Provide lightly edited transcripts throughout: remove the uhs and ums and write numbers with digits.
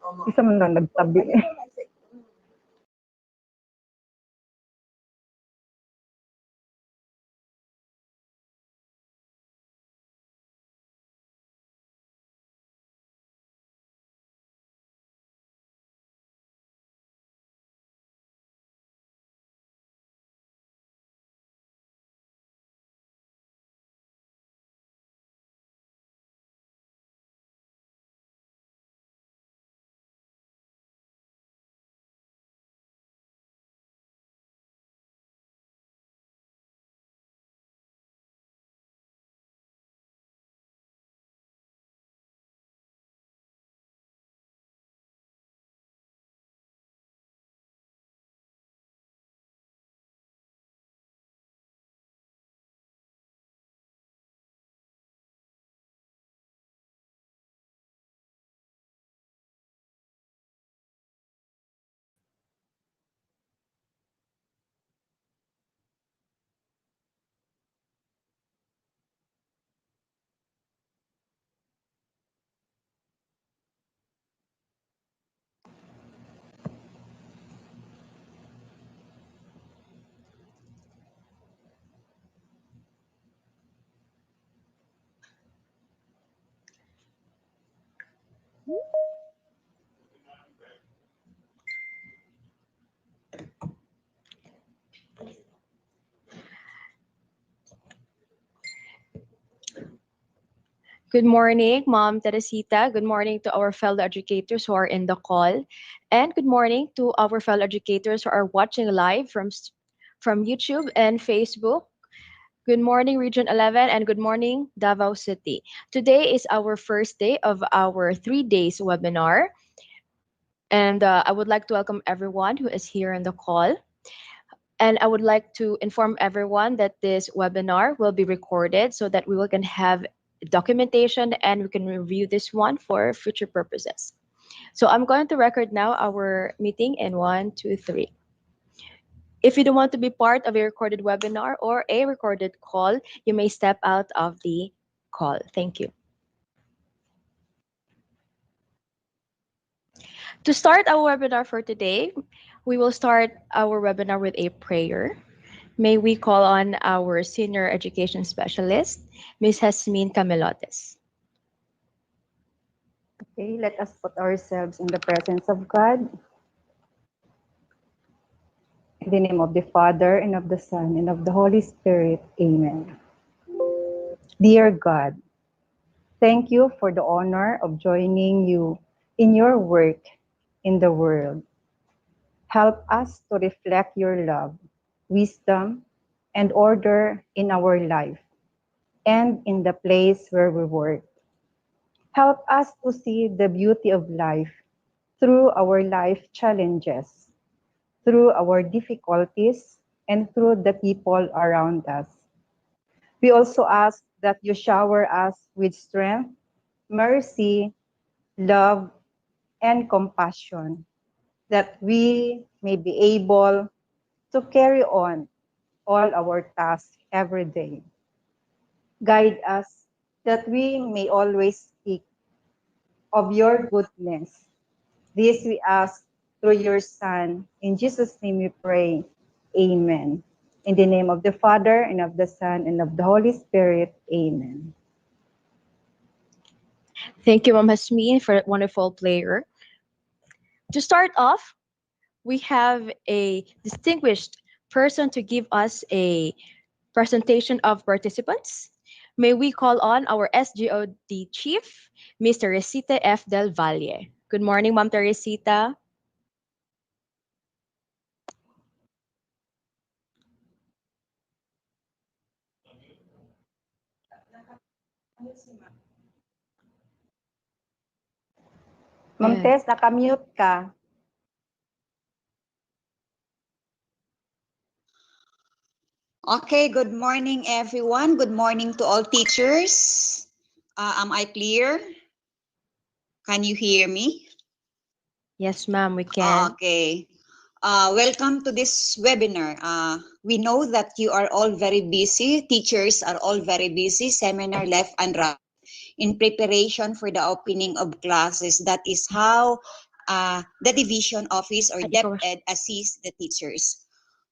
Isa man lang nagtabi. Good morning, Mom Teresita. Good morning to our fellow educators who are in the call. And good morning to our fellow educators who are watching live from YouTube and Facebook. Good morning, Region 11, and good morning, Davao City. Today is our first day of our 3 days webinar. And I would like to welcome everyone who is here in the call. And I would like to inform everyone that this webinar will be recorded so that we can have documentation and we can review this one for future purposes. So I'm going to record now our meeting in 1, 2, 3. If you don't want to be part of a recorded webinar or a recorded call, you may step out of the call. Thank you. To start our webinar for today, we will start our webinar with a prayer. May we call on our Senior Education Specialist, Ms. Jasmine Camelotes. Okay, let us put ourselves in the presence of God. In the name of the Father, and of the Son, and of the Holy Spirit. Amen. Dear God, thank you for the honor of joining you in your work in the world. Help us to reflect your love, wisdom, and order in our life and in the place where we work. Help us to see the beauty of life through our life challenges, through our difficulties, and through the people around us. We also ask that you shower us with strength, mercy, love, and compassion, that we may be able to carry on all our tasks every day. Guide us that we may always speak of your goodness. This we ask through your Son. In Jesus' name we pray. Amen. In the name of the Father, and of the Son, and of the Holy Spirit. Amen. Thank you, Ma'am Jasmine, for that wonderful prayer. To start off, we have a distinguished person to give us a presentation of participants. May we call on our SGOD Chief, Ms. Teresita F. Del Valle. Good morning, Ma'am Teresita. Ma'am Ayan. Tess, nakamute ka. Okay, good morning, everyone. Good morning to all teachers. Am I clear? Can you hear me? Yes, ma'am, we can. Okay. Welcome to this webinar. We know that you are all very busy. Teachers are all very busy, seminar left and right, in preparation for the opening of classes. That is how the division office or Ay, ikaw. DepEd assist the teachers.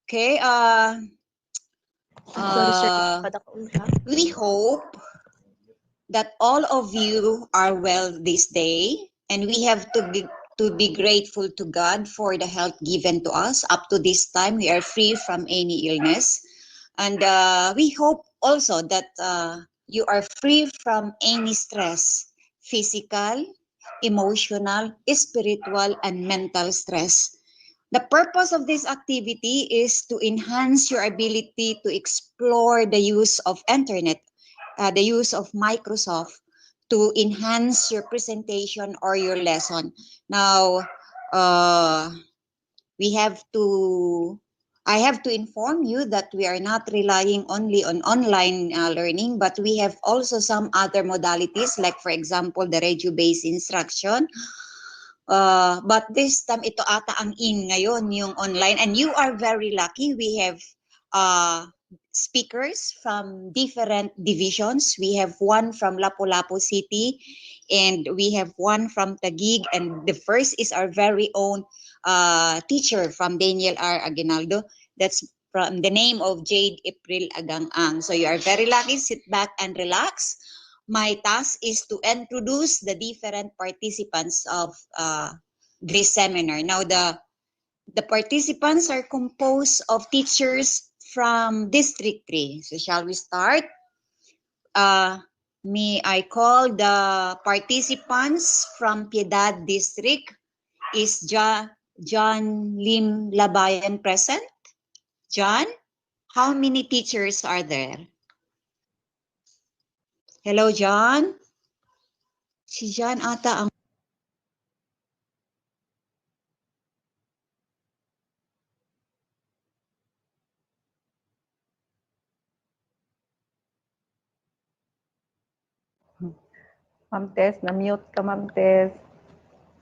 Okay, Sorry, sir. we hope that all of you are well this day, and we have to be grateful to God for the health given to us. Up to this time, we are free from any illness, and we hope also that you are free from any stress, physical, emotional, spiritual, and mental stress. The purpose of this activity is to enhance your ability to explore the use of internet, the use of Microsoft to enhance your presentation or your lesson. Now, uh, we have to, I have to inform you that we are not relying only on online learning, but we have also some other modalities, like for example, the radio-based instruction. But this time, ito ata ang in ngayon, yung online. And you are very lucky. We have speakers from different divisions. We have one from Lapu-Lapu City, and we have one from Taguig. And the first is our very own teacher from Daniel R. Aguinaldo. That's from the name of Jade April Agang-ang. So you are very lucky. Sit back and relax. My task is to introduce the different participants of this seminar. Now, the participants are composed of teachers from District 3. So shall we start? May I call the participants from Piedad District? Is John Lim Labayan present? John, how many teachers are there? Hello, John? Si John ata ang Ma'am Tess, na-mute ka, Ma'am Tess.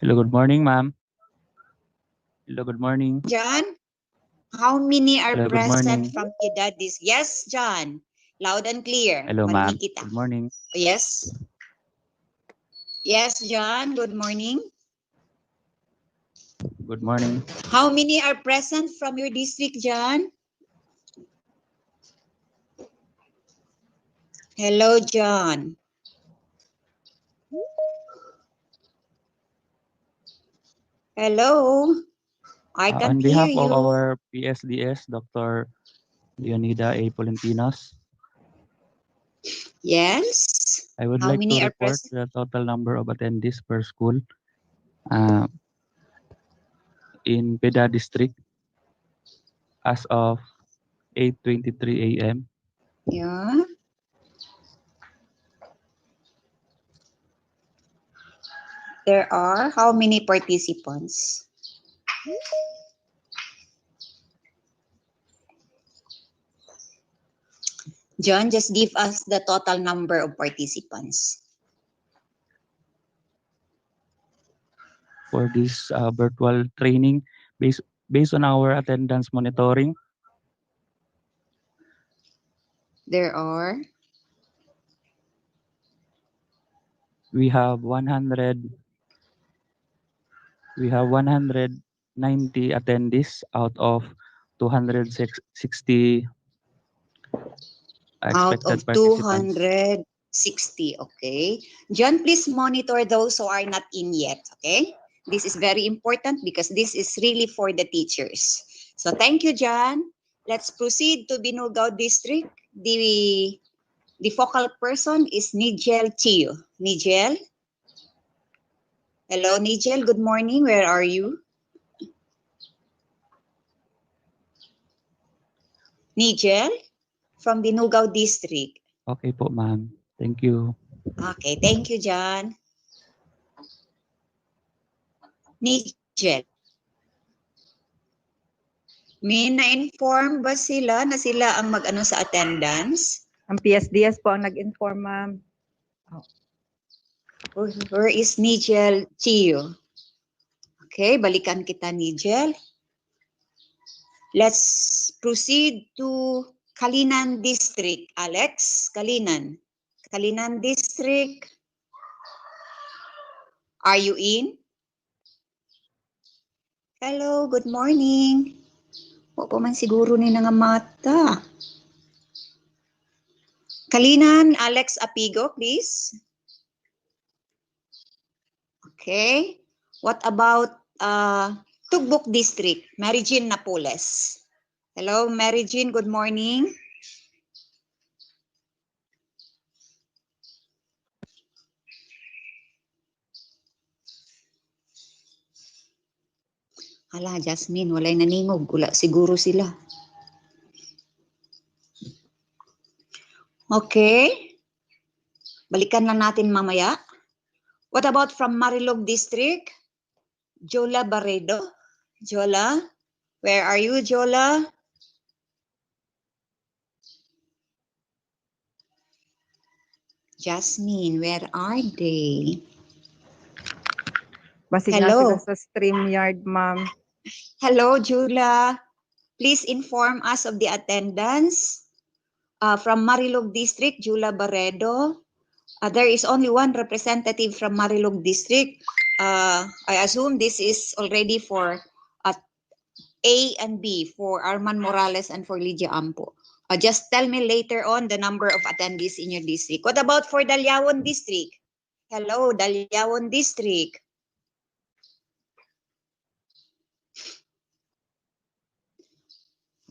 Hello, good morning, ma'am. Hello, good morning. John. How many are Hello, good present morning. from Piedad? Yes, John. Loud and clear. Hello, ma'am. Marinig kita. Good morning. Yes. Yes, John. Good morning. Good morning. How many are present from your district, John? Hello, John. Hello. I On can't hear behalf of you. our PSDS, Dr. Leonida A. Polintinos, Yes. I would How like many to are report present? the total number of attendees per school in Peda District as of 8:23 a.m. Yeah. There are how many participants? John, just give us the total number of participants. For this virtual training based on our attendance monitoring. There are We have 190 attendees out of 260 out expected of participants. 260. Okay. John, please monitor those who are not in yet. Okay. This is very important because this is really for the teachers. So thank you, John. Let's proceed to Binugao District. The focal person is Nigel Chio. Nigel? Hello, Nigel. Good morning. Where are you? Nigel? From Binugao District. Okay po, ma'am. Thank you. Okay, thank you, John. Nigel. May na-inform ba sila na sila ang mag-ano sa attendance? Ang PSDS po ang nag-inform, ma'am. Where is Nigel Chio? Okay, balikan kita, Nigel. Let's proceed to Kalinan District. Alex, Kalinan. Kalinan District. Are you in? Hello, good morning. O pa man siguro ni nga mata. Kalinan, Alex Apigo, please. Okay. What about Tugbok District, Mary Jean Napoles? Hello, Mary Jean, good morning. Hala, Jasmine, walay naningog. Wala siguro sila. Okay. Balikan lang natin mamaya. What about from Marilog District? Jola Barredo. Jola, where are you, Jola? Jasmine, where are they? Basig na Hello. sila sa StreamYard, ma'am. Hello, Jola. Please inform us of the attendance. From Marilog District, Jula Barredo. There is only one representative from Marilog District. I assume this is already for A and B, for Arman Morales and for Lydia Ampo. Just tell me later on the number of attendees in your district. What about for Daliaon District? Hello, Daliaon District.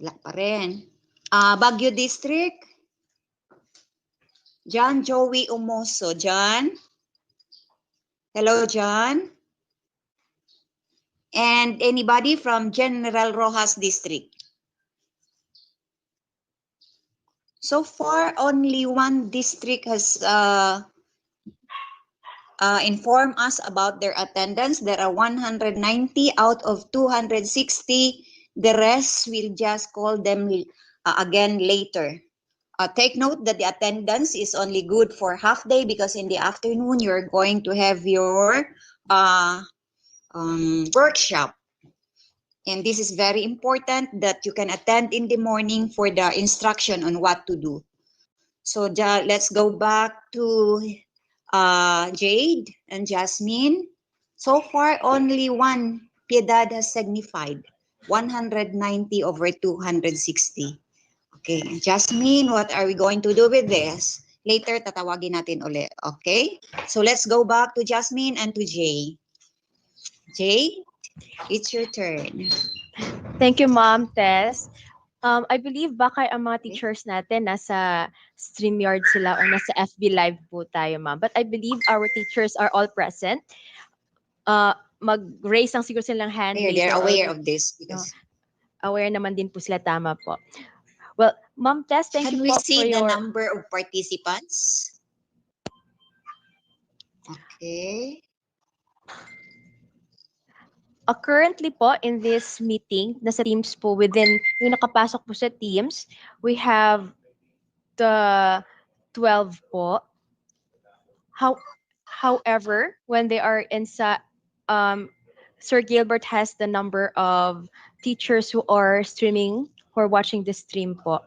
Wala pa rin. Baguio District. John Joey Umoso. John? Hello, John? And anybody from General Rojas District? So far, only one district has informed us about their attendance. There are 190 out of 260. The rest will just call them again later. Take note that the attendance is only good for half day because in the afternoon you're going to have your workshop. And this is very important that you can attend in the morning for the instruction on what to do. So let's go back to Jade and Jasmine. So far, only one Piedad has signified, 190 over 260. Okay, Jasmine, what are we going to do with this? Later, tatawagin natin ulit, okay? So let's go back to Jasmine and to Jay. Jay, it's your turn. Thank you, Ma'am Tess. I believe baka ang mga teachers natin nasa StreamYard sila or nasa FB Live po tayo, ma'am. But I believe our teachers are all present. Mag-raise lang siguro silang hand later. They're aware of this. Because... aware naman din po sila, tama po. Well, Ma'am Tess, thank you po for your... Can we see the number of participants? Okay. Currently po, in this meeting, nasa Teams po, within, yung nakapasok po sa Teams, we have the 12 po. However, when they are inside, Sir Gilbert has the number of teachers who are streaming, who are watching the stream po.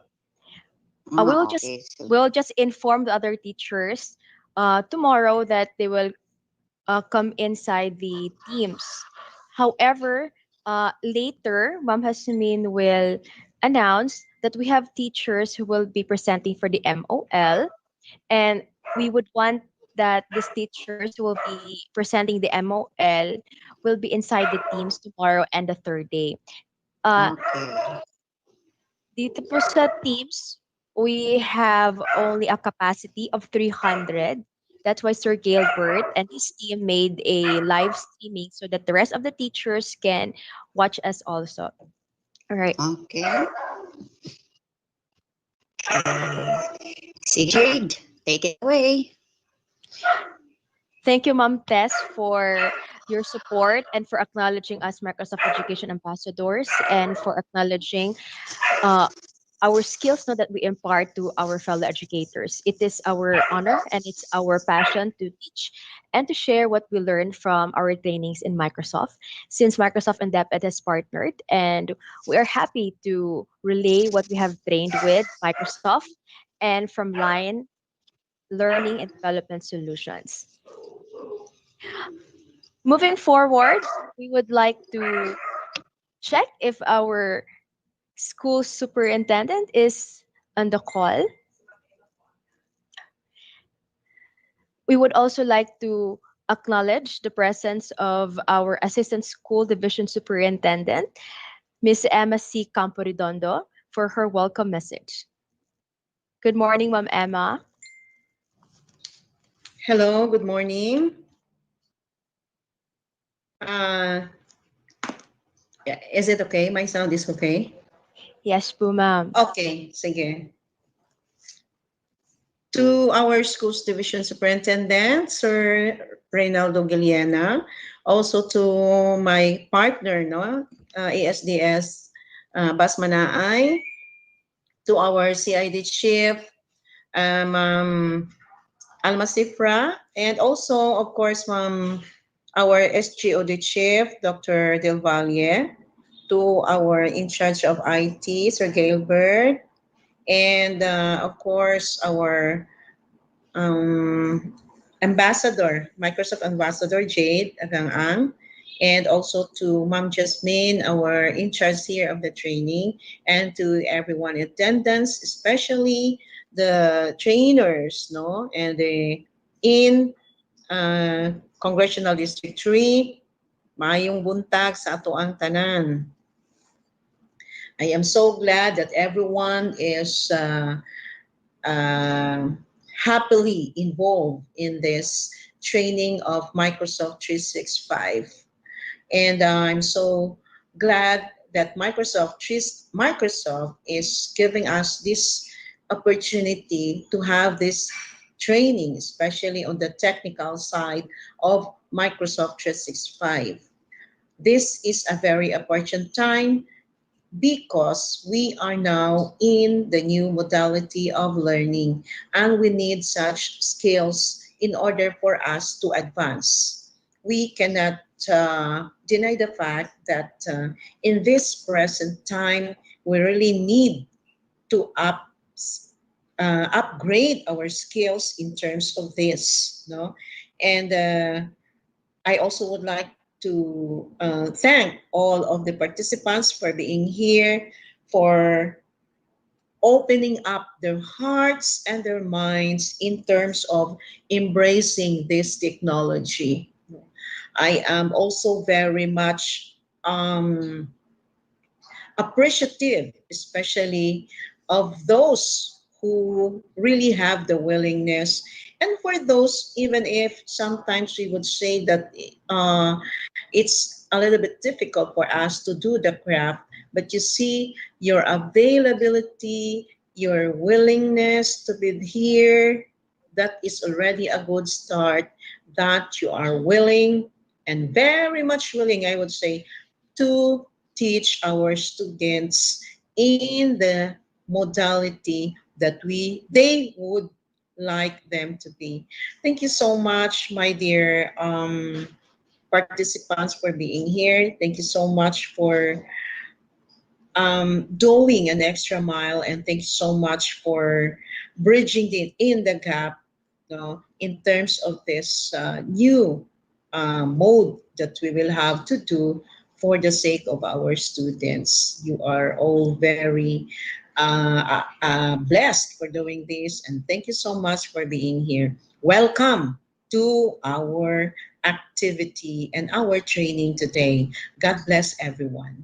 We'll just inform the other teachers tomorrow that they will come inside the Teams. However, later, Ma'am Hasmin will announce that we have teachers who will be presenting for the MOL, and we would want that these teachers who will be presenting the MOL will be inside the Teams tomorrow and the third day. Dito po sa Teams, we have only a capacity of 300. That's why Sir Gilbert and his team made a live streaming so that the rest of the teachers can watch us also. All right. Okay. Sigrid, take it away. Thank you, Ma'am Tess, for your support and for acknowledging us Microsoft Education Ambassadors and for acknowledging our skills that we impart to our fellow educators. It is our honor and it's our passion to teach and to share what we learn from our trainings in Microsoft. Since Microsoft and DepEd has partnered, and we are happy to relay what we have trained with Microsoft and from Line Learning and Development Solutions. Moving forward, we would like to check if our school superintendent is on the call. We would also like to acknowledge the presence of our Assistant School Division Superintendent, Ms. Emma C. Camporedondo, for her welcome message. Good morning, Ma'am Emma. Hello, good morning. Uh, is it okay? My sound is okay? Yes po, ma'am. Okay, sige. To our schools division superintendent, Sir Reynaldo Giliana, also to my partner, no, ASDS Basmanaay, to our CID chief, Alma Sifra, and also, of course, our SGOD chief, Dr. Del Valle, to our in charge of IT, Sir Gilbert, and of course, our ambassador, Microsoft Ambassador Jade Agang, and also to Ma'am Jasmine, our in charge here of the training, and to everyone in attendance, especially the trainers, no, and the in Congressional District 3, mayong buntag sa ato ang tanan. I am so glad that everyone is uh, happily involved in this training of Microsoft 365. And I'm so glad that Microsoft is giving us this opportunity to have this training, especially on the technical side of Microsoft 365. This is a very opportune time because we are now in the new modality of learning and we need such skills in order for us to advance. We cannot deny the fact that in this present time, we really need to upgrade our skills in terms of this. No? And I also would like to thank all of the participants for being here, for opening up their hearts and their minds in terms of embracing this technology. I am also very much appreciative, especially of those who really have the willingness. And for those, even if sometimes we would say that it's a little bit difficult for us to do the craft, but you see your availability, your willingness to be here, that is already a good start, that you are willing and very much willing, I would say, to teach our students in the modality that they would like them to be. Thank you so much, my dear participants, for being here. Thank you so much for doing an extra mile, and thank you so much for bridging the gap, in terms of this new mode that we will have to do for the sake of our students. You are all very blessed for doing this, and thank you so much for being here. Welcome to our activity and our training today. God bless everyone.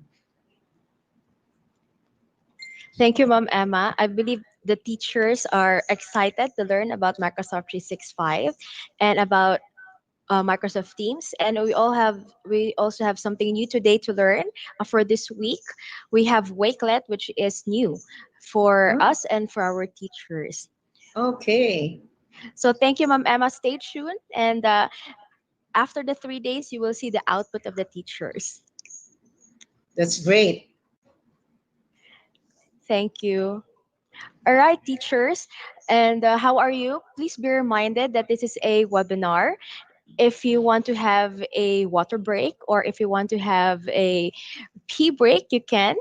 Thank you, Ma'am Emma. I believe the teachers are excited to learn about Microsoft 365 and about Microsoft Teams, and we also have something new today to learn for this week. We have Wakelet, which is new for us and for our teachers. Okay. So thank you, Ma'am Emma. Stay tuned, and after the 3 days, you will see the output of the teachers. That's great. Thank you. All right, teachers, and how are you? Please be reminded that this is a webinar. If you want to have a water break or if you want to have a pee break, you can.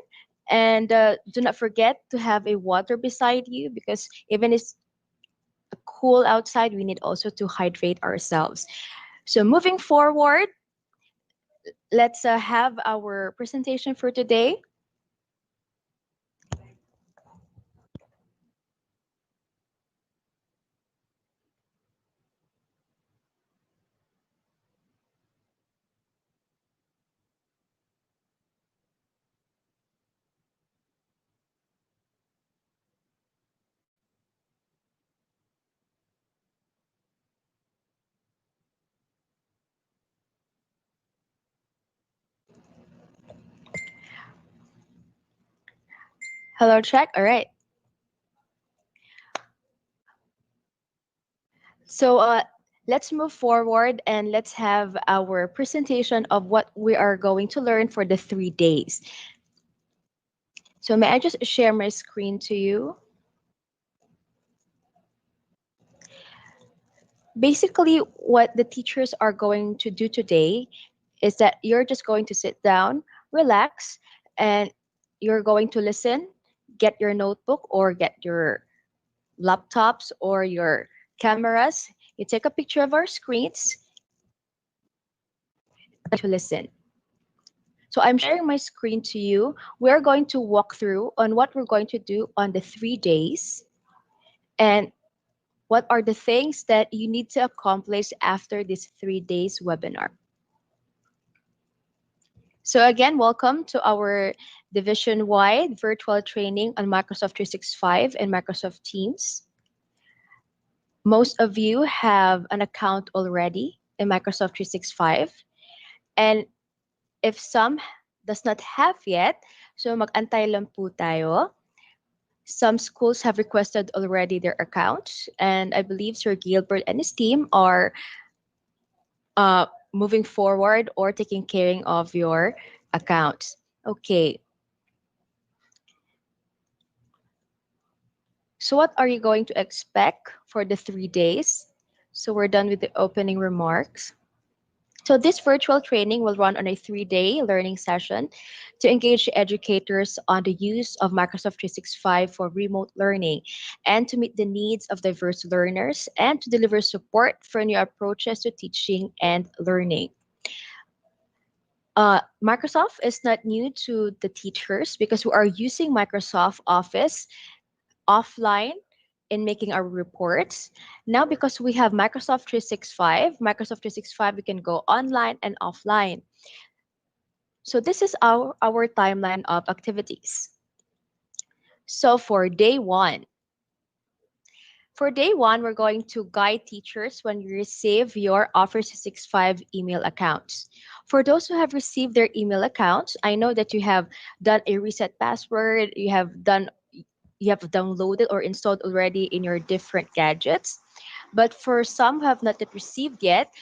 And do not forget to have a water beside you, because even if it's cool outside, we need also to hydrate ourselves. So moving forward, let's have our presentation for today. Hello, check. All right. So let's move forward and let's have our presentation of what we are going to learn for the 3 days. So may I just share my screen to you? Basically, what the teachers are going to do today is that you're just going to sit down, relax, and you're going to listen, get your notebook or get your laptops or your cameras. You take a picture of our screens to listen. So I'm sharing my screen to you. We're going to walk through on what we're going to do on the 3 days and what are the things that you need to accomplish after this 3 days webinar. So again, welcome to our division-wide virtual training on Microsoft 365 and Microsoft Teams. Most of you have an account already in Microsoft 365. And if some does not have yet, so mag-antay lang po tayo. Some schools have requested already their accounts, and I believe Sir Gilbert and his team are moving forward or taking care of your accounts. Okay. So what are you going to expect for the 3 days? So we're done with the opening remarks. So this virtual training will run on a 3-day learning session to engage educators on the use of Microsoft 365 for remote learning and to meet the needs of diverse learners and to deliver support for new approaches to teaching and learning. Microsoft is not new to the teachers because we are using Microsoft Office offline in making our reports. Now, because we have Microsoft 365, we can go online and offline. So this is our timeline of activities. So for day one, we're going to guide teachers when you receive your Office 365 email accounts. For those who have received their email accounts, I know that you have done a reset password, you have downloaded or installed already in your different gadgets. But for some who have not yet received yet,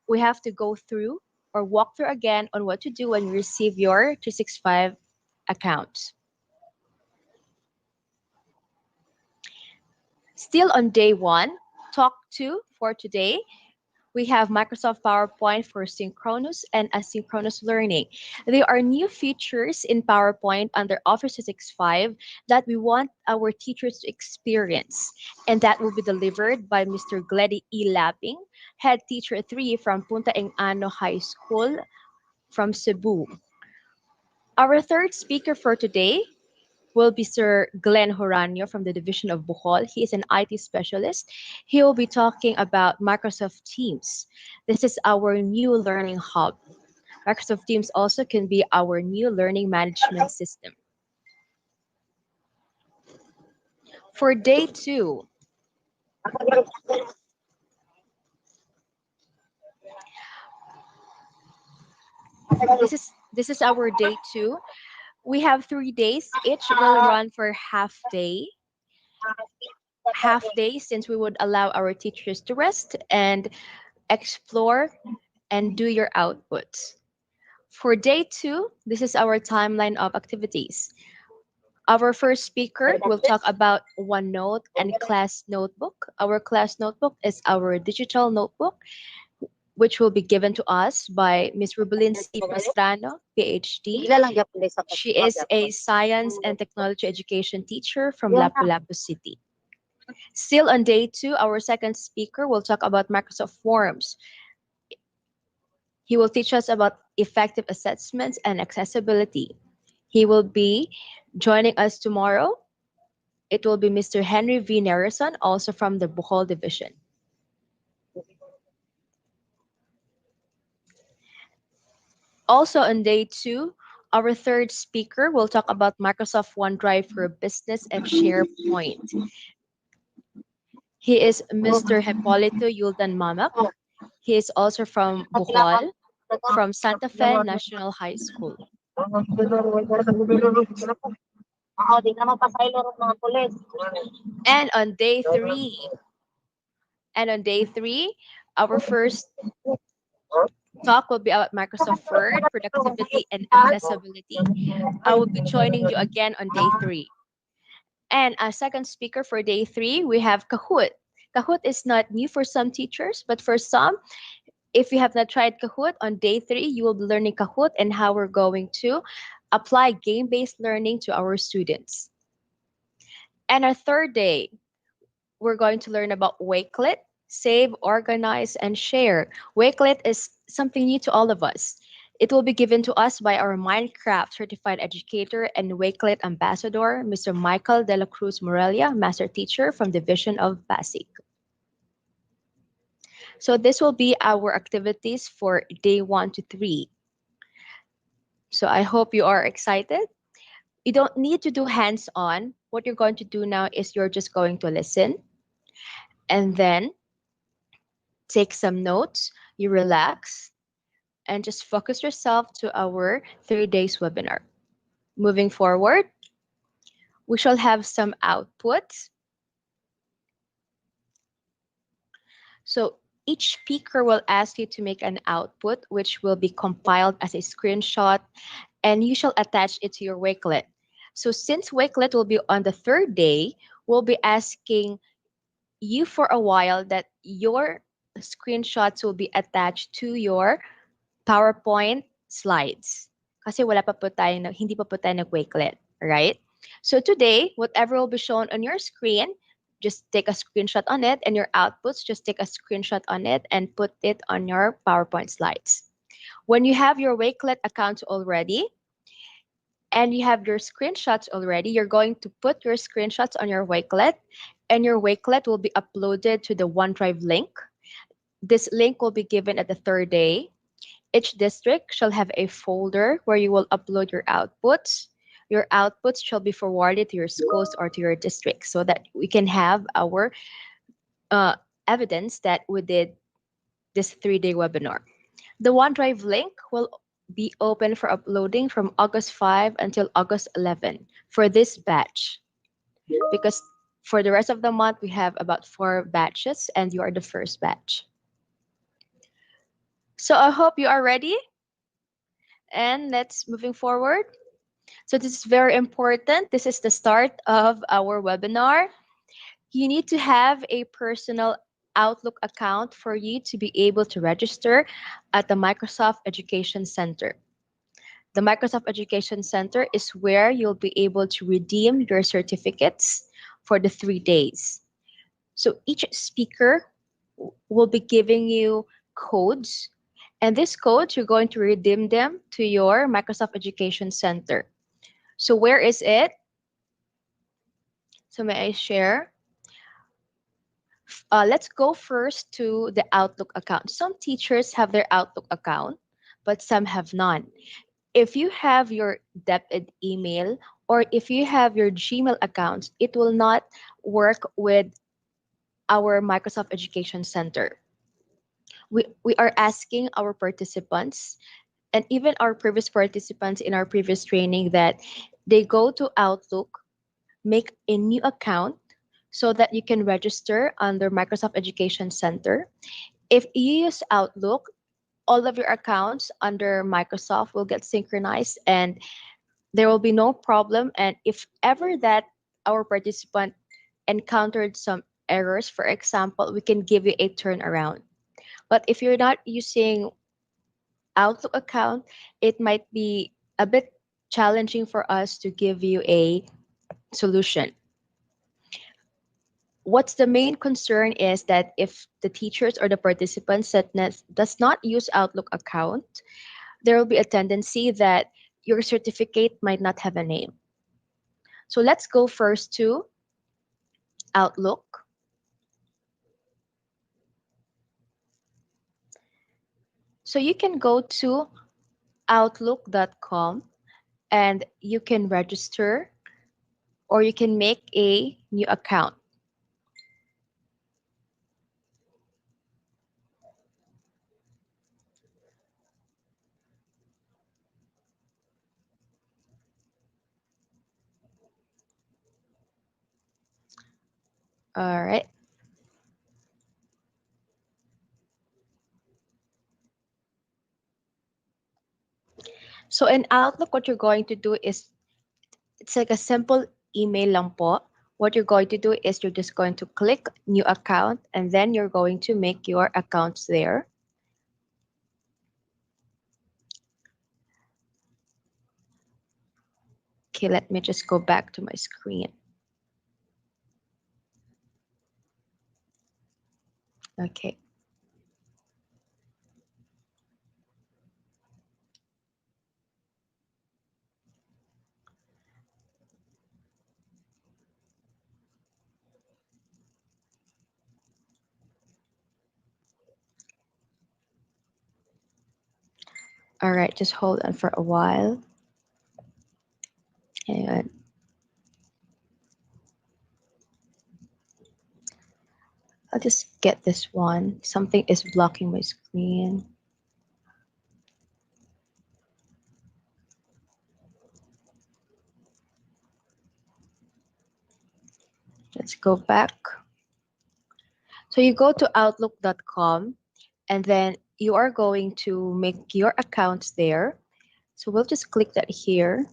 we have to go through or walk through again on what to do when you receive your 365 accounts. Still on day one, talk two for today. We have Microsoft PowerPoint for synchronous and asynchronous learning. There are new features in PowerPoint under Office 365 that we want our teachers to experience, and that will be delivered by Mr. Gledy E. Lapping, Head Teacher 3 from Punta Engano High School from Cebu. Our third speaker for today will be Sir Glenn Horanio from the Division of Bohol. He is an IT specialist. He will be talking about Microsoft Teams. This is our new learning hub. Microsoft Teams also can be our new learning management system. For day two, this is our day two. We have 3 days. Each will run for half day. Half day since we would allow our teachers to rest and explore and do your outputs. For day two, this is our timeline of activities. Our first speaker will talk about OneNote and Class Notebook. Our Class Notebook is our digital notebook, which will be given to us by Ms. Rubelin C. Pastrano, PhD. She is a science and technology education teacher from Lapu-Lapu City. Still on day two, our second speaker will talk about Microsoft Forms. He will teach us about effective assessments and accessibility. He will be joining us tomorrow. It will be Mr. Henry V. Nerison, also from the Bohol Division. Also on day 2, our third speaker will talk about Microsoft OneDrive for Business and SharePoint. He is Mr. Hipolito Yuldan Mamak. He is also from Bohol, from Santa Fe National High School. And on day 3, our first talk will be about Microsoft Word, productivity, and accessibility. I will be joining you again on day 3. And a second speaker for day 3, we have Kahoot. Kahoot is not new for some teachers, but for some, if you have not tried Kahoot, on day 3, you will be learning Kahoot and how we're going to apply game-based learning to our students. And our third day, we're going to learn about Wakelet, save, organize, and share. Wakelet is something new to all of us. It will be given to us by our Minecraft certified educator and Wakelet ambassador, Mr. Michael De La Cruz Morelia, master teacher from Division of Pasig. So this will be our activities for day 1 to 3. So I hope you are excited. You don't need to do hands-on. What you're going to do now is you're just going to listen and then take some notes, you relax, and just focus yourself to our 3 days webinar. Moving forward, we shall have some outputs. So each speaker will ask you to make an output, which will be compiled as a screenshot, and you shall attach it to your Wakelet. So since Wakelet will be on the 3rd day, we'll be asking you for a while that your screenshots will be attached to your PowerPoint slides. Kasi wala pa po tayo, hindi pa po tayo nag-Wakelet, right? So today, whatever will be shown on your screen, just take a screenshot on it, and your outputs, just take a screenshot on it and put it on your PowerPoint slides. When you have your Wakelet account already, and you have your screenshots already, you're going to put your screenshots on your Wakelet, and your Wakelet will be uploaded to the OneDrive link. This link will be given at the 3rd day. Each district shall have a folder where you will upload your outputs. Your outputs shall be forwarded to your schools or to your district so that we can have our evidence that we did this 3-day webinar. The OneDrive link will be open for uploading from August 5 until August 11 for this batch. Because for the rest of the month, we have about 4 batches and you are the first batch. So I hope you are ready. And let's moving forward. So this is very important. This is the start of our webinar. You need to have a personal Outlook account for you to be able to register at the Microsoft Education Center. The Microsoft Education Center is where you'll be able to redeem your certificates for the 3 days. So each speaker will be giving you codes, and these codes, you're going to redeem them to your Microsoft Education Center. So where is it? So may I share? Let's go first to the Outlook account. Some teachers have their Outlook account, but some have none. If you have your DepEd email or if you have your Gmail account, it will not work with our Microsoft Education Center. We are asking our participants and even our previous participants in our previous training that they go to Outlook, make a new account so that you can register under Microsoft Education Center. If you use Outlook, all of your accounts under Microsoft will get synchronized and there will be no problem. And if ever that our participant encountered some errors, for example, we can give you a turnaround. But if you're not using Outlook account, it might be a bit challenging for us to give you a solution. What's the main concern is that if the teachers or the participants does not use Outlook account, there will be a tendency that your certificate might not have a name. So let's go first to Outlook. So you can go to outlook.com and you can register or you can make a new account. All right. So in Outlook, what you're going to do is, it's like a simple email lang po. What you're going to do is you're just going to click new account and then you're going to make your accounts there. Okay, let me just go back to my screen. Okay. All right, just hold on for a while. And I'll just get this one. Something is blocking my screen. Let's go back. So you go to outlook.com and then you are going to make your accounts there. So we'll just click that here.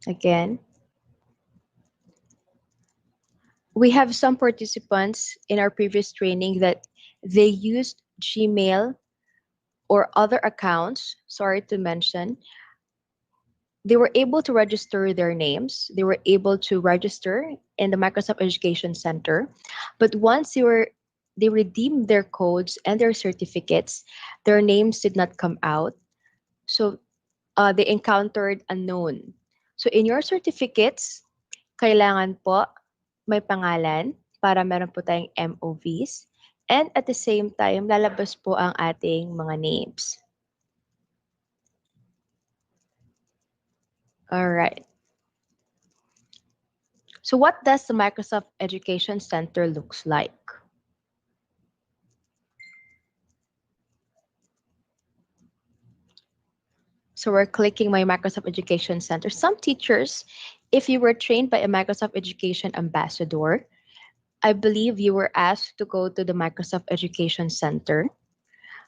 Again. We have some participants in our previous training that they used Gmail or other accounts, sorry to mention. They were able to register their names. They were able to register in the Microsoft Education Center. But once they redeemed their codes and their certificates, their names did not come out. So they encountered unknown. So in your certificates, kailangan po may pangalan para meron po tayong MOVs. And at the same time, lalabas po ang ating mga names. All right. So what does the Microsoft Education Center looks like? So we're clicking my Microsoft Education Center. Some teachers, if you were trained by a Microsoft Education ambassador, I believe you were asked to go to the Microsoft Education Center.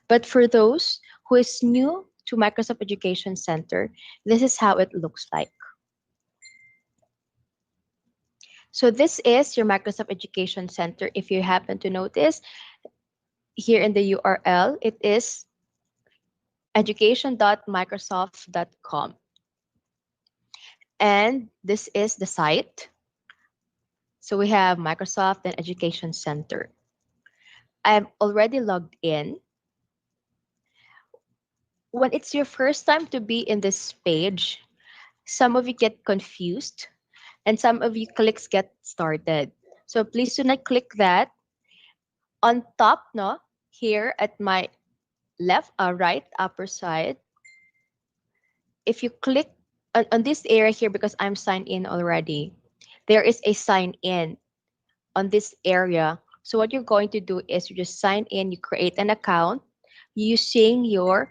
But for those who is new to Microsoft Education Center, this is how it looks like. So this is your Microsoft Education Center. If you happen to notice, here in the URL, it is education.microsoft.com. And this is the site. So we have Microsoft and Education Center. I'm already logged in. When it's your first time to be in this page, some of you get confused and some of you clicks get started. So please do not click that. On top, no, here at my left or right upper side, if you click on this area here, because I'm signed in already, there is a sign in on this area. So what you're going to do is you just sign in, you create an account using your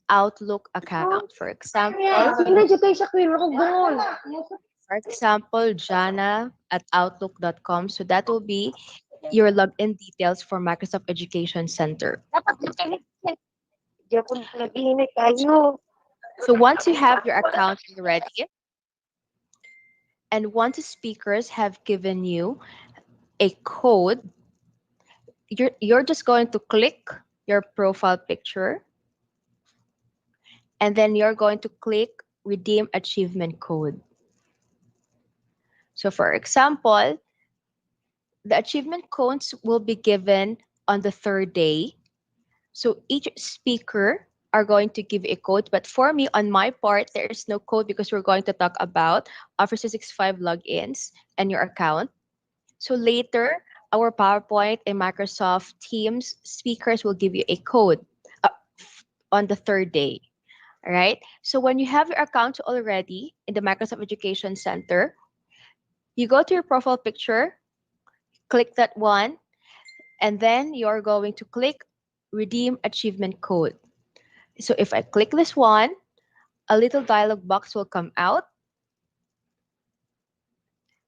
Outlook account. For example, Jana at outlook.com. So that will be your login details for Microsoft Education Center. So once you have your account ready, and once the speakers have given you a code, you're just going to click your profile picture, and then you're going to click Redeem Achievement Code. So for example, the achievement codes will be given on the third day. So each speaker are going to give a code. But for me, on my part, there is no code because we're going to talk about Office 365 logins and your account. So later, our PowerPoint and Microsoft Teams speakers will give you a code on the third day. All right. So when you have your account already in the Microsoft Education Center, you go to your profile picture, click that one, and then you're going to click Redeem Achievement Code. So if I click this one, a little dialog box will come out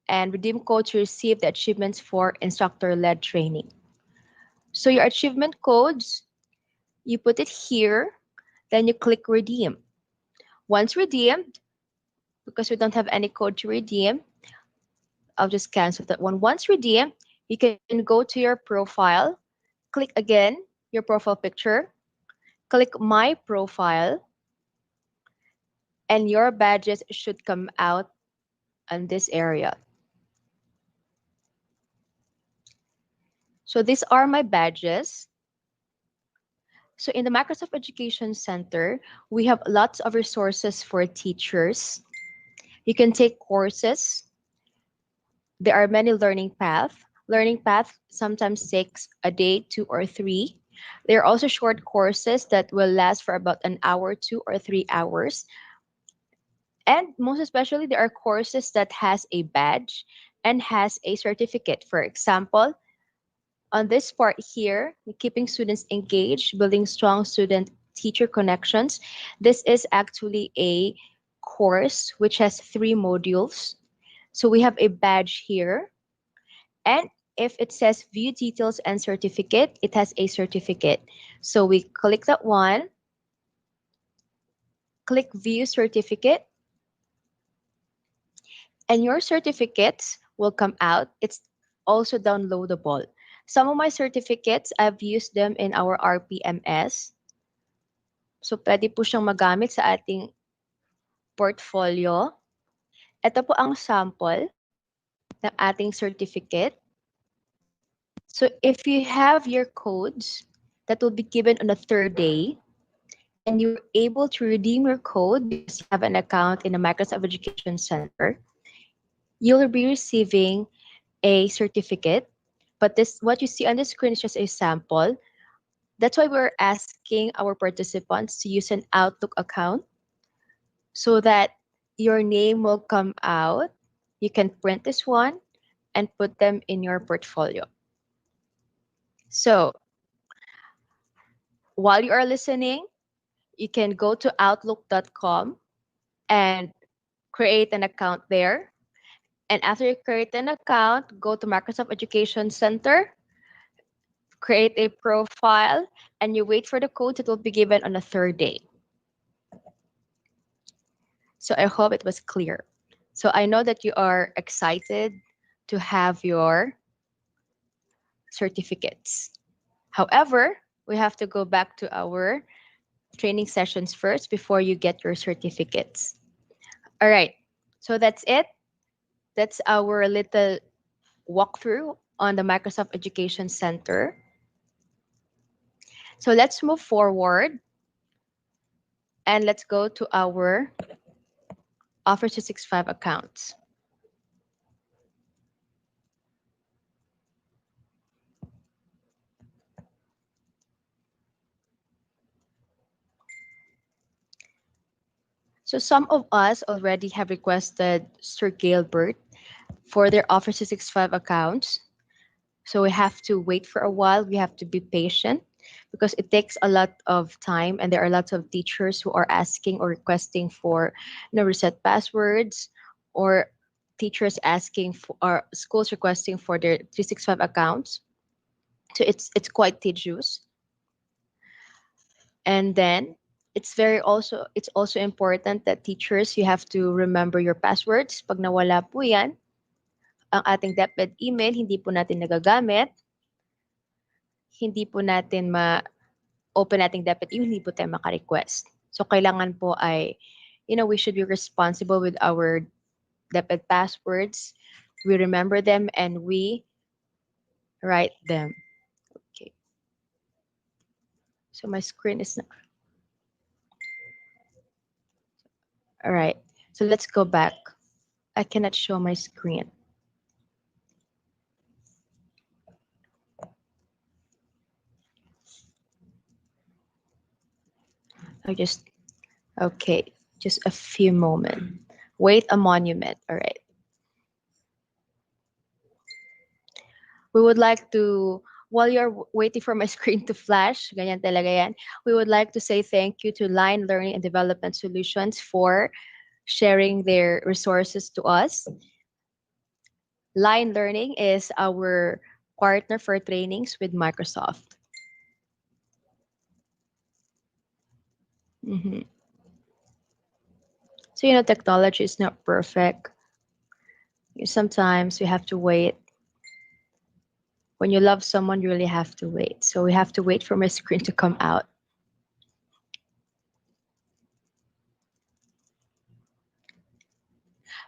and redeem code to receive the achievements for instructor-led training. So your achievement codes, you put it here, then you click redeem. Once redeemed, because we don't have any code to redeem, I'll just cancel that one. Once redeemed, you can go to your profile, click again your profile picture, click my profile, and your badges should come out on this area. So these are my badges. So in the Microsoft Education Center, we have lots of resources for teachers. You can take courses. There are many learning paths. Learning path sometimes takes a day, 2 or 3. There are also short courses that will last for about an hour, 2 or 3 hours. And most especially, there are courses that has a badge and has a certificate. For example, on this part here, keeping students engaged, building strong student-teacher connections. This is actually a course which has 3 modules. So we have a badge here. And if it says view details and certificate, it has a certificate. So we click that one, click view certificate, and your certificates will come out. It's also downloadable. Some of my certificates, I've used them in our RPMS. So pwede po siyang magamit sa ating portfolio. Ito po ang sample ng ating certificate. So if you have your codes that will be given on the third day, and you're able to redeem your code because you have an account in the Microsoft Education Center, you'll be receiving a certificate. But this, what you see on the screen is just a sample. That's why we're asking our participants to use an Outlook account so that your name will come out. You can print this one and put them in your portfolio. So while you are listening, you can go to outlook.com and create an account there. And after you create an account, go to Microsoft Education Center, create a profile, and you wait for the code that will be given on the third day. So I hope it was clear. So I know that you are excited to have your certificates. However, we have to go back to our training sessions first before you get your certificates. All right, so that's it. That's our little walkthrough on the Microsoft Education Center. So let's move forward and let's go to our Office 365 accounts. So some of us already have requested Sir Gilbert for their Office 365 accounts. So we have to wait for a while. We have to be patient because it takes a lot of time, and there are lots of teachers who are asking or requesting for, reset passwords, or teachers asking for, or schools requesting for their 365 accounts. So it's quite tedious. And then it's also important that teachers, you have to remember your passwords. Pag nawala po yan, ang ating DepEd email, hindi po natin nagagamit, hindi po natin open nating DepEd email, hindi po tayo maka-request. So kailangan po ay, we should be responsible with our DepEd passwords. We remember them and we write them. Okay. So my screen is not. All right. So let's go back. I cannot show my screen. Okay, just a few moments. Wait a monument. All right. We would like to, while you're waiting for my screen to flash, ganyan talaga yan, we would like to say thank you to Line Learning and Development Solutions for sharing their resources to us. Line Learning is our partner for trainings with Microsoft. Mhm. So, technology is not perfect. Sometimes we have to wait. When you love someone, you really have to wait. So we have to wait for my screen to come out.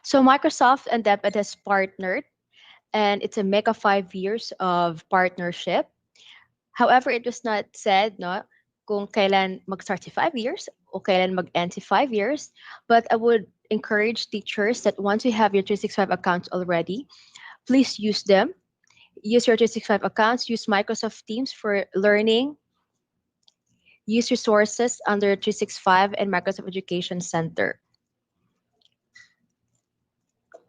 So Microsoft and DepEd has partnered, and it's a mega 5 years of partnership. However, it was not said, no, kung kailan mag-start si 5 years o kailan mag-end si 5 years. But I would encourage teachers that once you have your 365 accounts already, please use them. Use your 365 accounts, use Microsoft Teams for learning, use resources under 365 and Microsoft Education Center.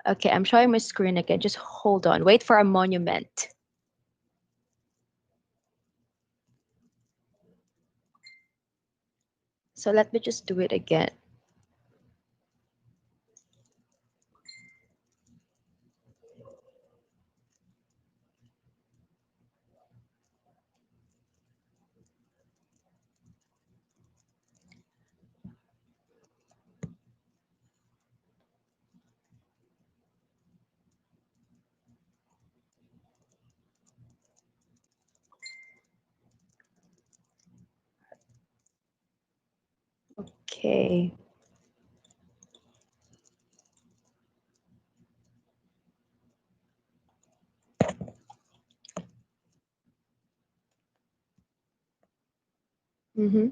Okay, I'm showing my screen again. Just hold on. Wait for a monument. So let me just do it again. Okay. Mm-hmm.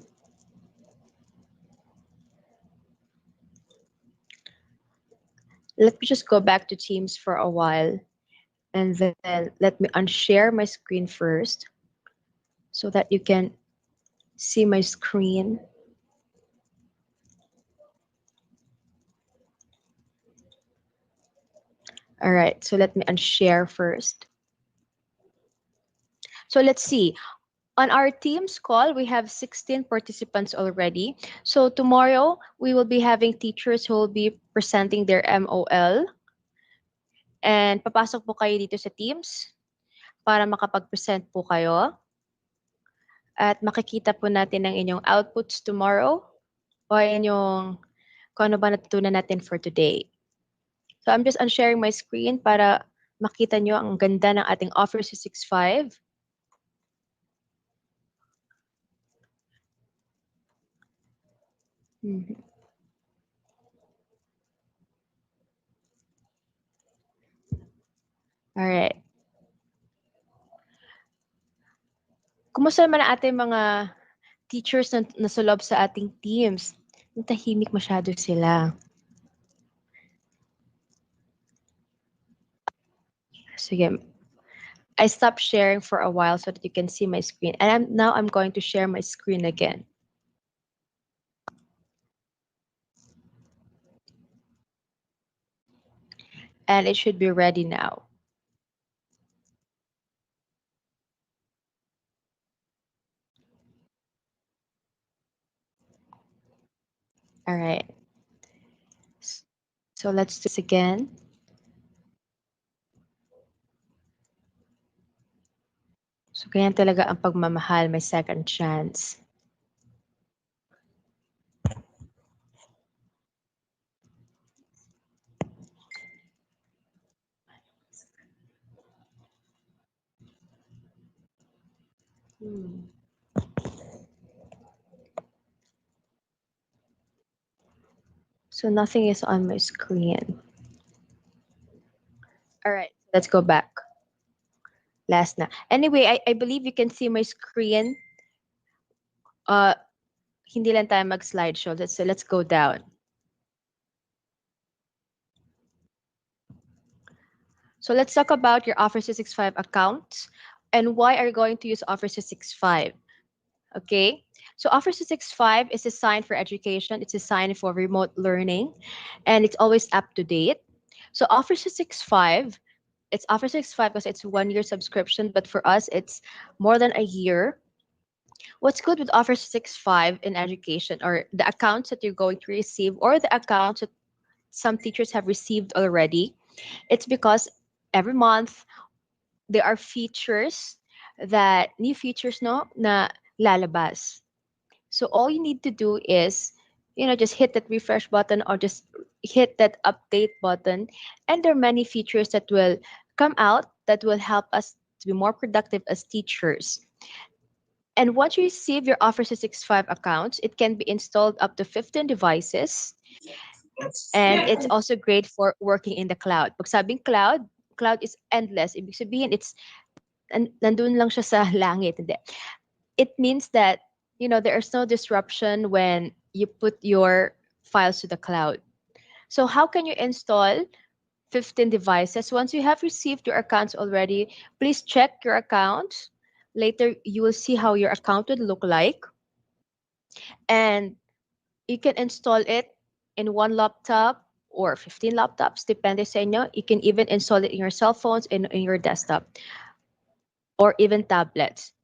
Let me just go back to Teams for a while, and then let me unshare my screen first so that you can see my screen. All right, so let me unshare first. So let's see. On our Teams call, we have 16 participants already. So tomorrow, we will be having teachers who will be presenting their MOL. And papasok po kayo dito sa Teams para makapag-present po kayo. At makikita po natin ang inyong outputs tomorrow o inyong kung ano ba natutunan natin for today. So I'm just unsharing my screen para makita nyo ang ganda ng ating Office 365. Mhm. Alright. Kumusta naman ang ating mga teachers na nasa loob sa ating teams? Tahimik masyado sila. Sige. I stopped sharing for a while so that you can see my screen. And now I'm going to share my screen again. And it should be ready now. All right. So let's do this again. So ganyan talaga ang pagmamahal, may second chance. So nothing is on my screen. All right, let's go back. Last na. Anyway, I believe you can see my screen. Hindi lang tayo mag-slideshow. Let's go down. So let's talk about your Office 365 accounts and why are you going to use Office 365. Okay, so Office 365 is designed for education. It's designed for remote learning, and it's always up to date. So Office 365, it's Office 365 because it's 1 year subscription, but for us, it's more than a year. What's good with Office 365 in education or the accounts that you're going to receive or the accounts that some teachers have received already? It's because every month there are features new features no na lalabas. So all you need to do is, just hit that refresh button or just hit that update button, and there are many features that will come out that will help us to be more productive as teachers. And once you receive your Office 365 accounts, it can be installed up to 15 devices. And it's also great for working in the cloud. Pag sabing cloud is endless. Ibig sabihin, nandun lang siya sa langit. Hindi. It means that, there is no disruption when you put your files to the cloud. So how can you install 15 devices? Once you have received your accounts already, please check your accounts. Later, you will see how your account would look like. And you can install it in one laptop or 15 laptops, depende sa inyo. You can even install it in your cell phones and in your desktop or even tablets.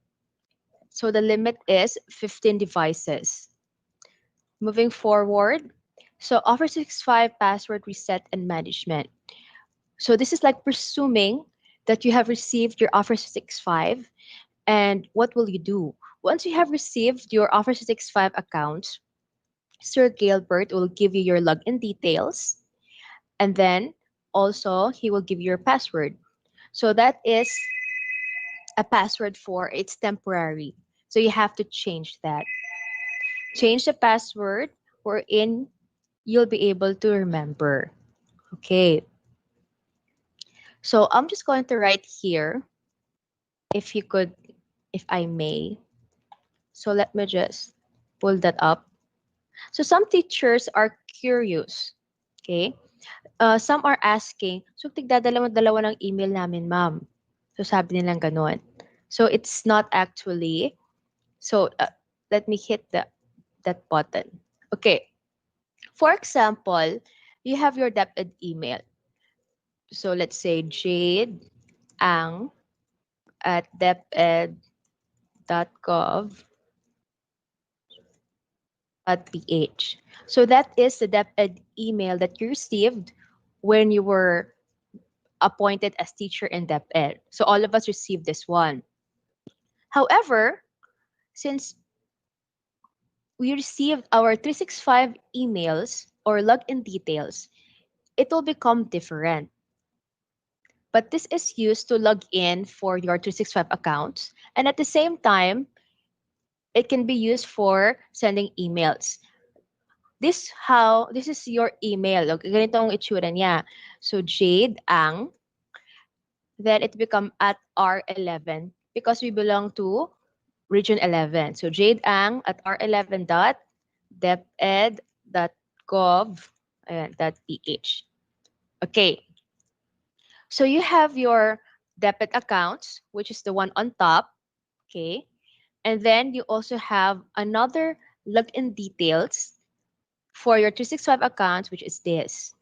So the limit is 15 devices. Moving forward, so Office 365 password reset and management. So this is like presuming that you have received your Office 365. And what will you do? Once you have received your Office 365 account, Sir Gilbert will give you your login details, and then also he will give you your password. So that is a password for it's temporary. So you have to change that. Change the password wherein you'll be able to remember. Okay. So I'm just going to write here, if you could, if I may. So let me just pull that up. So some teachers are curious. Okay. Some are asking, so tigdadalawa-dalawa ng email namin, ma'am. So sabi nilang ganon. So it's not actually. So let me hit that button. Okay. For example, you have your DepEd email. So let's say Jade Ang at deped.gov.ph. So that is the DepEd email that you received when you were appointed as teacher in DepEd. So all of us received this one. However, since we received our 365 emails or login details, it will become different. But this is used to log in for your 365 accounts. And at the same time, it can be used for sending emails. This is your email. Ganito ang itsura niya. So Jade Ang, then it become at R11 because we belong to Region 11. So Jade Ang at r11.deped.gov.ph. Okay. So you have your DepEd accounts, which is the one on top. Okay. And then you also have another login details for your 365 accounts, which is this.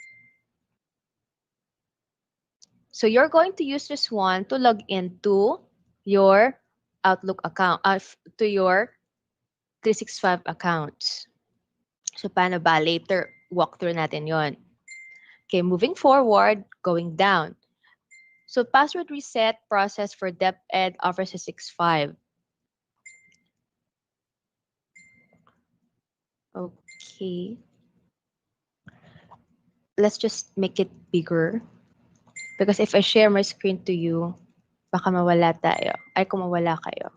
So you're going to use this one to log into your Outlook account, to your 365 accounts. So paano ba? Later, walk through natin yon. Okay, moving forward, going down. So password reset process for DepEd Office 365. Okay. Let's just make it bigger. Because if I share my screen to you, baka mawala tayo. Ay, kung mawala kayo.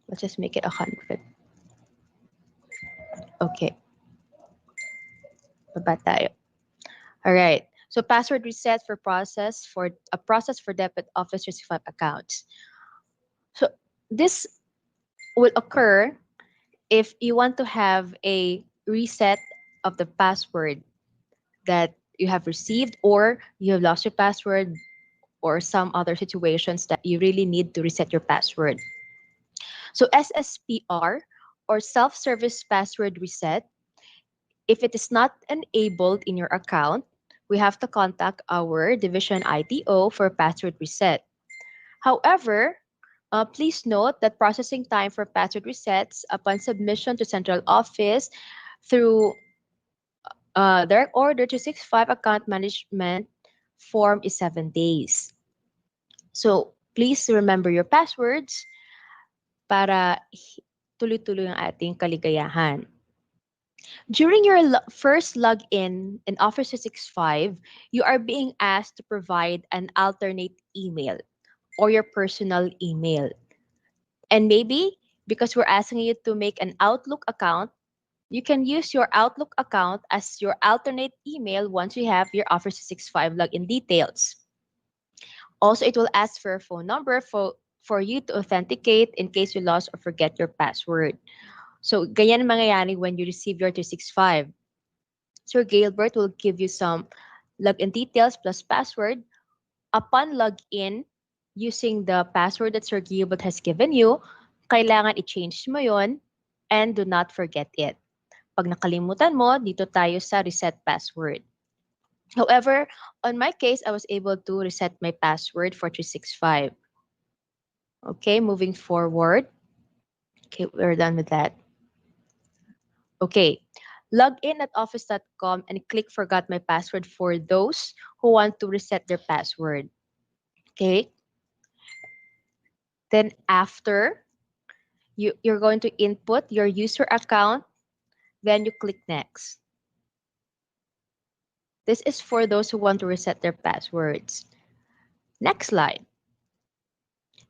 Let's just make it 100. Okay. Baba tayo. All right. So So password reset for a process for debit Office 365 accounts. So this will occur if you want to have a reset of the password that you have received, or you have lost your password, or some other situations that you really need to reset your password. So SSPR, or self-service password reset, if it is not enabled in your account, we have to contact our division ITO for password reset. However, please note that processing time for password resets upon submission to central office through direct order to 65 account management form is 7 days. So please remember your passwords para tuloy-tuloy ang ating kaligayahan. During your first login in Office 365, you are being asked to provide an alternate email or your personal email. And maybe because we're asking you to make an Outlook account, you can use your Outlook account as your alternate email once you have your Office 365 login details. Also, it will ask for a phone number for you to authenticate in case you lost or forget your password. So, ganyan ang mangyayari when you receive your 365. Sir Gilbert will give you some login details plus password. Upon login, using the password that Sir Gilbert has given you, kailangan i-change mo yon and do not forget it. Pag nakalimutan mo, dito tayo sa reset password. However, on my case, I was able to reset my password for 365. Okay, moving forward. Okay, we're done with that. Okay, log in at office.com and click forgot my password for those who want to reset their password. Okay. Then after, you're going to input your user account, then you click next. This is for those who want to reset their passwords. Next slide.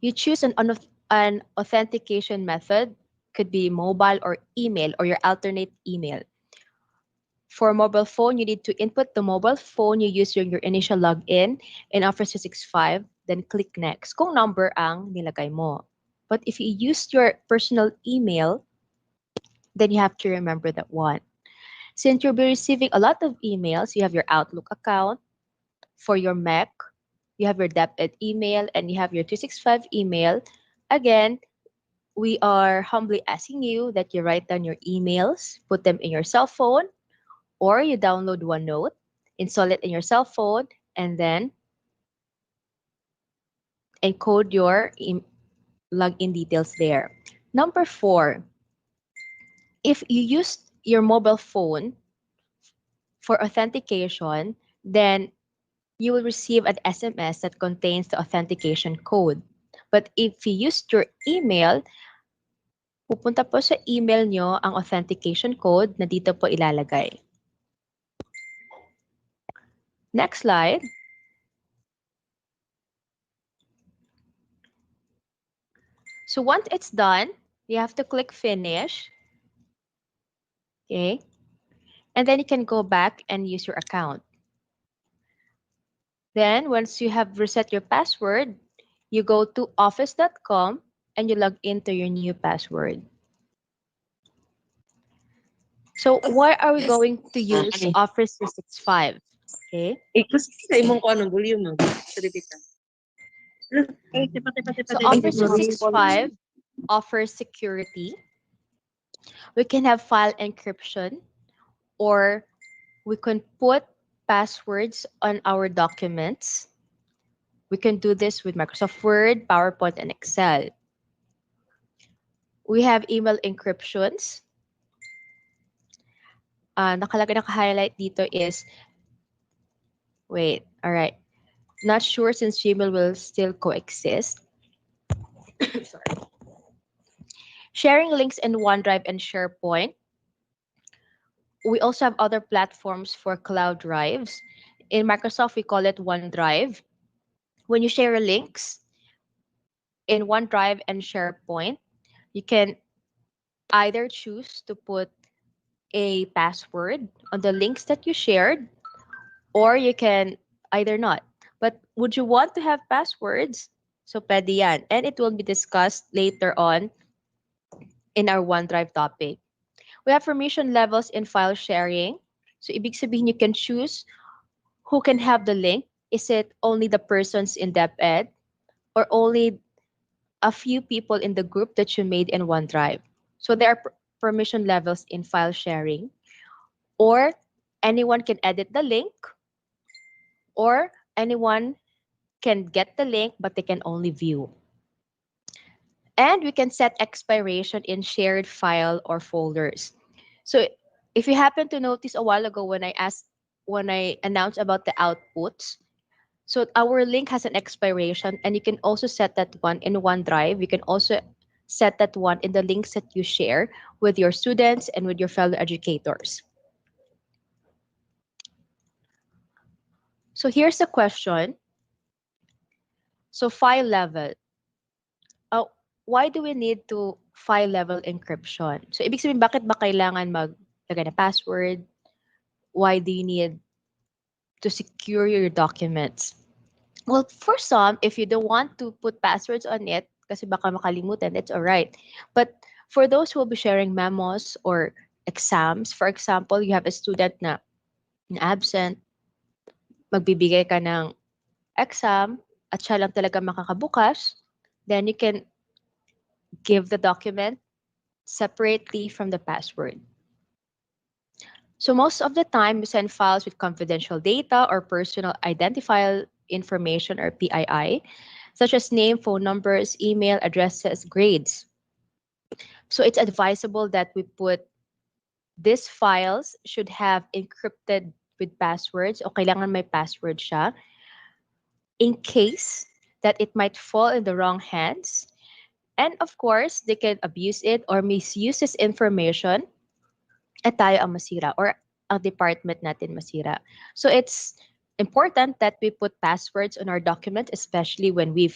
You choose an authentication method, could be mobile or email or your alternate email. For mobile phone, you need to input the mobile phone you use during your initial login in Office 365, then click next kung number ang nilagay mo. But if you used your personal email, then you have to remember that one. Since you'll be receiving a lot of emails, you have your Outlook account. For your Mac, you have your debit email and you have your 365 email. Again, we are humbly asking you that you write down your emails, put them in your cell phone, or you download OneNote, install it in your cell phone, and then encode your login details there. Number 4, if you use your mobile phone for authentication, then you will receive an SMS that contains the authentication code. But if you used your email, pupunta po sa email nyo ang authentication code na dito po ilalagay. Next slide. So once it's done, you have to click finish. Okay. And then you can go back and use your account. Then once you have reset your password, you go to office.com and you log into your new password. So why are we going to use Office 365? Okay. Kasi sa imong ko anong volume mo. So Office 365 offers security. We can have file encryption, or we can put passwords on our documents. We can do this with Microsoft Word, PowerPoint, and Excel. We have email encryptions. Naka-highlight dito is, wait, all right. Not sure since Gmail will still coexist. Sorry. Sharing links in OneDrive and SharePoint. We also have other platforms for cloud drives. In Microsoft, we call it OneDrive. When you share links in OneDrive and SharePoint, you can either choose to put a password on the links that you shared, or you can either not. But would you want to have passwords? So pwede yan. And it will be discussed later on in our OneDrive topic. We have permission levels in file sharing. So ibig sabihin you can choose who can have the link. Is it only the persons in DepEd or only a few people in the group that you made in OneDrive? So there are permission levels in file sharing, or anyone can edit the link, or anyone can get the link but they can only view. And we can set expiration in shared file or folders. So if you happen to notice a while ago when I announced about the outputs, so our link has an expiration, and you can also set that one in OneDrive. You can also set that one in the links that you share with your students and with your fellow educators. So here's the question. So file level. Why do we need to file level encryption? So ibig sabihin, bakit ba kailangan maglagay na password? Why do you need to secure your documents? Well, for some, if you don't want to put passwords on it, kasi baka makalimutan, it's alright. But for those who will be sharing memos or exams, for example, you have a student na absent, magbibigay ka ng exam, at siya lang talaga makakabukas, then you can give the document separately from the password. So most of the time, we send files with confidential data or personal identifiable information, or PII, such as name, phone numbers, email addresses, grades. So it's advisable that we put these files should have encrypted with passwords, o kailangan may password siya, in case that it might fall in the wrong hands. And of course, they can abuse it or misuse this information at tayo ang masira or ang department natin masira. So it's important that we put passwords on our document, especially when we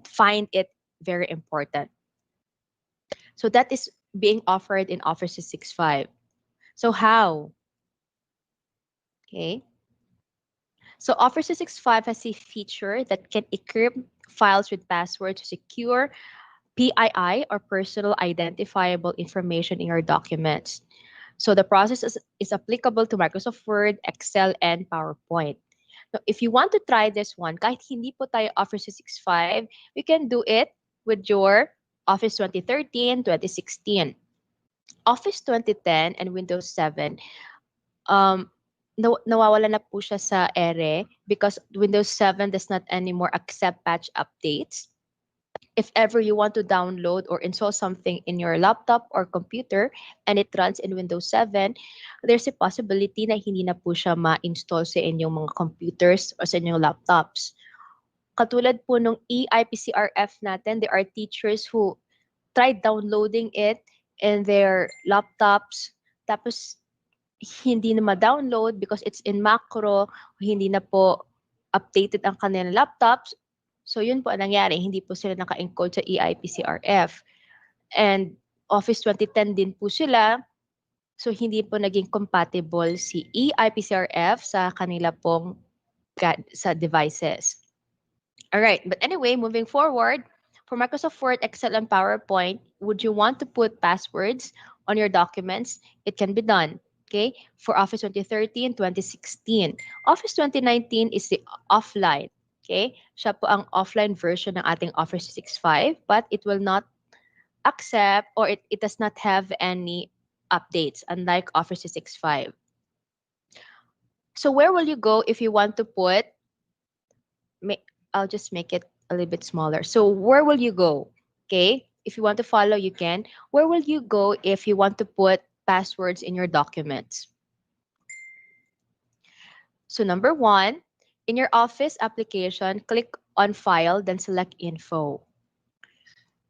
find it very important. So that is being offered in Office 365. So how? Okay. So Office 365 has a feature that can encrypt files with passwords to secure PII or personal identifiable information in your documents. So the process is applicable to Microsoft Word, Excel, and PowerPoint. Now, if you want to try this one, kahit hindi po tayo Office 365, we can do it with your Office 2013, 2016. Office 2010 and Windows 7, nawawala na po siya sa ere because Windows 7 does not anymore accept patch updates. If ever you want to download or install something in your laptop or computer and it runs in Windows 7, there's a possibility na hindi na po siya ma-install sa inyong mga computers or sa inyong laptops. Katulad po nung EIPCRF natin, there are teachers who tried downloading it in their laptops, tapos hindi na ma-download because it's in macro, hindi na po updated ang kanilang laptops. So yun po ang nangyari, hindi po sila naka-encode sa EIPCRF. And Office 2010 din po sila, so hindi po naging compatible si EIPCRF sa kanila pong sa devices. Alright, but anyway, moving forward, for Microsoft Word, Excel, and PowerPoint, would you want to put passwords on your documents? It can be done. Okay, for Office 2013, 2016. Office 2019 is the offline. Okay, siya po ang offline version ng ating Office 365, but it will not accept or it does not have any updates, unlike Office 365. So where will you go if you want to put, I'll just make it a little bit smaller. So where will you go? Okay, if you want to follow, you can. Where will you go if you want to put passwords in your documents? So number one, in your Office application, click on File, then select Info.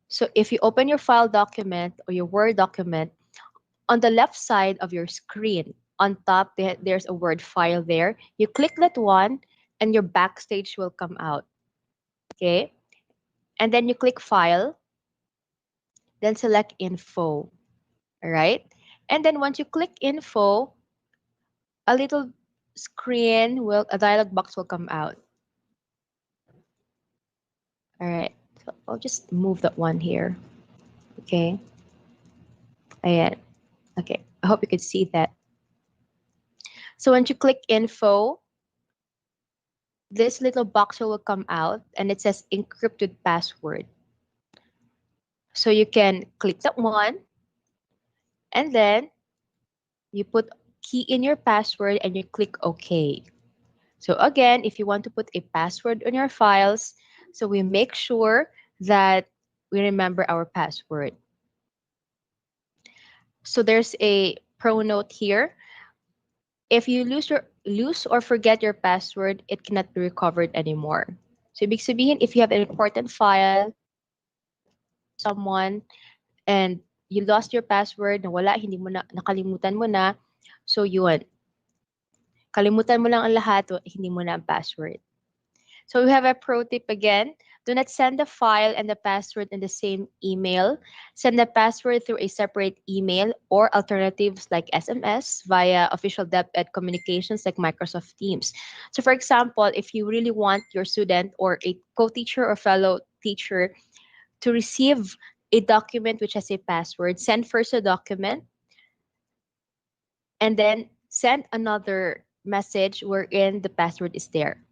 So if you open your file document or your Word document, on the left side of your screen, on top, there's a word File there. You click that one, and your Backstage will come out. Okay? And then you click File, then select Info. All right? And then once you click Info, a little screen will a dialog box will come out. All right, so I'll just move that one here. Okay. Ayan. Okay, I hope you could see that. So once you click info, this little box will come out and it says encrypted password. So you can click that one and then you put key in your password and you click OK. So again, if you want to put a password on your files, so we make sure that we remember our password. So there's a pro note here. If you lose or forget your password, it cannot be recovered anymore. So ibig sabihin, if you have an important file, someone, and you lost your password, nawala, hindi mo na, nakalimutan mo na, so yun. Kalimutan mo lang ang lahat, hindi mo na ang password. So we have a pro tip again. Do not send the file and the password in the same email. Send the password through a separate email or alternatives like SMS via official DepEd communications like Microsoft Teams. So for example, if you really want your student or a co-teacher or fellow teacher to receive a document which has a password, send first a document and then send another message wherein the password is there.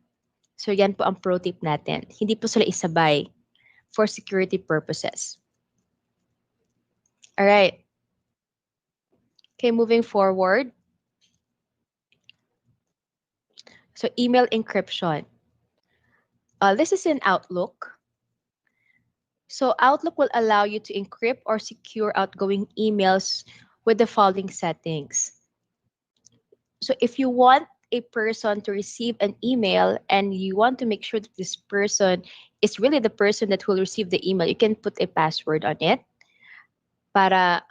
So yan po ang pro tip natin. Hindi po sila isabay for security purposes. All right. Okay, moving forward. So email encryption. This is in Outlook. So Outlook will allow you to encrypt or secure outgoing emails with the following settings. So if you want a person to receive an email and you want to make sure that this person is really the person that will receive the email, you can put a password on it para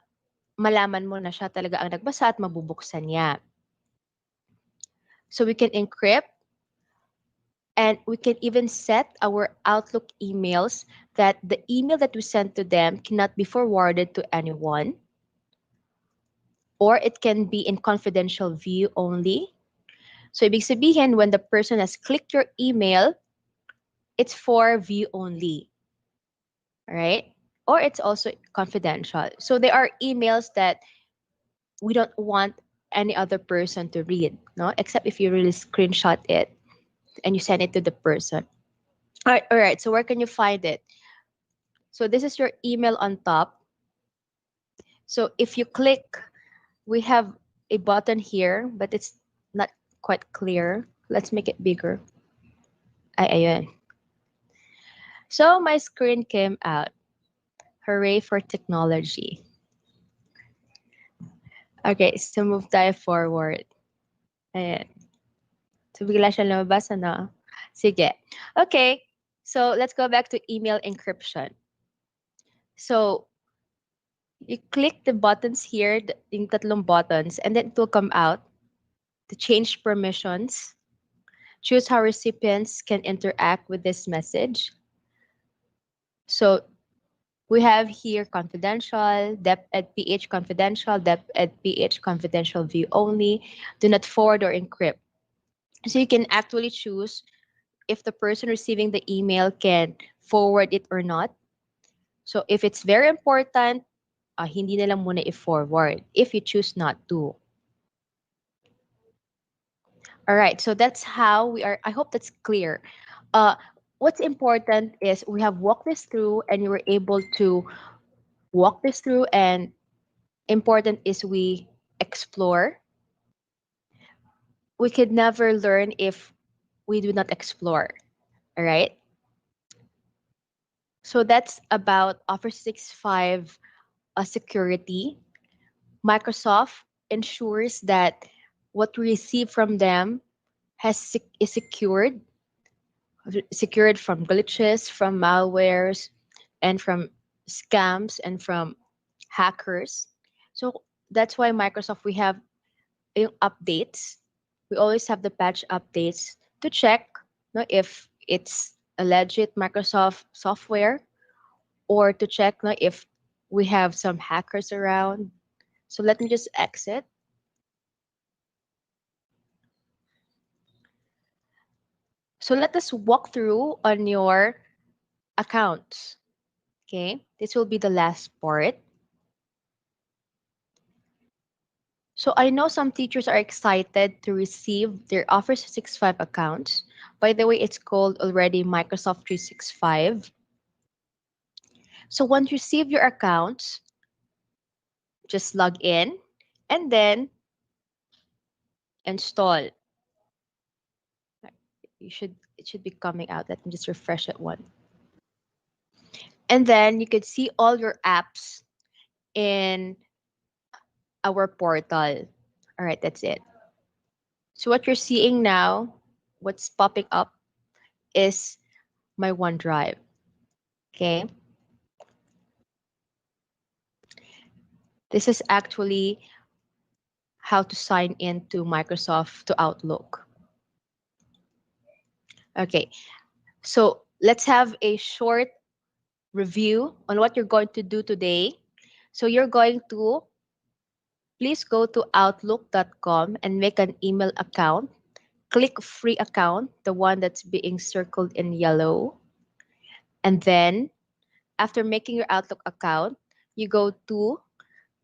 malaman mo na siya talaga ang nagbasa at mabubuksan niya. So we can encrypt and we can even set our Outlook emails that the email that we send to them cannot be forwarded to anyone, or it can be in confidential view only. So ibig sabihin, when the person has clicked your email, it's for view only, right? Or it's also confidential. So there are emails that we don't want any other person to read, no? Except if you really screenshot it and you send it to the person. All right. So where can you find it? So this is your email on top. So if you click, we have a button here, but it's not quite clear. Let's make it bigger. Ayun. So my screen came out. Hooray for technology. Okay, so move tayo forward. Ayan. So bigla siya lumabas, ano? Sige. Okay, so let's go back to email encryption. So you click the buttons here, yung tatlong buttons, and then it will come out to change permissions. Choose how recipients can interact with this message. So we have here confidential, DepEd-PH confidential, DepEd-PH confidential view only, do not forward or encrypt. So you can actually choose if the person receiving the email can forward it or not. So if it's very important, hindi na lang muna i-forward if you choose not to. All right, so that's how we are. I hope that's clear. What's important is we have walked this through and you were able to walk this through, and important is we explore. We could never learn if we do not explore. All right. So that's about Office 365 security. Microsoft ensures that what we receive from them is secured from glitches, from malwares, and from scams and from hackers. So that's why Microsoft, we have yung updates. We always have the patch updates to check, no, if it's a legit Microsoft software, or to check, no, if we have some hackers around. So let me just exit. So let us walk through on your accounts. Okay, this will be the last part. So I know some teachers are excited to receive their Office 365 accounts. By the way, it's called already Microsoft 365. So once you receive your accounts, just log in and then install. It should be coming out. Let me just refresh it one. And then you could see all your apps in our portal. All right, that's it. So what you're seeing now, what's popping up is my OneDrive. Okay. This is actually how to sign into Microsoft to Outlook. Okay. So let's have a short review on what you're going to do today. So you're going to please go to outlook.com and make an email account. Click free account, the one that's being circled in yellow. And then after making your Outlook account, you go to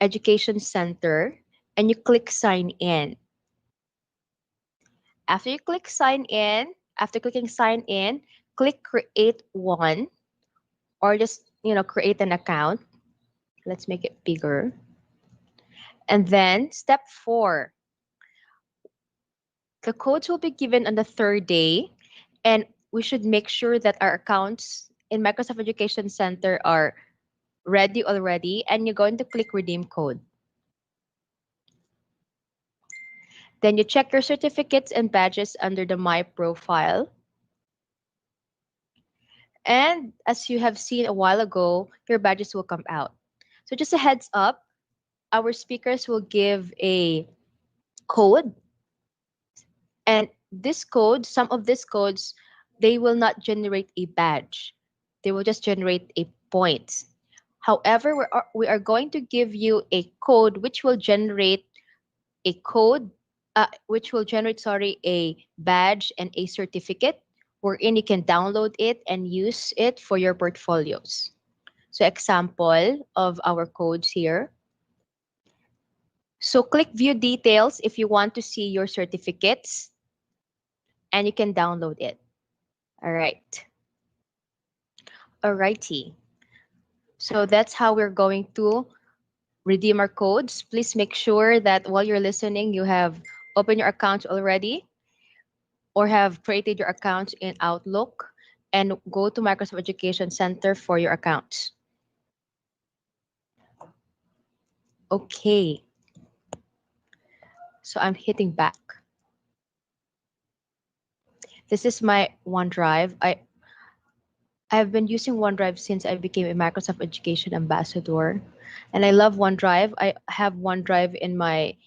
Education Center and you click sign in. After you click sign in, after clicking sign in, click create one or just, create an account. Let's make it bigger. And then step 4, the codes will be given on the third day, and we should make sure that our accounts in Microsoft Education Center are ready already, and you're going to click redeem code. Then you check your certificates and badges under the My Profile. And as you have seen a while ago, your badges will come out. So just a heads up, our speakers will give a code. And this code, some of these codes, they will not generate a badge. They will just generate a point. However, we are going to give you a code which will generate a code, a badge and a certificate wherein you can download it and use it for your portfolios. So example of our codes here. So click view details if you want to see your certificates and you can download it. All right. Alrighty. So that's how we're going to redeem our codes. Please make sure that while you're listening, you have opened your account already or have created your account in Outlook and go to Microsoft Education Center for your accounts. Okay. So I'm hitting back. This is my OneDrive. I've been using OneDrive since I became a Microsoft Education Ambassador. And I love OneDrive. I have OneDrive in my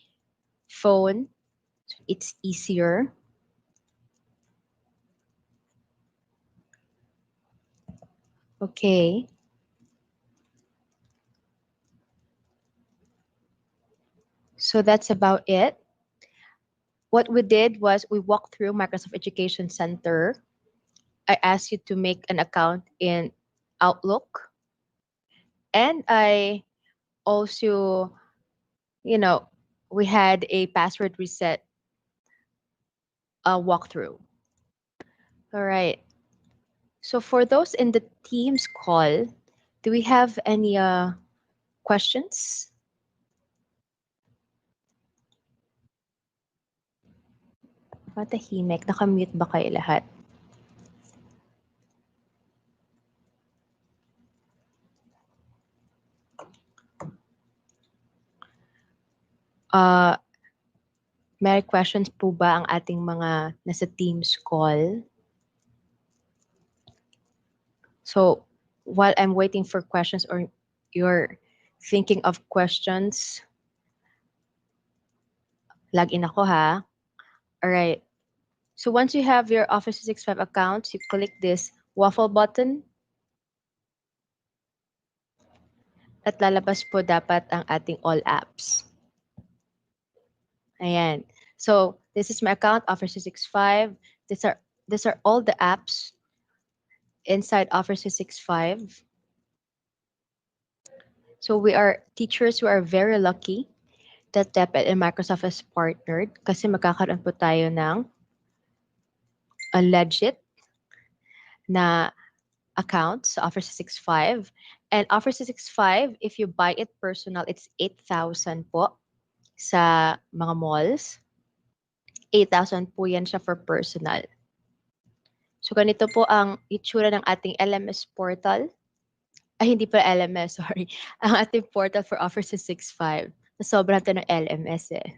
phone. It's easier. Okay. So that's about it. What we did was we walked through Microsoft Education Center. I asked you to make an account in Outlook. And I also, we had a password reset walkthrough. All right. So for those in the Teams call, do we have any questions? Matahimik. Nakamute ba kayo lahat? May questions po ba ang ating mga nasa Teams call? So while I'm waiting for questions or you're thinking of questions, log in ako ha. All right. So once you have your Office 365 account, you click this waffle button. At lalabas po dapat ang ating all apps. Ayan. So this is my account, Office 365. These are these are all the apps inside Office 365. So we are teachers who are very lucky that DepEd and Microsoft has partnered kasi magkakaroon po tayo ng a legit na account sa Office 365. And Office 365, if you buy it personal, it's 8,000 po sa mga malls. 8,000 po yan siya for personal. So ganito po ang itsura ng ating LMS portal. Ay, hindi pa LMS, sorry. Ang ating portal for Office 365. Sobrang ito ng LMS eh.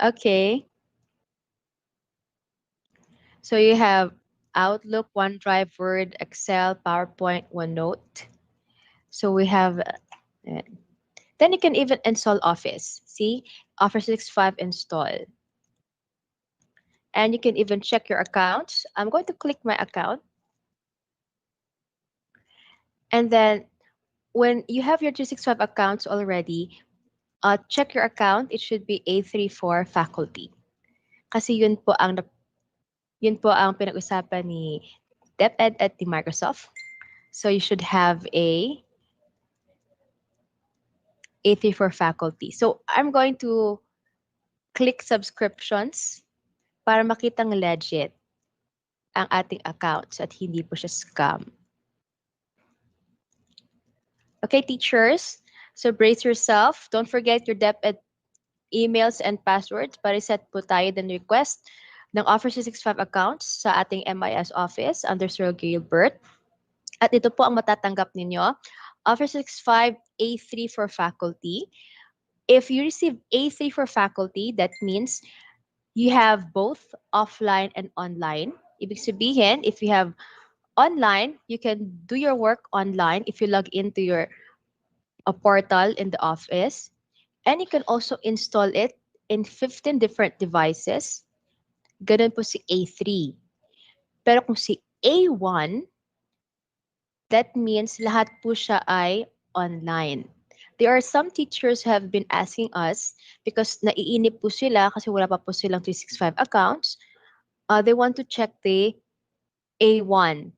Okay. So you have Outlook, OneDrive, Word, Excel, PowerPoint, OneNote. So we have, then you can even install Office. See, Office 365 install. And you can even check your accounts. I'm going to click my account. And then when you have your 365 accounts already, check your account. It should be A34 faculty. Kasi yun po ang pinag-usapan ni DepEd at the Microsoft. So you should have a A34 faculty. So I'm going to click subscriptions para makitang legit ang ating accounts at hindi po siya scam. Okay, teachers, so brace yourself. Don't forget your DepEd emails and passwords para set po tayo ng request ng Office 365 accounts sa ating MIS office under Sir Gilbert. At ito po ang matatanggap ninyo. Office 365 A3 for faculty. If you receive A3 for faculty, that means you have both offline and online. Ibig sabihin, if you have online, you can do your work online if you log into your a portal in the office. And you can also install it in 15 different devices. Ganun po si A3. Pero kung si A1, that means lahat po siya ay online. There are some teachers who have been asking us because naiinip po sila kasi wala pa po silang 365 accounts. They want to check the A1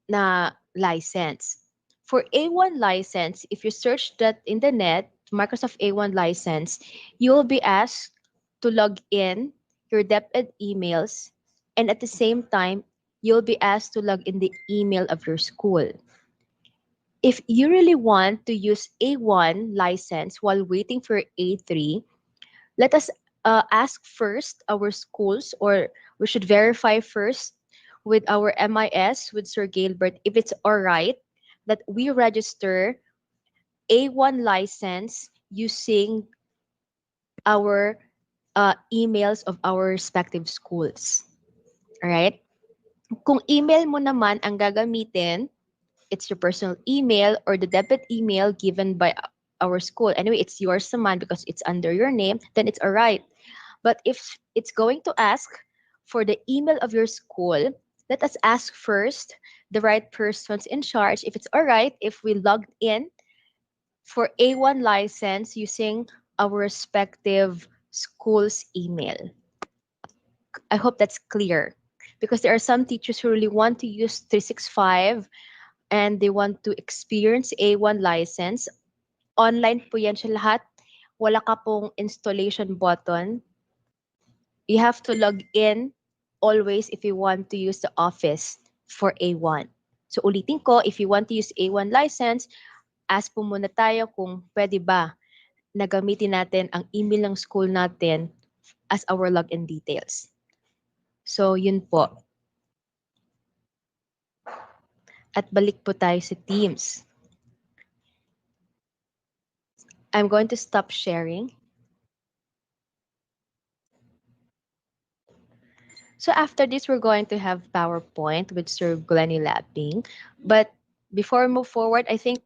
na license. For A1 license, if you search that in the net, Microsoft A1 license, you will be asked to log in your DepEd emails, and at the same time, you'll be asked to log in the email of your school. If you really want to use A1 license while waiting for A3, let us ask first our schools, or we should verify first with our MIS, with Sir Gilbert, if it's all right that we register A1 license using our emails of our respective schools. All right? Kung email mo naman ang gagamitin, it's your personal email or the DepEd email given by our school. Anyway, it's yours naman because it's under your name, then it's all right. But if it's going to ask for the email of your school, let us ask first the right persons in charge if it's all right if we logged in for A1 license using our respective school's email. I hope that's clear because there are some teachers who really want to use 365 and they want to experience A1 license. Online po yan siya lahat. Wala ka pong installation button. You have to log in always if you want to use the office for A1. So ulitin ko, if you want to use A1 license, ask po muna tayo kung pwede ba na gamitin natin ang email ng school natin as our login details. So yun po. At balik po tayo sa Teams. I'm going to stop sharing. So after this, we're going to have PowerPoint with Sir Glennie Lapping. But before we move forward, I think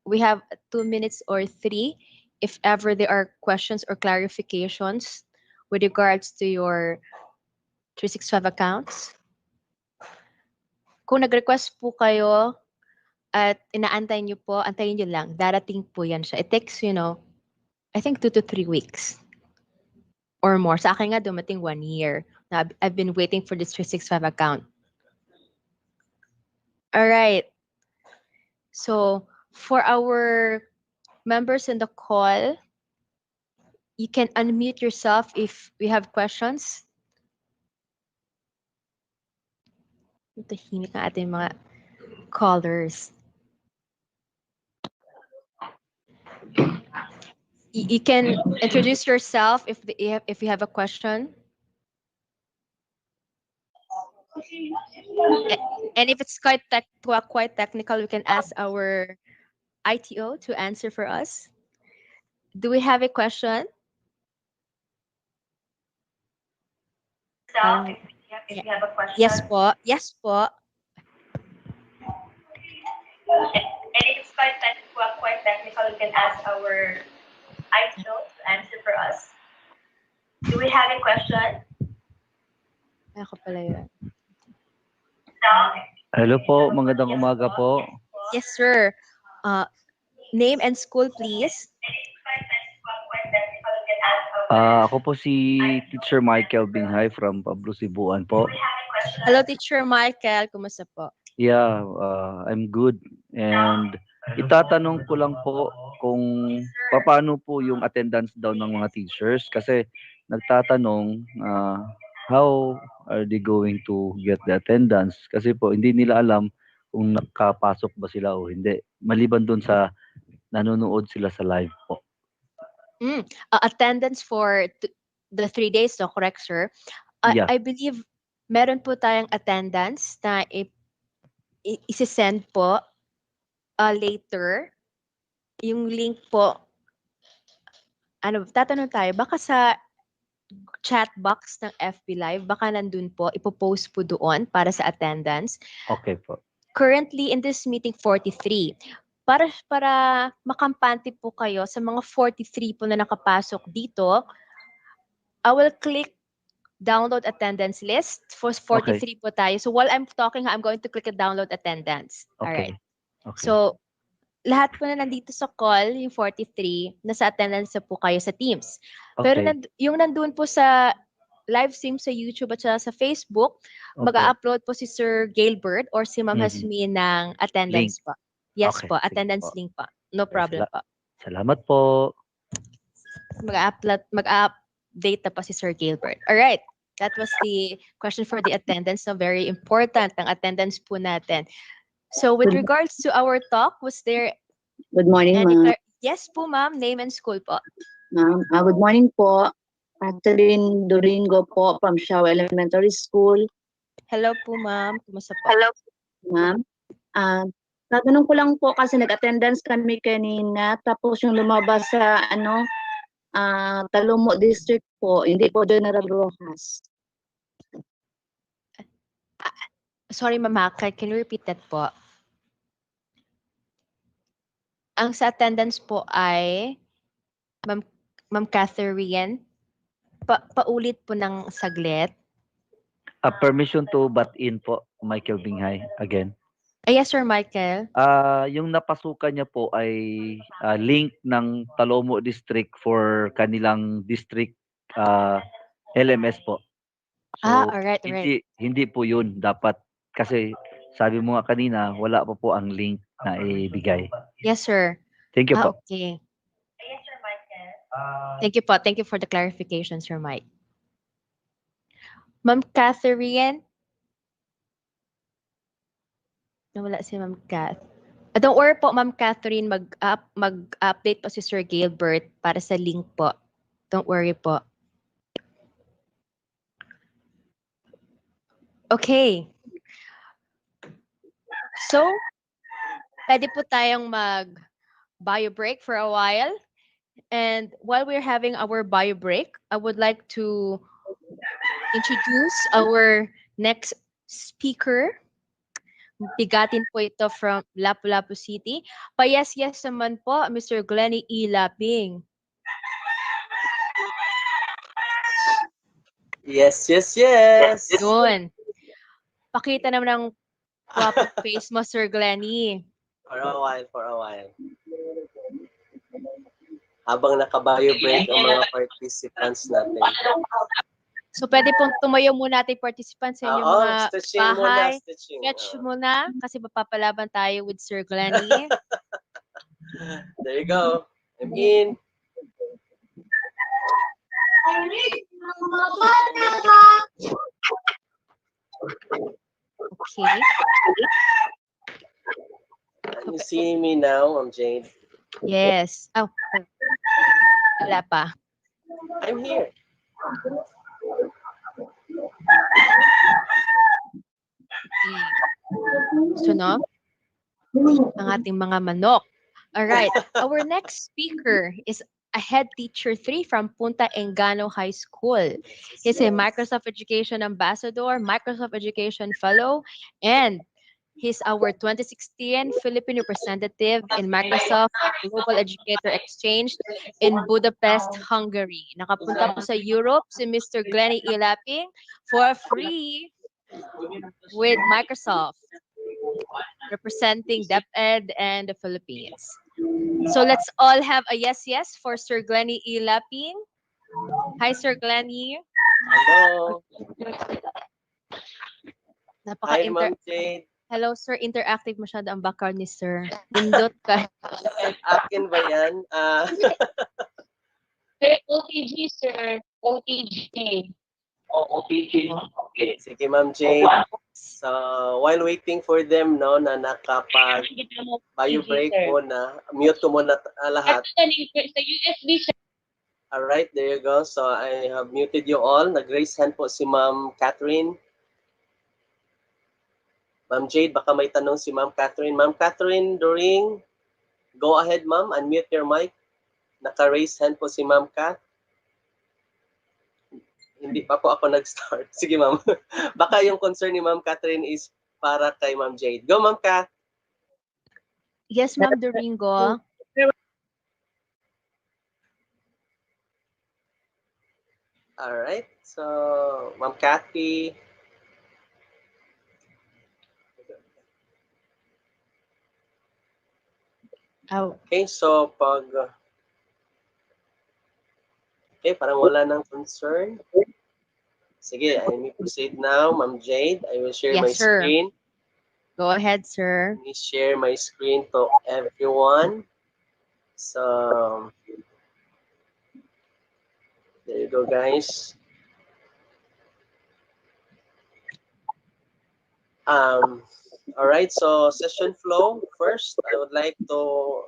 we have 2 minutes or 3 if ever there are questions or clarifications with regards to your 365 accounts. Kung nag-request po kayo at inaantay nyo po, antayin nyo lang. Darating po yan siya. It takes, I think 2 to 3 weeks or more. Sa akin nga, dumating 1 year. Now, I've been waiting for this 365 account. All right. So for our members in the call, you can unmute yourself if we have questions. Tahimik ang ating mga callers. You can introduce yourself if you have a question. And if it's quite technical, we can ask our ITO to answer for us. Do we have a question? If you have a question. Yes po. Yes po. And if it's quite technical, we can ask our ITO to answer for us. Do we have a question? Ako pala yun. Hello po, magandang umaga po. Yes, sir. Name and school, please. Ako po si Teacher Michael Binghay from Pablo, Cebuan po. Hello, Teacher Michael. Kumusta po? Yeah, I'm good. And itatanong ko lang po kung paano po yung attendance daw ng mga teachers kasi nagtatanong how are they going to get the attendance kasi po hindi nila alam kung nakapasok ba sila o hindi. Maliban dun sa nanonood sila sa live po. Attendance for the 3 days, no? Correct, sir? Yeah. I believe meron po tayong attendance na isi-send po later. Yung link po, tatanong tayo, baka sa chat box ng FB Live, baka nandun po, ipopost po doon para sa attendance. Okay po. Currently, in this meeting, 43. Para makampante po kayo sa mga 43 po na nakapasok dito, I will click download attendance list. For 43 po tayo. So while I'm talking, I'm going to click a download attendance. Okay. All right. Okay. So lahat po na nandito sa call, yung 43, nasa attendance na po kayo sa Teams. Pero yung nandun po sa live stream sa YouTube at sa Facebook, mag-upload po si Sir Gailbert or si Ma'am Hasmin ng attendance po. Yes po, attendance link po. No problem po. Salamat po. Mag-update na po si Sir Gilbert. All right. That was the question for the attendance. So very important ang attendance po natin. So with regards to our talk, was there Good morning, ma'am. Yes po, ma'am. Name and school po. Ma'am, good morning po. Catherine Doringo po from Shaw Elementary School. Hello po, ma'am. Kumusta po? Hello, ma'am. Tatanong ko lang po kasi nag-attendance kami kanina tapos yung lumabas sa Talomo District po, hindi po General Rojas. Sorry, ma'am. Can you repeat that po? Ang sa attendance po ay Ma'am Catherine. Paulit po ng saglit. Permission to butt in po, Michael Binghay, again. Yes, Sir Michael. Yung napasukan niya po ay link ng Talomo District for kanilang district LMS po. So, alright. Hindi po yun dapat kasi sabi mo nga kanina, wala pa po ang link na ibigay. Yes, sir. Thank you po. Okay. Yes, Sir Michael. Thank you po. Thank you for the clarification, Sir Mike. Ma'am Catherine. Nawala si Ma'am Cath. Don't worry po, Ma'am Catherine. Mag-update po si Sir Gilbert para sa link po. Don't worry po. Okay. So, pwede po tayong mag-bio break for a while. And while we're having our bio break, I would like to introduce our next speaker. Bigatin po ito from Lapu-Lapu City. Pa-yes naman po, Mr. Glenny E. Laping. Yes. Yun. Pakita naman ang guwapo face mo, Sir Glenny. For a while. Habang nakabayo break ang mga participants natin. So, pwede pong tumayo muna ating participants sa inyong mga stretching muna, bahay. stretching. Stretch muna kasi mapapalaban tayo with Sir Glennie. There you go. I'm in. Okay. You see me now, I'm Jade. Yes. Oh, wala pa. I'm here. Sunog ang ating mga manok. All right. Our next speaker is a head teacher 3 from Punta Engano High School. He's a Microsoft Education Ambassador, Microsoft Education Fellow, and he's our 2016 Philippine representative in Microsoft Global Educator Exchange in Budapest, Hungary. Nakapunta po sa Europe si Mr. Glennie Ilaping for free with Microsoft, representing DepEd and the Philippines. So let's all have a yes for Sir Glennie Ilaping. Hi, Sir Glennie. Hello. Hi, Ma'am Jade. Hello, Sir. Interactive masyado ang background ni Sir. Pindot ka. Akin ba yan? OTG, sir. OTG. OTG. Okay. Sige, Ma'am Jade. So, while waiting for them, no, na nakapag-bio break muna, mute ko muna lahat. Sa USB, sir. Alright, there you go. So, I have muted you all. Nag-raise hand po si Ma'am Catherine. Ma'am Jade, baka may tanong si Ma'am Catherine. Ma'am Catherine, go ahead, Ma'am. Unmute your mic. Naka-raise hand po si Ma'am Cat. Hindi pa po ako nag-start. Sige, Ma'am. Baka yung concern ni Ma'am Catherine is para kay Ma'am Jade. Go, Ma'am Cat. Yes, Ma'am Doringo. Alright. So, Ma'am Cathy. Okay, so parang wala nang concern. Sige, I may proceed now, Ma'am Jade. I will share my screen. Go ahead, sir. Let me share my screen to everyone. So, there you go, guys. All right, so session flow. First, I would like to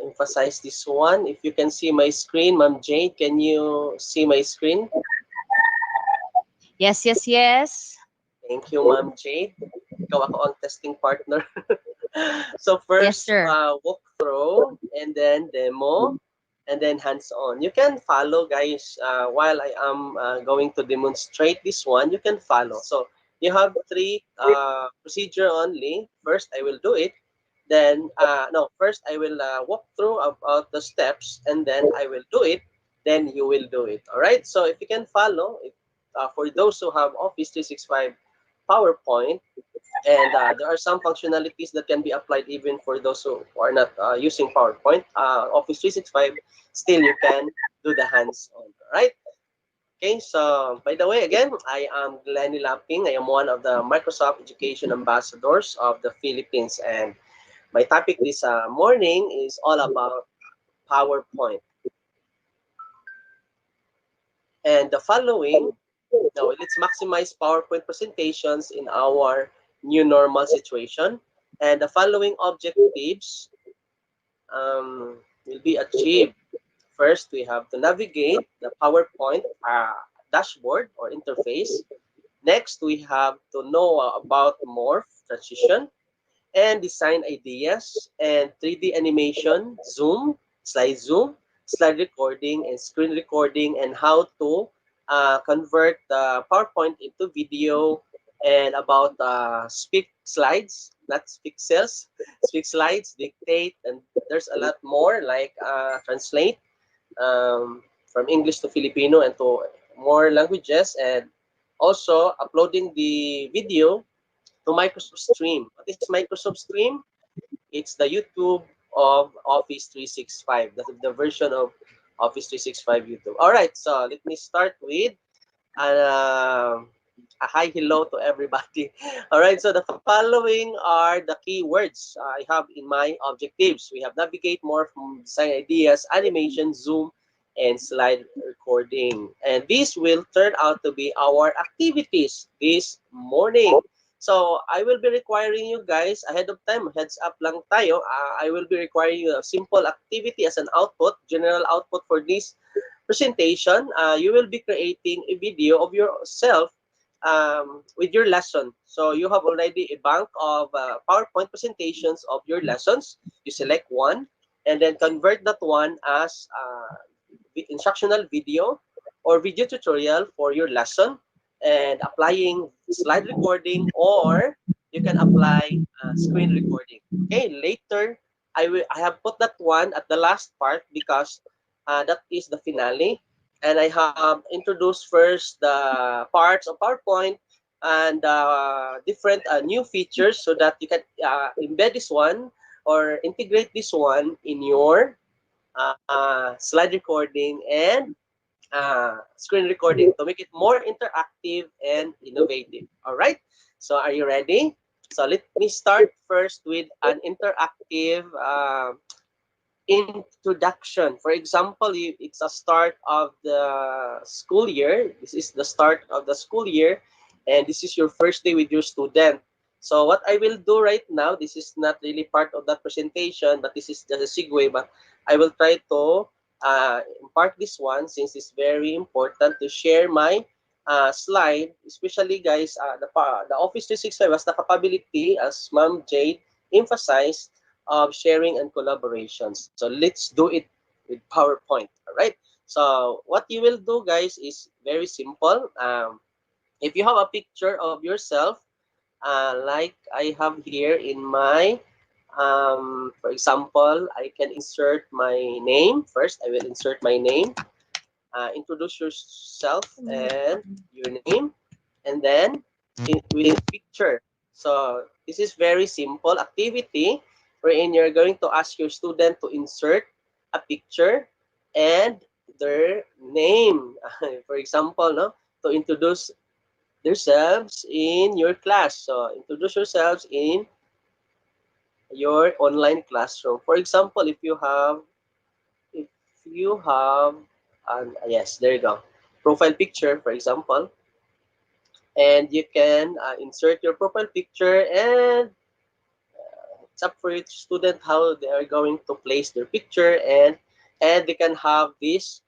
emphasize this one. If you can see my screen, Ma'am Jade, can you see my screen? Yes. Thank you, Ma'am Jade. Ikaw ako ang testing partner. So first, walkthrough, and then demo, and then hands-on. You can follow, guys, while I am going to demonstrate this one. You can follow. So you have 3 procedure only. First, I will do it. Then, first I will walk through about the steps, and then I will do it. Then you will do it. All right. So if you can follow, for those who have Office 365 PowerPoint, and there are some functionalities that can be applied even for those who are not using PowerPoint, Office 365, still you can do the hands-on. All right. Okay, so by the way, again, I am Glennie Laping. I am one of the Microsoft Education Ambassadors of the Philippines, and my topic this morning is all about PowerPoint. And the following, now let's maximize PowerPoint presentations in our new normal situation. And the following objectives will be achieved. First, we have to navigate the PowerPoint dashboard or interface. Next, we have to know about Morph transition and design ideas and 3D animation, slide recording, and screen recording, and how to convert the PowerPoint into video, and about speak slides, not speak cells, speak slides, dictate, and there's a lot more like translate from English to Filipino and to more languages, and also uploading the video to Microsoft Stream. What is Microsoft Stream? It's the YouTube of Office 365. That's the version of Office 365 YouTube. All right, so let me start with uh, a hi hello to everybody. All right, so the following are the keywords I have in my objectives. We have navigate more from design ideas, animation, Zoom, and slide recording. And these will turn out to be our activities this morning. So I will be requiring you guys ahead of time, heads up lang tayo. I will be requiring you a simple activity as an output, general output for this presentation. You will be creating a video of yourself with your lesson. So you have already a bank of PowerPoint presentations of your lessons. You select one and then convert that one as instructional video or video tutorial for your lesson and applying slide recording, or you can apply screen recording. Okay, later I have put that one at the last part because that is the finale, and I have introduced first the parts of PowerPoint and different new features so that you can embed this one or integrate this one in your slide recording and screen recording to make it more interactive and innovative. All right, so are you ready? So let me start first with an interactive introduction. For example, it's a start of the school year. This is the start of the school year, and this is your first day with your student. So what I will do right now, this is not really part of that presentation, but this is just a segue. But I will try to impart this one since it's very important to share my slide, especially guys, the Office 365 has the capability, as Ma'am Jade emphasized, of sharing and collaborations. So let's do it with PowerPoint. All right. So what you will do, guys, is very simple. If you have a picture of yourself, like I have here in my, for example, I can insert my name. First, I will insert my name. Introduce yourself and your name, and then with picture. So this is very simple activity wherein you're going to ask your student to insert a picture and their name. For example, no, to introduce themselves in your class. So introduce yourselves in your online classroom. For example, if you have yes, there you go, profile picture, for example, and you can insert your profile picture, and it's up for each student how they are going to place their picture, and they can have these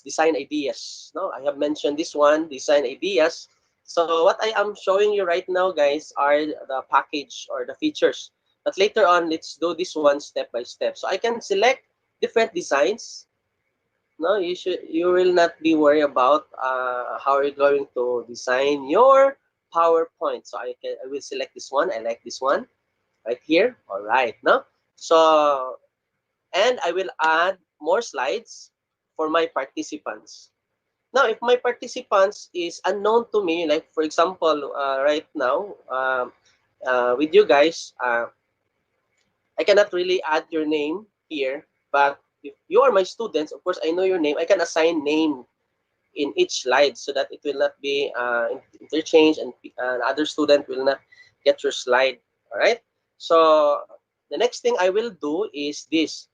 design ideas. No, I have mentioned this one, design ideas. So what I am showing you right now, guys, are the package or the features. But later on, let's do this one step by step. So I can select different designs. No, you will not be worried about how you're going to design your PowerPoint. So I will select this one. I like this one right here. All right, no. So and I will add more slides for my participants. Now, if my participants is unknown to me, like for example, right now with you guys, I cannot really add your name here, but if you are my students, of course, I know your name. I can assign name in each slide so that it will not be interchanged, and other student will not get your slide. All right. So the next thing I will do is this.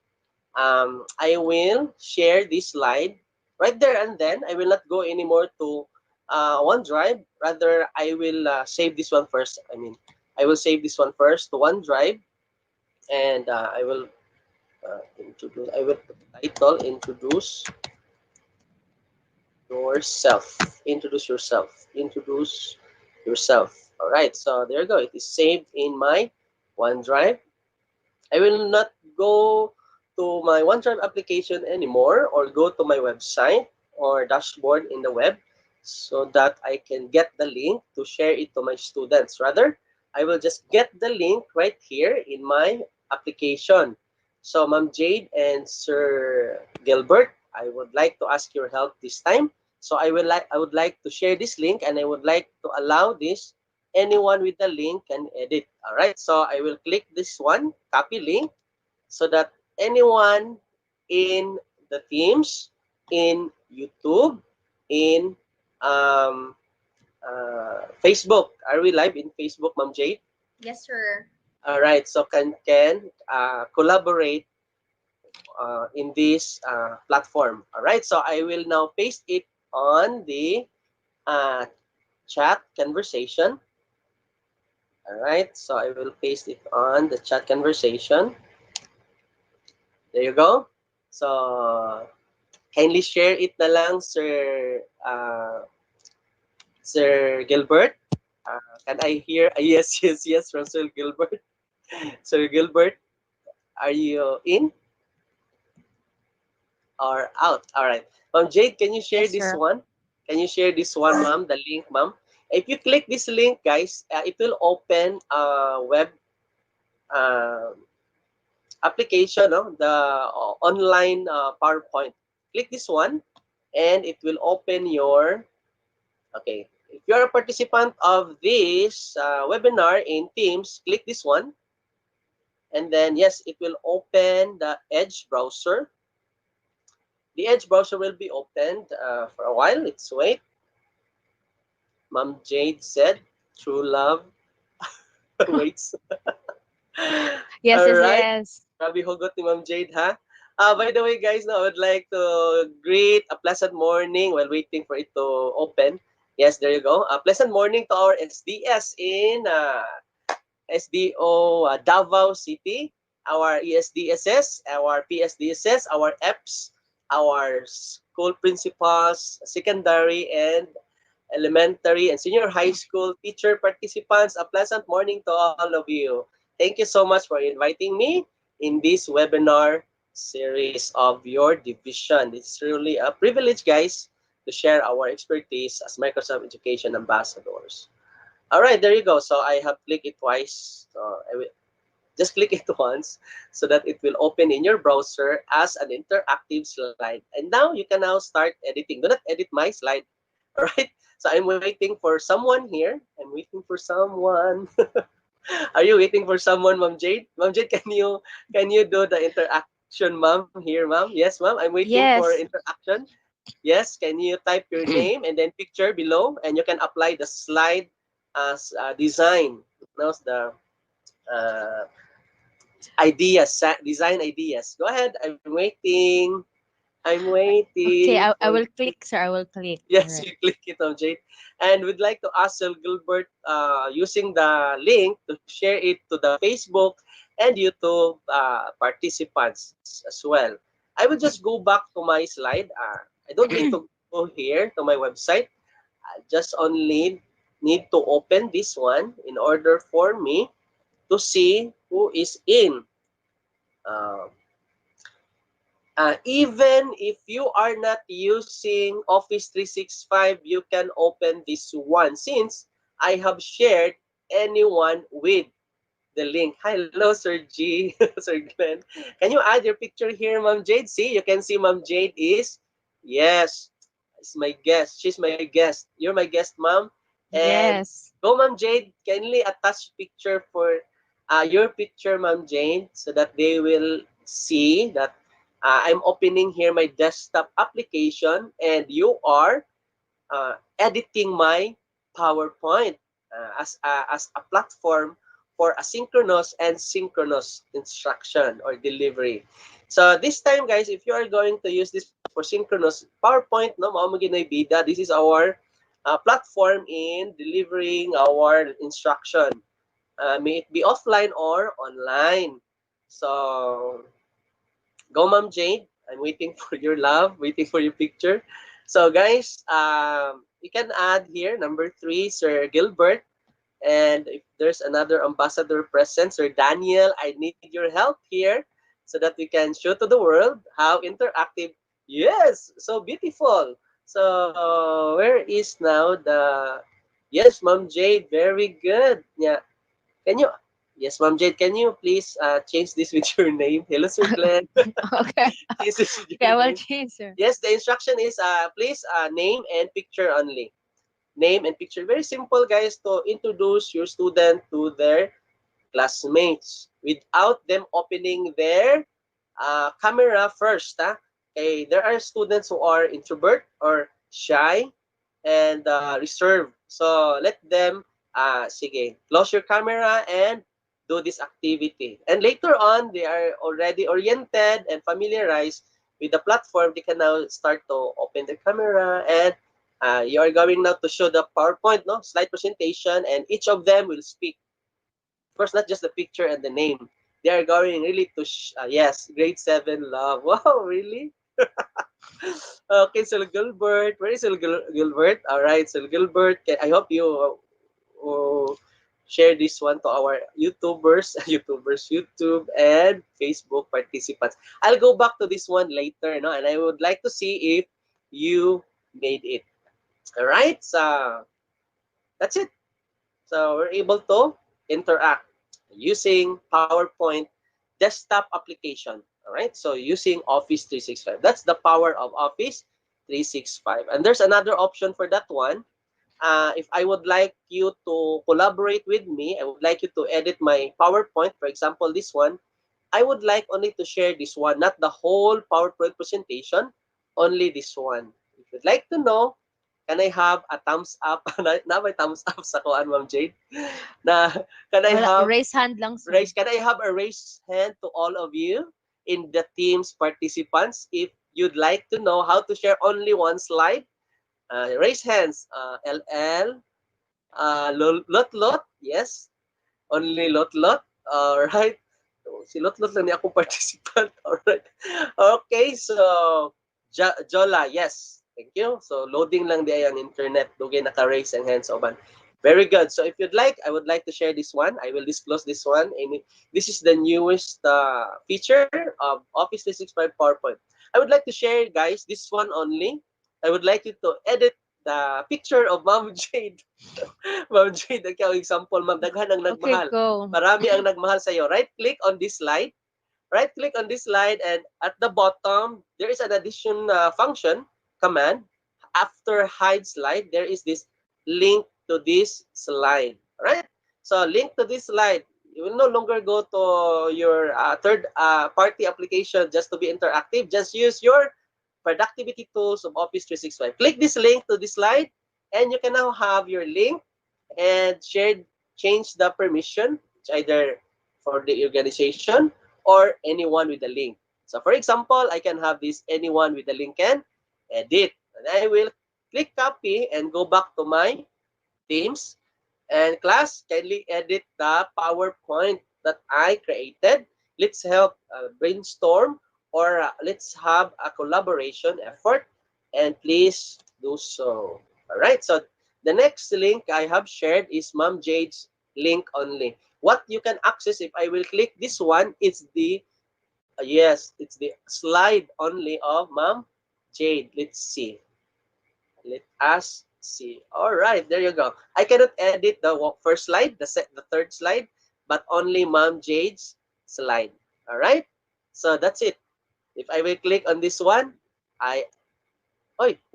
I will share this slide right there and then. I will not go anymore to OneDrive. Rather, I will save this one first. I will save this one first to OneDrive, and I will introduce. I will put the title: Introduce yourself. Introduce yourself. Introduce yourself. All right. So there you go. It is saved in my OneDrive. I will not go to my OneDrive application anymore or go to my website or dashboard in the web so that I can get the link to share it to my students. Rather, I will just get the link right here in my application. So, Ma'am Jade and Sir Gilbert, I would like to ask your help this time. So I would like to share this link, and I would like to allow this anyone with the link can edit. All right, so I will click this one, copy link, so that anyone in the Teams in YouTube, in Facebook. Are we live in Facebook, Ma'am Jade? Yes, sir. All right, so can collaborate in this platform. All right, so I will now paste it on the uh, chat conversation. All right, so I will paste it on the chat conversation. There you go. So kindly share it na lang, Sir Gilbert. Can I hear a yes, yes, yes from Sir Gilbert? Sir Gilbert, are you in or out? All right. Ma'am Jade, can you share Yes, this sir. one? Can you share this one, ma'am? The link, ma'am. If you click this link, guys, it will open a web uh, application, no? The online PowerPoint. Click this one, and it will open your. Okay. If you're a participant of this webinar in Teams, click this one. And then, yes, it will open the Edge browser. The Edge browser will be opened for a while. Let's wait. Ma'am Jade said, true love waits. Yes, All yes, right. yes. Grabe hugot ni Ma'am Jade, ha? By the way, guys, now I would like to greet a pleasant morning while waiting for it to open. Yes, there you go. A pleasant morning to our SDS in SDO Davao City, our ESDSS, our PSDSS, our EPS, our school principals, secondary and elementary and senior high school teacher participants. A pleasant morning to all of you. Thank you so much for inviting me in this webinar series of your division. It's really a privilege, guys, to share our expertise as Microsoft Education Ambassadors. All right, there you go. So I have clicked it twice. So I will just click it once so that it will open in your browser as an interactive slide. And now you can now start editing. Do not edit my slide. All right. So I'm waiting for someone here. I'm waiting for someone. Are you waiting for someone, Ma'am Jade? Ma'am Jade, can you do the interaction, ma'am? Here, ma'am. Yes, ma'am. I'm waiting for Yes. interaction. Yes, can you type your name and then picture below, and you can apply the slide as design. Knows the uh, ideas, design ideas. Go ahead. I'm waiting. I'm Okay, waiting I for will you. click, sir. I will click. All Yes, right. you click it on Jade. And we'd like to ask Sir Gilbert using the link to share it to the Facebook and YouTube participants as well. I will just go back to my slide. I don't need to go here to my website. I just only need to open this one in order for me to see who is in. Uh, Even if you are not using Office 365, you can open this one since I have shared anyone with the link. Hello, Sir G, Sir Glenn. Can you add your picture here, Ma'am Jade? See, you can see Ma'am Jade is, yes, it's my guest. She's my guest. You're my guest, Ma'am. And Yes. go, Ma'am Jade, kindly attach picture for your picture, Ma'am Jade, so that they will see that I'm opening here my desktop application and you are editing my PowerPoint as a platform for asynchronous and synchronous instruction or delivery. So this time, guys, if you are going to use this for synchronous PowerPoint, no, mao mo ginoy bida. This is our platform in delivering our instruction. May it be offline or online. So go, Ma'am Jade. I'm waiting for your love, waiting for your picture. So, guys, you can add here number 3, Sir Gilbert. And if there's another ambassador present, Sir Daniel, I need your help here so that we can show to the world how interactive. Yes, so beautiful. So, where is now the. Yes, Ma'am Jade, very good. Yeah. Can you. Yes, Ma'am Jade, can you please change this with your name? Hello, Sir Glenn. Okay. This is Okay, I your will name. change, sir. Yes, the instruction is please name and picture only. Name and picture. Very simple, guys, to introduce your student to their classmates without them opening their camera first. Okay, there are students who are introvert or shy and reserved. So let them, sige, close your camera and do this activity. And later on, they are already oriented and familiarized with the platform. They can now start to open the camera, and you are going now to show the PowerPoint, no, slide presentation, and each of them will speak. Of course, not just the picture and the name. They are going really to, yes, grade 7 love. Wow, really? Okay, so Gilbert, where is Gilbert? All right, so Gilbert, I hope you share this one to our YouTubers, YouTube and Facebook participants. I'll go back to this one later, no, and I would like to see if you made it. All right, so that's it. So we're able to interact using PowerPoint desktop application. All right, so using Office 365. That's the power of Office 365. And there's another option for that one. If I would like you to collaborate with me, I would like you to edit my PowerPoint. For example, this one, I would like only to share this one, not the whole PowerPoint presentation, only this one. If you'd like to know, can I have a thumbs up? Na may thumbs up sa kuan, Ma'am Jade? Na, can I have raise hand lang, sir. can I have a raised hand to all of you in the team's participants if you'd like to know how to share only one slide? Raise hands. LL, Lot Lot, yes. Only Lot Lot. All right. Si Lot Lot lang ni akong participant. All right. Okay, so Jola, yes. Thank you. So loading lang di ang internet. Dugay naka-raise ang hands oban. Very good. So if you'd like, I would like to share this one. I will disclose this one. And this is the newest feature of Office 365 PowerPoint. I would like to share, guys, this one only. I would like you to edit the picture of Ma'am Jade. Ma'am Jade, ikaw example, Ma'am. Daghan ang nagmahal. Okay, go. Marami ang nagmahal sa'yo. Right-click on this slide. Right-click on this slide, and at the bottom, there is an addition function, command. After hide slide, there is this link to this slide. Right? So link to this slide. You will no longer go to your third party application just to be interactive. Just use your productivity tools of Office 365. Click this link to this slide, and you can now have your link and change the permission, either for the organization or anyone with the link. So for example, I can have this anyone with the link can edit. And I will click copy and go back to my Teams. And class, kindly edit the PowerPoint that I created. Let's help brainstorm, or let's have a collaboration effort, and please do so. All right, so the next link I have shared is Ma'am Jade's link only. What you can access, if I will click this one, it's the yes, it's the slide only of Ma'am Jade. Let's see. Let us see. All right, there you go. I cannot edit the first slide, the third slide, but only Ma'am Jade's slide. All right, so that's it. If I will click on this one, why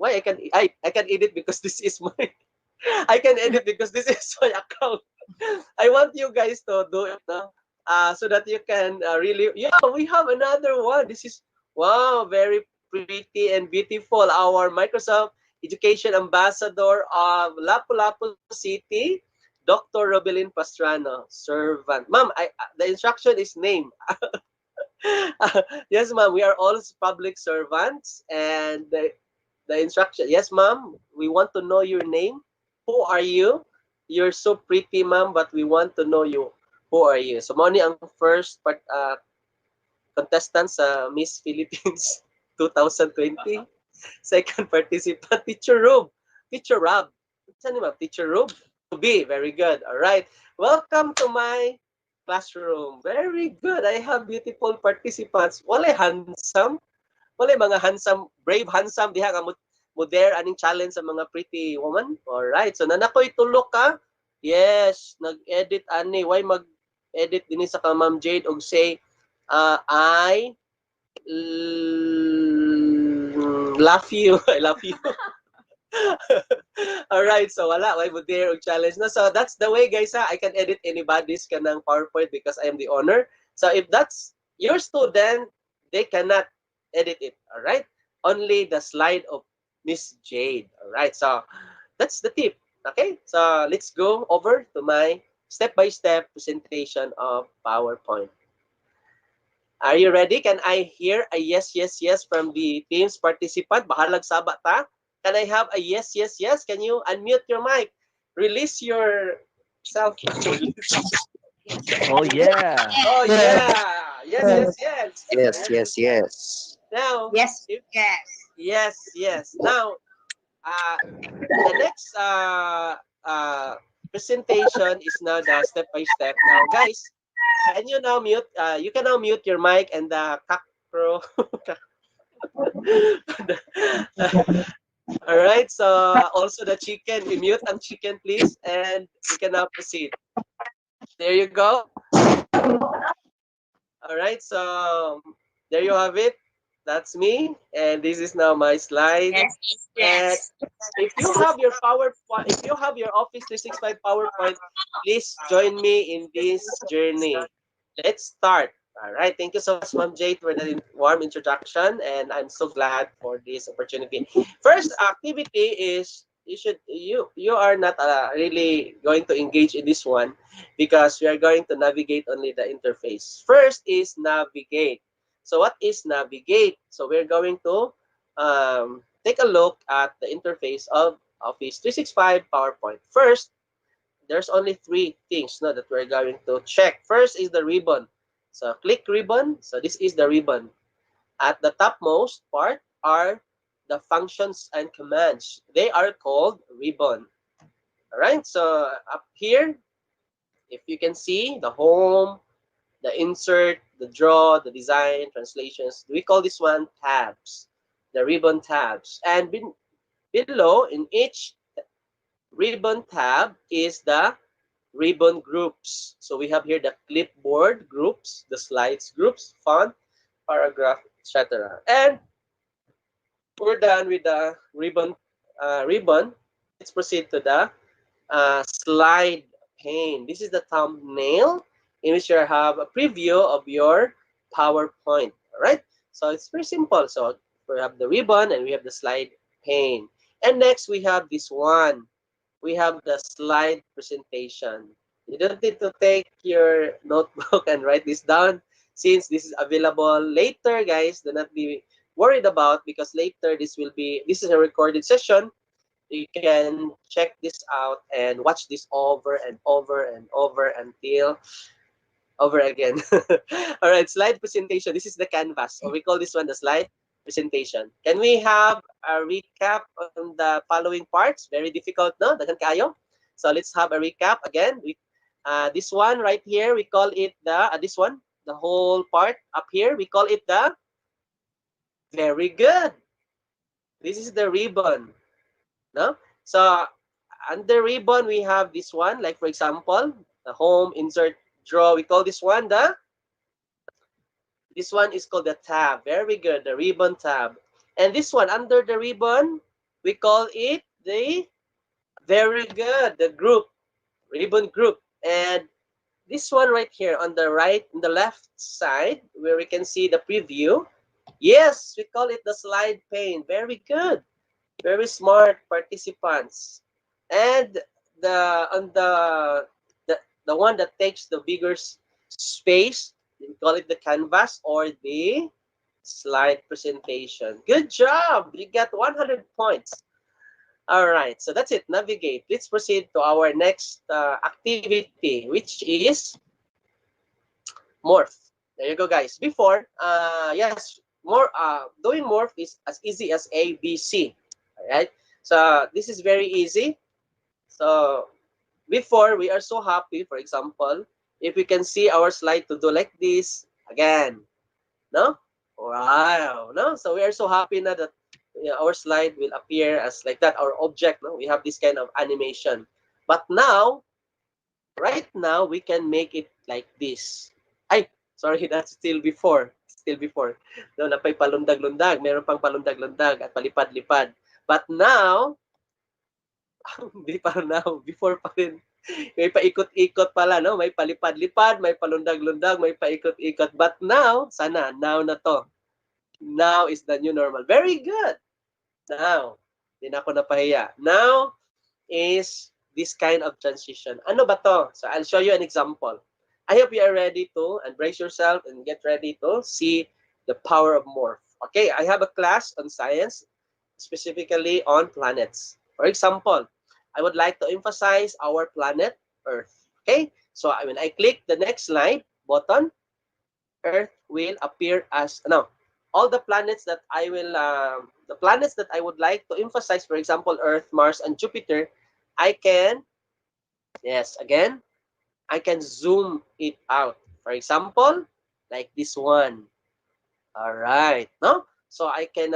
I can edit because this is my I can edit because this is my account. I want you guys to do it now, so that you can really. Yeah, we have another one. This is wow, very pretty and beautiful. Our Microsoft Education Ambassador of Lapu-Lapu City, Dr. Robelin Pastrano, servant. Ma'am, the instruction is name. Yes, ma'am. We are all public servants, and the instruction. Yes, ma'am. We want to know your name. Who are you? You're so pretty, ma'am, but we want to know you. Who are you? So, mo ni ang first contestant sa Miss Philippines 2020. Second participant, Teacher Rob. Teacher Rob. Saan ni ma'am? Teacher Rob? To be. Very good. All right. Welcome to my classroom. Very good. I have beautiful participants. Walay handsome. Walay mga handsome, brave handsome. Diha nga mo dare aning challenge sa mga pretty woman. Alright. So nanakoy tulok ka. Yes. Nag-edit ani. Why mag-edit din sa ka Ma'am Jade og say, I love you. I love you. Alright, so wala, why mo dare og challenge na. So that's the way, guys, ha. I can edit anybody's kanang PowerPoint because I am the owner. So if that's your student, they cannot edit it. All right. Only the slide of Miss Jade. All right. So that's the tip. Okay. So let's go over to my step-by-step presentation of PowerPoint. Are you ready? Can I hear a yes, yes, yes from the team's participant? Bahalag saba ta. Can I have a yes, yes, yes? Can you unmute your mic? Release your self. Oh yeah. Oh yeah. Yes, yes, yes. Yes, yes, yes. Now, Yes, if, yes. yes, yes. Now, the next presentation is now the step by step. Now, guys, can you now mute? You can now mute your mic and the cockroach. All right. So also the chicken, we mute ang chicken, please, and we can now proceed. There you go. All right. So there you have it. That's me, and this is now my slide. Yes, And yes. if you have your PowerPoint, if you have your Office 365 PowerPoint, please join me in this journey. Let's start. All right. Thank you so much, Ma'am Jade, for the warm introduction, and I'm so glad for this opportunity. First activity is you are not really going to engage in this one because we are going to navigate only the interface. First is navigate. So what is navigate? So we're going to take a look at the interface of Office 365 PowerPoint. First, there's only three things no, that we're going to check. First is the ribbon. So click ribbon. So this is the ribbon. At the topmost part are the functions and commands. They are called ribbon. All right. So up here, if you can see the home, the insert, the draw, the design, translations, we call this one tabs, the ribbon tabs. And below in each ribbon tab is the ribbon groups. So we have here the clipboard groups, the slides groups, font, paragraph, etc. And we're done with the ribbon. Let's proceed to the slide pane. This is the thumbnail in which you have a preview of your PowerPoint. All right. So it's very simple. So we have the ribbon and we have the slide pane. And next we have this one. We have the slide presentation. You don't need to take your notebook and write this down since this is available later, guys. Do not be worried about because later this is a recorded session. You can check this out and watch this over and over and over until over again. All right, slide presentation. This is the canvas, or we call this one the slide presentation. Can we have a recap on the following parts? Very difficult, no? Dagan kayo. So let's have a recap again. This one right here, we call it this one, the whole part up here, we call it the very good. This is the ribbon, no? So under ribbon, we have this one, like for example, the home, insert, draw. We call this one this one is called the tab. Very good, the ribbon tab. And this one under the ribbon, we call it the very good, the group, ribbon group. And this one right here on the right, on the left side, where we can see the preview. Yes, we call it the slide pane. Very good. Very smart participants. And the one that takes the bigger space, we call it the canvas or the slide presentation. Good job. You got 100 points. All right, so that's it. Navigate. Let's proceed to our next activity, which is morph. There you go, guys. Before, yes, doing morph is as easy as A, B, C. All right. So this is very easy. So before, we are so happy, for example, if we can see our slide to do like this again. No? Wow. No? So we are so happy now that our slide will appear as like that, our object. No? We have this kind of animation. But now, right now, we can make it like this. Ay, sorry, that's still before. Still before. No, napay palundag-lundag. Meron pang palundag-lundag at palipad-lipad. But now, hindi pa now, before pa rin. May paikot-ikot pala, no? May palipad-lipad, may palundag-lundag, may paikot-ikot. But now, sana, now na to. Now is the new normal. Very good. Now, di na ako napahiya. Now is this kind of transition. Ano ba to? So I'll show you an example. I hope you are ready to embrace yourself and get ready to see the power of Morph. Okay, I have a class on science, specifically on planets. For example, I would like to emphasize our planet Earth. Okay, so when I click the next slide button, Earth will appear as no. All the planets that I would like to emphasize, for example, Earth, Mars, and Jupiter, I can, yes, again, I can zoom it out. For example, like this one. All right, no? So I can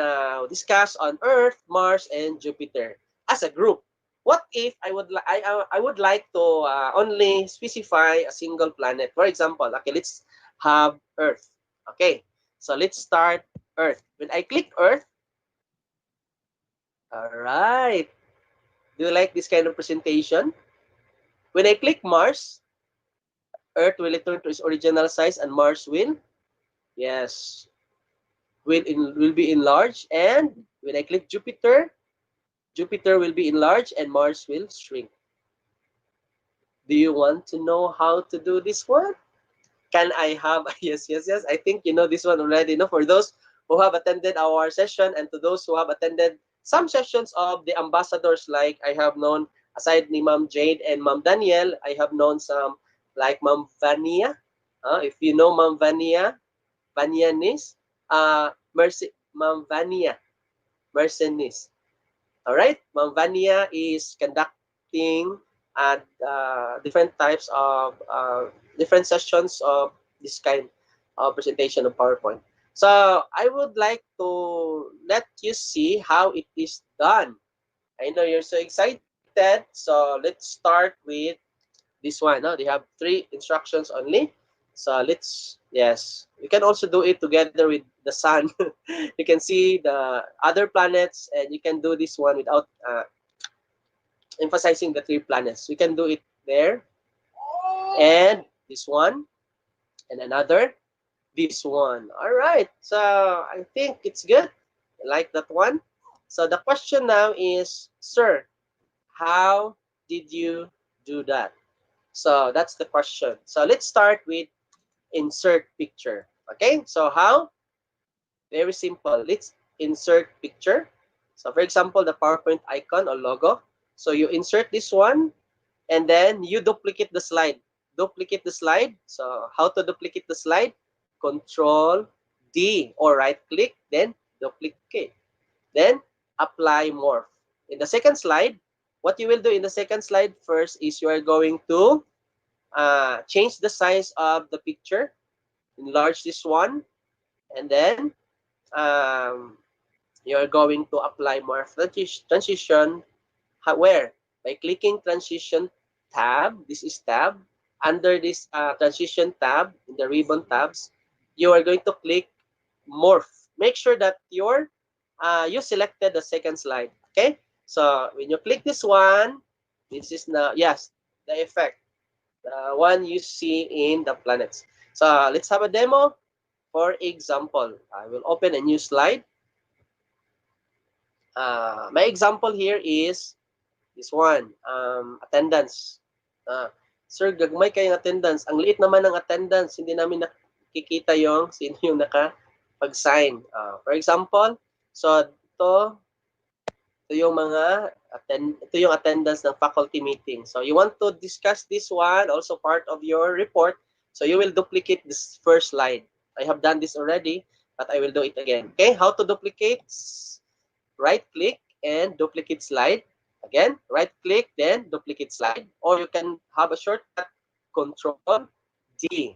discuss on Earth, Mars, and Jupiter as a group. What if I would like to only specify a single planet? For example, okay, let's have Earth. Okay, so let's start Earth. When I click Earth, all right. Do you like this kind of presentation? When I click Mars, Earth will return to its original size and Mars will, yes, will be enlarged. And when I click Jupiter, Jupiter will be enlarged and Mars will shrink. Do you want to know how to do this one? Can I have, yes, yes, yes. I think you know this one already. No? For those who have attended our session and to those who have attended some sessions of the ambassadors, like I have known, aside ni Ma'am Jade and Ma'am Danielle, I have known some like Ma'am Vania. If you know Ma'am Vania, Vanianis, Ma'am Vania, Mercenis. All right, Ma'am Vania is conducting different types of different sessions of this kind of presentation of PowerPoint. So I would like to let you see how it is done. I know you're so excited, so let's start with this one. No, they have 3 instructions only. So let's, yes, you can also do it together with the sun. You can see the other planets, and you can do this one without emphasizing the 3 planets. You can do it there, and this one, and another, this one. All right, so I think it's good. I like that one. So the question now is, sir, how did you do that? So that's the question. So let's start with insert picture. Okay, so how? Very simple. Let's insert picture. So for example, the PowerPoint icon or logo. So you insert this one, and then you duplicate the slide. Duplicate the slide. So how to duplicate the slide? Control D or right click, then duplicate. Then apply morph. In the second slide, what you will do in the second slide first is you are going to change the size of the picture, enlarge this one, and then you're going to apply more transition. Where? By clicking transition tab. This is tab. Under this transition tab, in the ribbon tabs, you are going to click morph. Make sure that you selected the second slide. Okay? So when you click this one, this is now, yes, the effect. The one you see in the planets. So let's have a demo. For example, I will open a new slide. My example here is this one, attendance. Sir, gagmay kayong attendance. Ang liit naman ng attendance. Hindi namin nakikita yung sino yung nakapag-sign. For example, so ito yung ito yung attendance ng faculty meeting. So you want to discuss this one, also part of your report. So you will duplicate this first slide. I have done this already, but I will do it again. Okay, how to duplicate? Right click and duplicate slide. Again, right click, then duplicate slide. Or you can have a shortcut, Control D.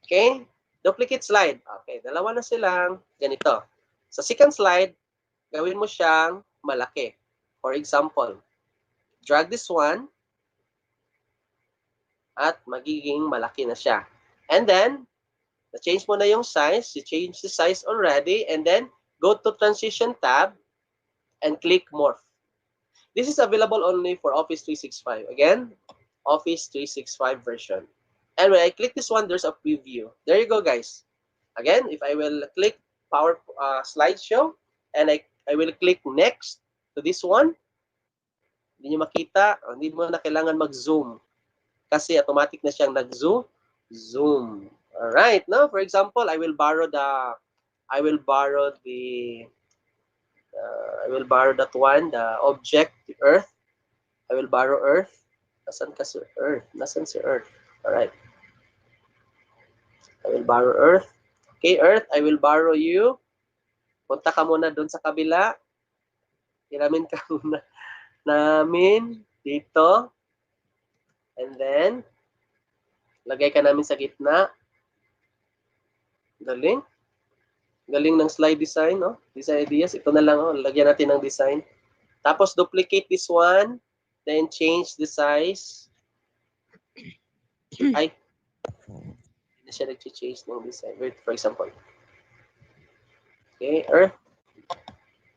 Okay, duplicate slide. Okay, dalawa na silang ganito. Sa second slide, gawin mo siyang malaki. For example, drag this one at magiging malaki na siya. And then, na-change mo na yung size. You change the size already. And then, go to Transition tab and click Morph. This is available only for Office 365. Again, Office 365 version. And when I click this one, there's a preview. There you go, guys. Again, if I will click slideshow, and I will click next to this one. Hindi nyo makita, hindi mo na kailangan mag-zoom kasi automatic na siyang nag-zoom. Zoom. All right. Now, for example, I will borrow that one, the object, the Earth. I will borrow Earth. Nasaan ka si Earth? Nasaan si Earth? All right. I will borrow Earth. Okay, Earth, I will borrow you. Punta ka muna doon sa kabila. Hiramin ka muna namin dito. And then, lagay ka namin sa gitna. Galing. Galing ng slide design, no? Design ideas. Ito na lang, oh. Lagyan natin ng design. Tapos, duplicate this one. Then, change the size. Ay. Hindi na siya nag-change ng design. Wait, for example. Okay, Earth.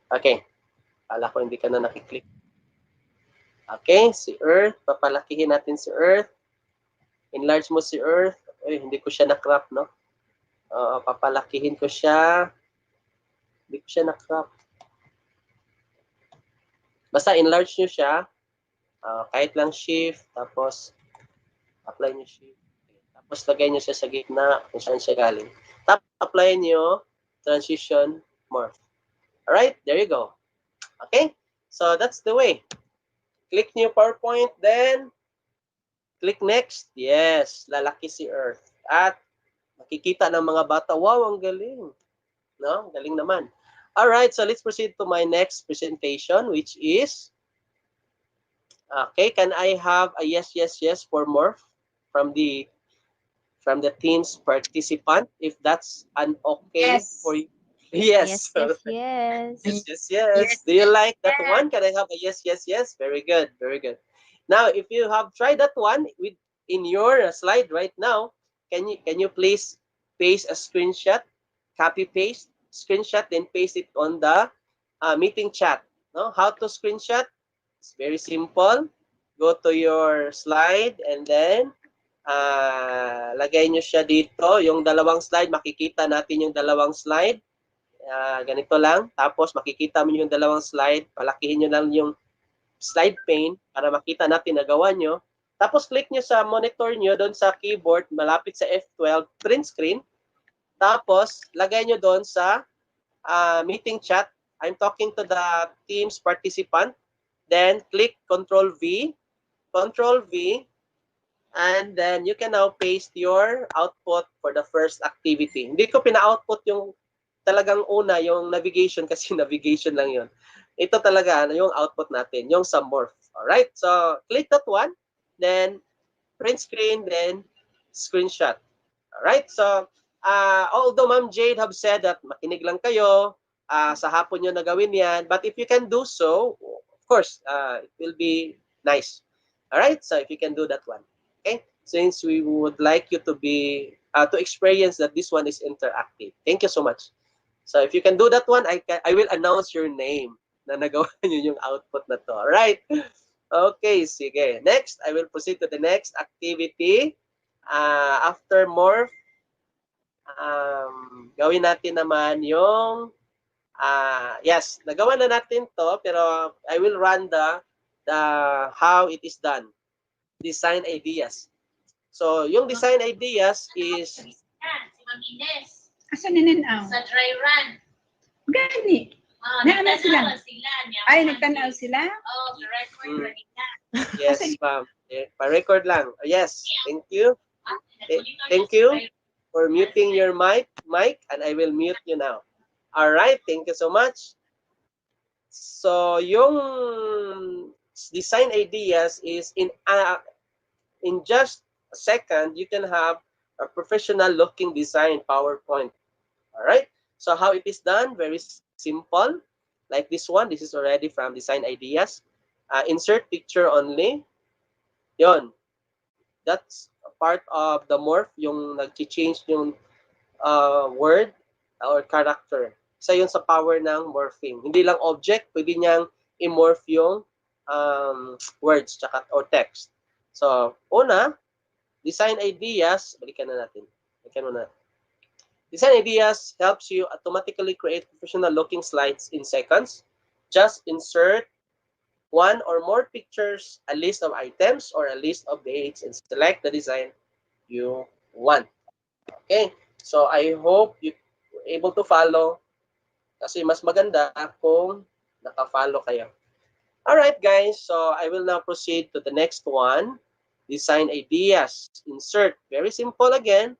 Okay. Kala ko hindi ka na nakiklik. Okay, si Earth. Papalakihin natin si Earth. Enlarge mo si Earth. Ay, hindi ko siya na-crop, no? Papalakihin ko siya. Hindi ko siya na-crop. Basta enlarge nyo siya. Kahit lang shift. Tapos, apply nyo shift. Tapos, lagay nyo siya sa gitna kung saan siya galing. Tapos, apply nyo transition morph. Alright, there you go. Okay? So, that's the way. Click nyo PowerPoint, then click next. Yes, lalaki si Earth. At makikita ng mga bata, wow, ang galing. No? Galing naman. Alright, so let's proceed to my next presentation, which is, okay, can I have a yes, yes, yes for Morph from the team's participant, if that's an okay Yes. for you? Yes. Yes, yes, yes. Yes, yes, yes. Do you like that one? Can I have a yes, yes, yes? Very good, very good. Now, if you have tried that one in your slide right now, can you please paste a screenshot, copy paste, screenshot, then paste it on the meeting chat. No, how to screenshot? It's very simple. Go to your slide and then lagay nyo siya dito. Yung dalawang slide, makikita natin yung dalawang slide. Ganito lang. Tapos makikita mo yung dalawang slide. Palakihin nyo lang yung slide pane para makita natin na gawa nyo. Tapos click nyo sa monitor nyo doon sa keyboard malapit sa F12 print screen. Tapos lagay nyo doon sa meeting chat. I'm talking to the team's participant. Then click Control V, and then you can now paste your output for the first activity. Hindi ko pina-output yung talagang una, yung navigation, kasi navigation lang yun. Ito talaga, yung output natin, yung sa Morph. Alright, so click that one, then print screen, then screenshot. Alright, so although Ma'am Jade have said that makinig lang kayo, sa hapon nyo na gawin yan, but if you can do so, of course, it will be nice. Alright, so if you can do that one. Okay, since we would like you to be, to experience that this one is interactive. Thank you so much. So if you can do that one, I will announce your name na nagawa nyo yung output na to. Alright? Okay, sige. Next, I will proceed to the next activity. After Morph, gawin natin naman yung, yes, nagawa na natin to, pero I will run the how it is done. Design ideas. So, yung design ideas is... Si Ma'am Ines. Asa nininaw? Sa dry run. Gani. Naano sila? Ay, nagtanaw sila? Oo, record lagi na. Yes, ma'am. Pa-record lang. Yes, thank you. Thank you for muting your mic, and I will mute you now. All right, thank you so much. So, yung design ideas is in just a second, you can have a professional looking design PowerPoint. All right. So how it is done? Very simple. Like this one. This is already from design ideas. Insert picture only. Yon. That's a part of the morph. Yung nag-change yung word or character. Isa yun sa power ng morphing. Hindi lang object. Pwede niyang i-morph yung words or text. So, una, design ideas. Balikan na natin. Balikan mo na. Design Ideas helps you automatically create professional-looking slides in seconds. Just insert one or more pictures, a list of items, or a list of dates, and select the design you want. Okay? So, I hope you're able to follow kasi mas maganda kung naka-follow kayo. Alright, guys. So, I will now proceed to the next one. Design Ideas. Insert. Very simple again.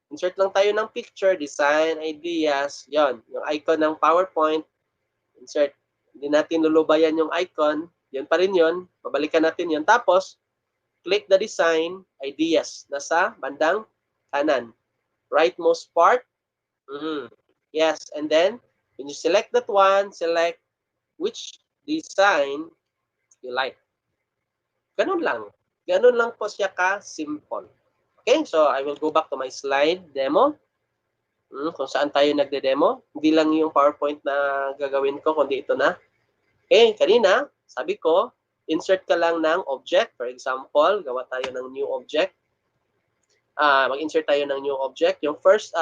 Insert lang tayo ng picture, design, ideas, yon, yung icon ng PowerPoint, insert. Hindi natin lulubayan yung icon, yun pa rin yun, babalikan natin yun. Tapos, click the design, ideas, nasa bandang kanan. Rightmost part, yes, and then, when you select that one, select which design you like. Ganun lang. Ganun lang po siya ka-simple. Okay, so I will go back to my slide demo. Kung saan tayo nagde-demo. Hindi lang yung PowerPoint na gagawin ko, kundi ito na. Okay, kanina, sabi ko, insert ka lang ng object. For example, gawa tayo ng new object. Mag-insert tayo ng new object. Yung first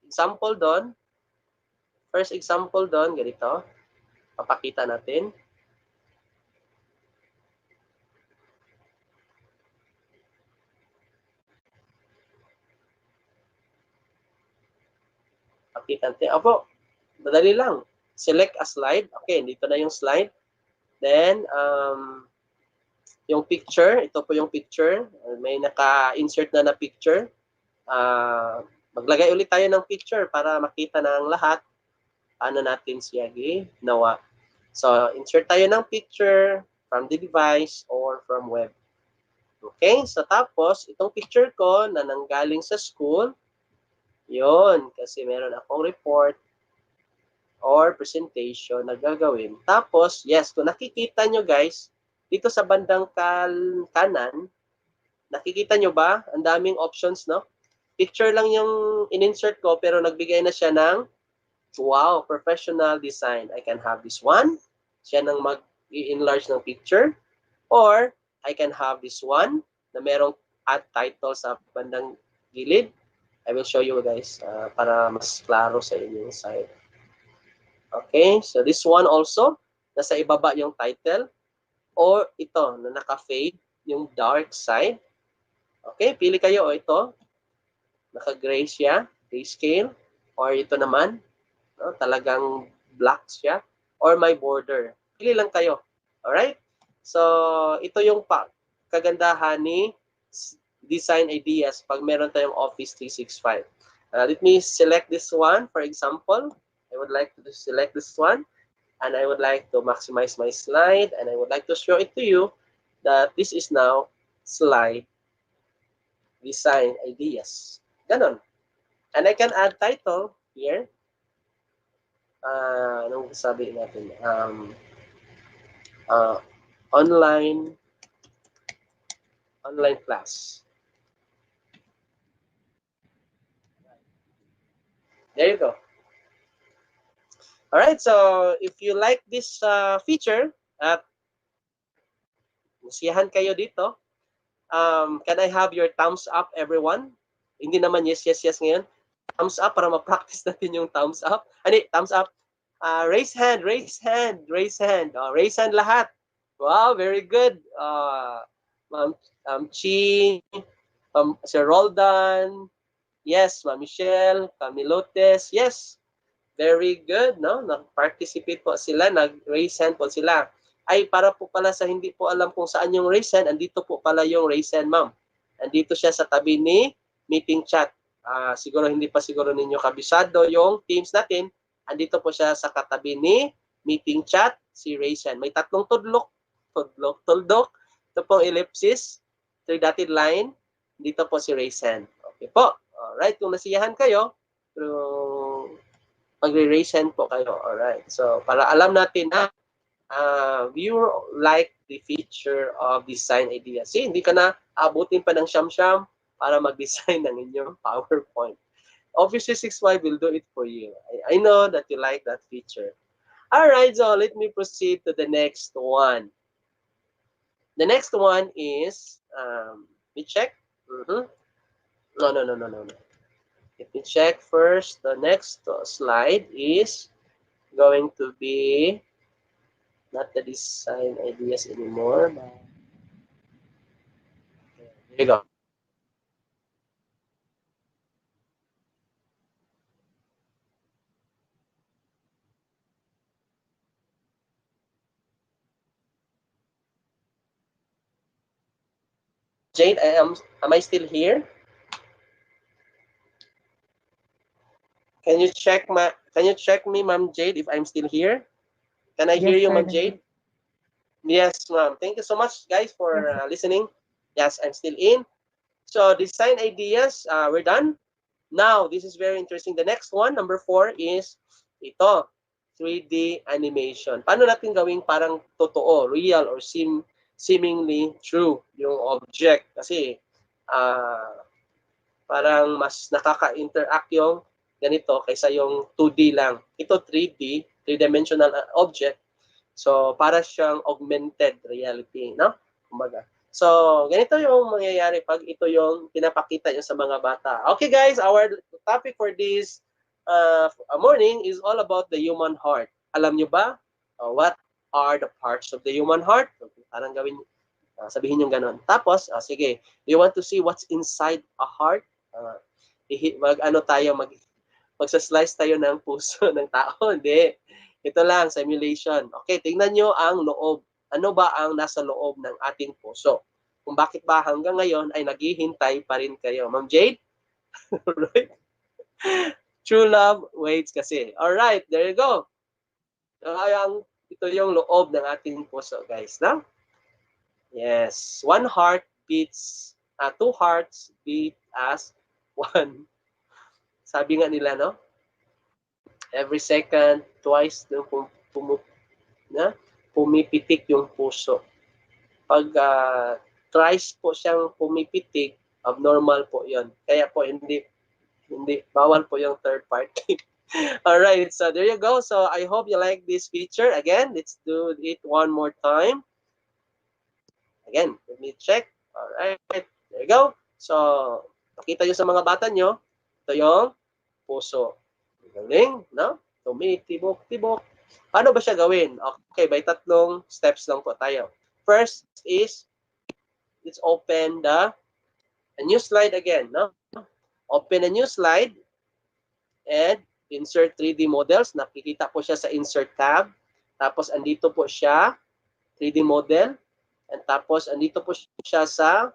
example doon, ganito. Papakita natin. Pakita natin. Opo, madali lang. Select a slide. Okay, dito na yung slide. Then, yung picture, ito po yung picture. May naka-insert na picture. Maglagay ulit tayo ng picture para makita ng lahat paano natin siya ginawa. So, insert tayo ng picture from the device or from web. Okay, so tapos, itong picture ko na nanggaling sa school, yun, kasi meron akong report or presentation na gagawin. Tapos, yes, kung nakikita nyo guys, dito sa bandang kanan, nakikita nyo ba? Ang daming options, no? Picture lang yung in-insert ko, pero nagbigay na siya ng, wow, professional design. I can have this one. Siya nang mag-enlarge ng picture. Or, I can have this one na merong add title sa bandang gilid. I will show you guys para mas klaro sa inyong side. Okay, so this one also, nasa ibaba yung title. Or ito, na naka-fade, yung dark side. Okay, pili kayo. O ito, naka-gray siya, grayscale. Or ito naman, no, talagang black siya. Or may border. Pili lang kayo. Alright? So, ito yung kagandahan ni Design Ideas pag meron tayong Office 365. Let me select this one, for example. I would like to select this one. And I would like to maximize my slide. And I would like to show it to you that this is now slide Design Ideas. Ganon. And I can add title here. Anong sabi natin? Online class. There you go. All right, so if you like this feature at masiyahan kayo dito, can I have your thumbs up, everyone? Hindi naman yes ngayon. Thumbs up para ma-practice natin yung thumbs up. Ano, thumbs up? Raise hand. Oh, raise hand lahat. Wow, very good. Ma'am Chi, Sir Roldan, yes, Ma'am Michelle, Camilotes, yes. Very good, no? Nag-participate po sila, nag-raise hand po sila. Ay, para po pala sa hindi po alam kung saan yung raise hand, andito po pala yung raise hand, ma'am. Andito siya sa tabi ni meeting chat. Siguro hindi pa siguro ninyo kabisado yung Teams natin. Andito po siya sa katabi ni meeting chat, si raise hand. May tatlong tuldok. Ito pong ellipsis, three-dotted line. Dito po si raise hand. Okay po. Alright, kung nasiyahan kayo, magre-raise hand po kayo. Alright. So, para alam natin na you like the feature of Design Ideas. See, hindi ka na abutin pa ng siyam-siyam para mag-design ng inyong PowerPoint. Office 365 will do it for you. I know that you like that feature. Alright, so let me proceed to the next one. The next one is, we check. No. Let me check first. The next slide is going to be not the design ideas anymore. There you go. Jade, am I still here? Can you check me, Ma'am Jade, if I'm still here? Can I hear Yes, you, sir. Ma'am Jade? Yes, ma'am. Thank you so much, guys, for listening. Yes, I'm still in. So design ideas, we're done. Now, this is very interesting. The next one, number 4, is ito, 3D animation. Paano natin gawing parang totoo, real, or seemingly true yung object? Kasi parang mas nakaka-interact yung ganito kaysa yung 2D lang. Ito 3D, three-dimensional object. So, para siyang augmented reality, no? Kumbaga. So, ganito yung mangyayari pag ito yung pinapakita nyo sa mga bata. Okay, guys, our topic for this morning is all about the human heart. Alam nyo ba what are the parts of the human heart? Parang gawin, sabihin nyo ganon. Tapos, sige, you want to see what's inside a heart? Magsa-slice tayo ng puso ng tao. Hindi. Ito lang, simulation. Okay, tingnan nyo ang loob. Ano ba ang nasa loob ng ating puso? Kung bakit ba hanggang ngayon ay naghihintay pa rin kayo. Ma'am Jade? Right? True love waits kasi. Alright, there you go. Ito yung loob ng ating puso, guys. No? Yes. Two hearts beat as one. Sabi nga nila, no? Every second, twice pumipitik yung puso. Pag thrice po siyang pumipitik, abnormal po yon. Kaya po hindi bawal po yung third party. Alright, so there you go. So I hope you like this feature. Again, let's do it one more time. Again, let me check. Alright, there you go. So, nakita nyo sa mga bata nyo, ito yung puso. Galing, no? Tumitibok-tibok. Paano ba siya gawin? Okay, by 3 steps lang po tayo. First is, let's open a new slide again, no? Open a new slide and insert 3D models. Nakikita po siya sa insert tab. Tapos, andito po siya, 3D model. And tapos, andito po siya sa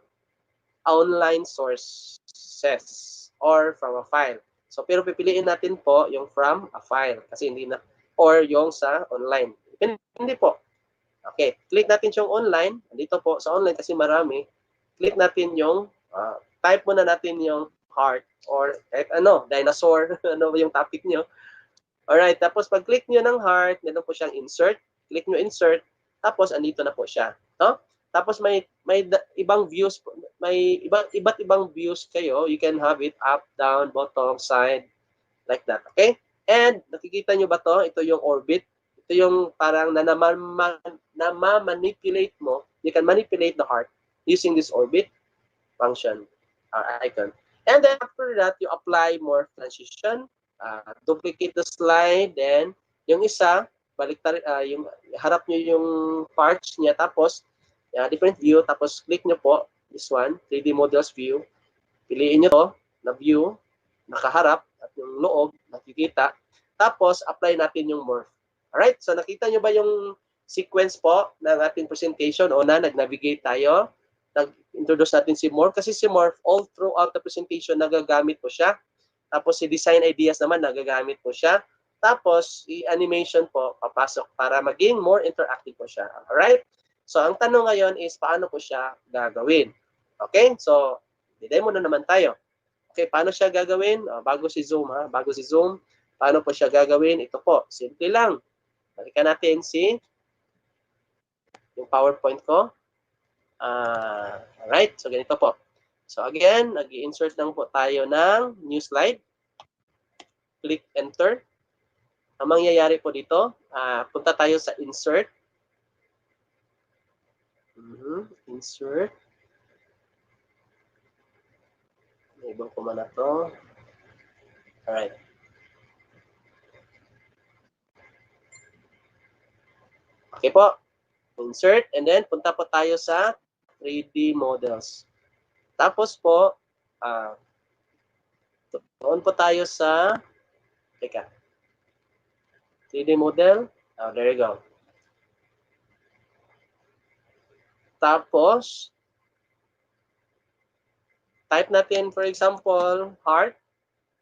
online sources or from a file. So, pero pipiliin natin po yung from a file kasi hindi na, or yung sa online. Hindi po. Okay, click natin yung online. Dito po sa online kasi marami. Click natin yung, type muna natin yung heart or dinosaur, ano yung topic nyo. Alright, tapos pag click nyo ng heart, meron po siyang insert. Click nyo insert, tapos andito na po siya. No? Tapos may ibang views, may iba't ibang views kayo. You can have it up, down, bottom, side, like that. Okay? And nakikita nyo ba to? Ito yung orbit. Ito yung parang na-manipulate mo. You can manipulate the heart using this orbit function icon. And then after that, you apply more transition. Duplicate the slide. Then yung isa, baliktad, yung harap nyo yung parts niya. Tapos different view, tapos click nyo po, this one, 3D models view. Piliin nyo to, na view, nakaharap, at yung loob, nakikita. Tapos, apply natin yung morph. Alright, so nakita nyo ba yung sequence po ng ating presentation? O nag-navigate tayo. Nag-introduce natin si morph. Kasi si morph, all throughout the presentation, nagagamit po siya. Tapos, si design ideas naman, nagagamit po siya. Tapos, i-animation po, papasok para maging more interactive po siya. Alright? So, ang tanong ngayon is, paano po siya gagawin? Okay? So, demo na naman tayo. Okay, paano siya gagawin? Bago si Zoom, Bago si Zoom, paano po siya gagawin? Ito po, simple lang. Balikan natin yung PowerPoint ko. Alright, so ganito po. So, again, nag-i-insert lang po tayo ng new slide. Click Enter. Ang mangyayari po dito, punta tayo sa Insert. Insert. Enable ko man na to. Alright. Okay po. Insert, and then punta po tayo sa 3D models. Tapos po, doon po tayo sa, teka, 3D model. Oh, there you go. Tapos, type natin, for example, heart.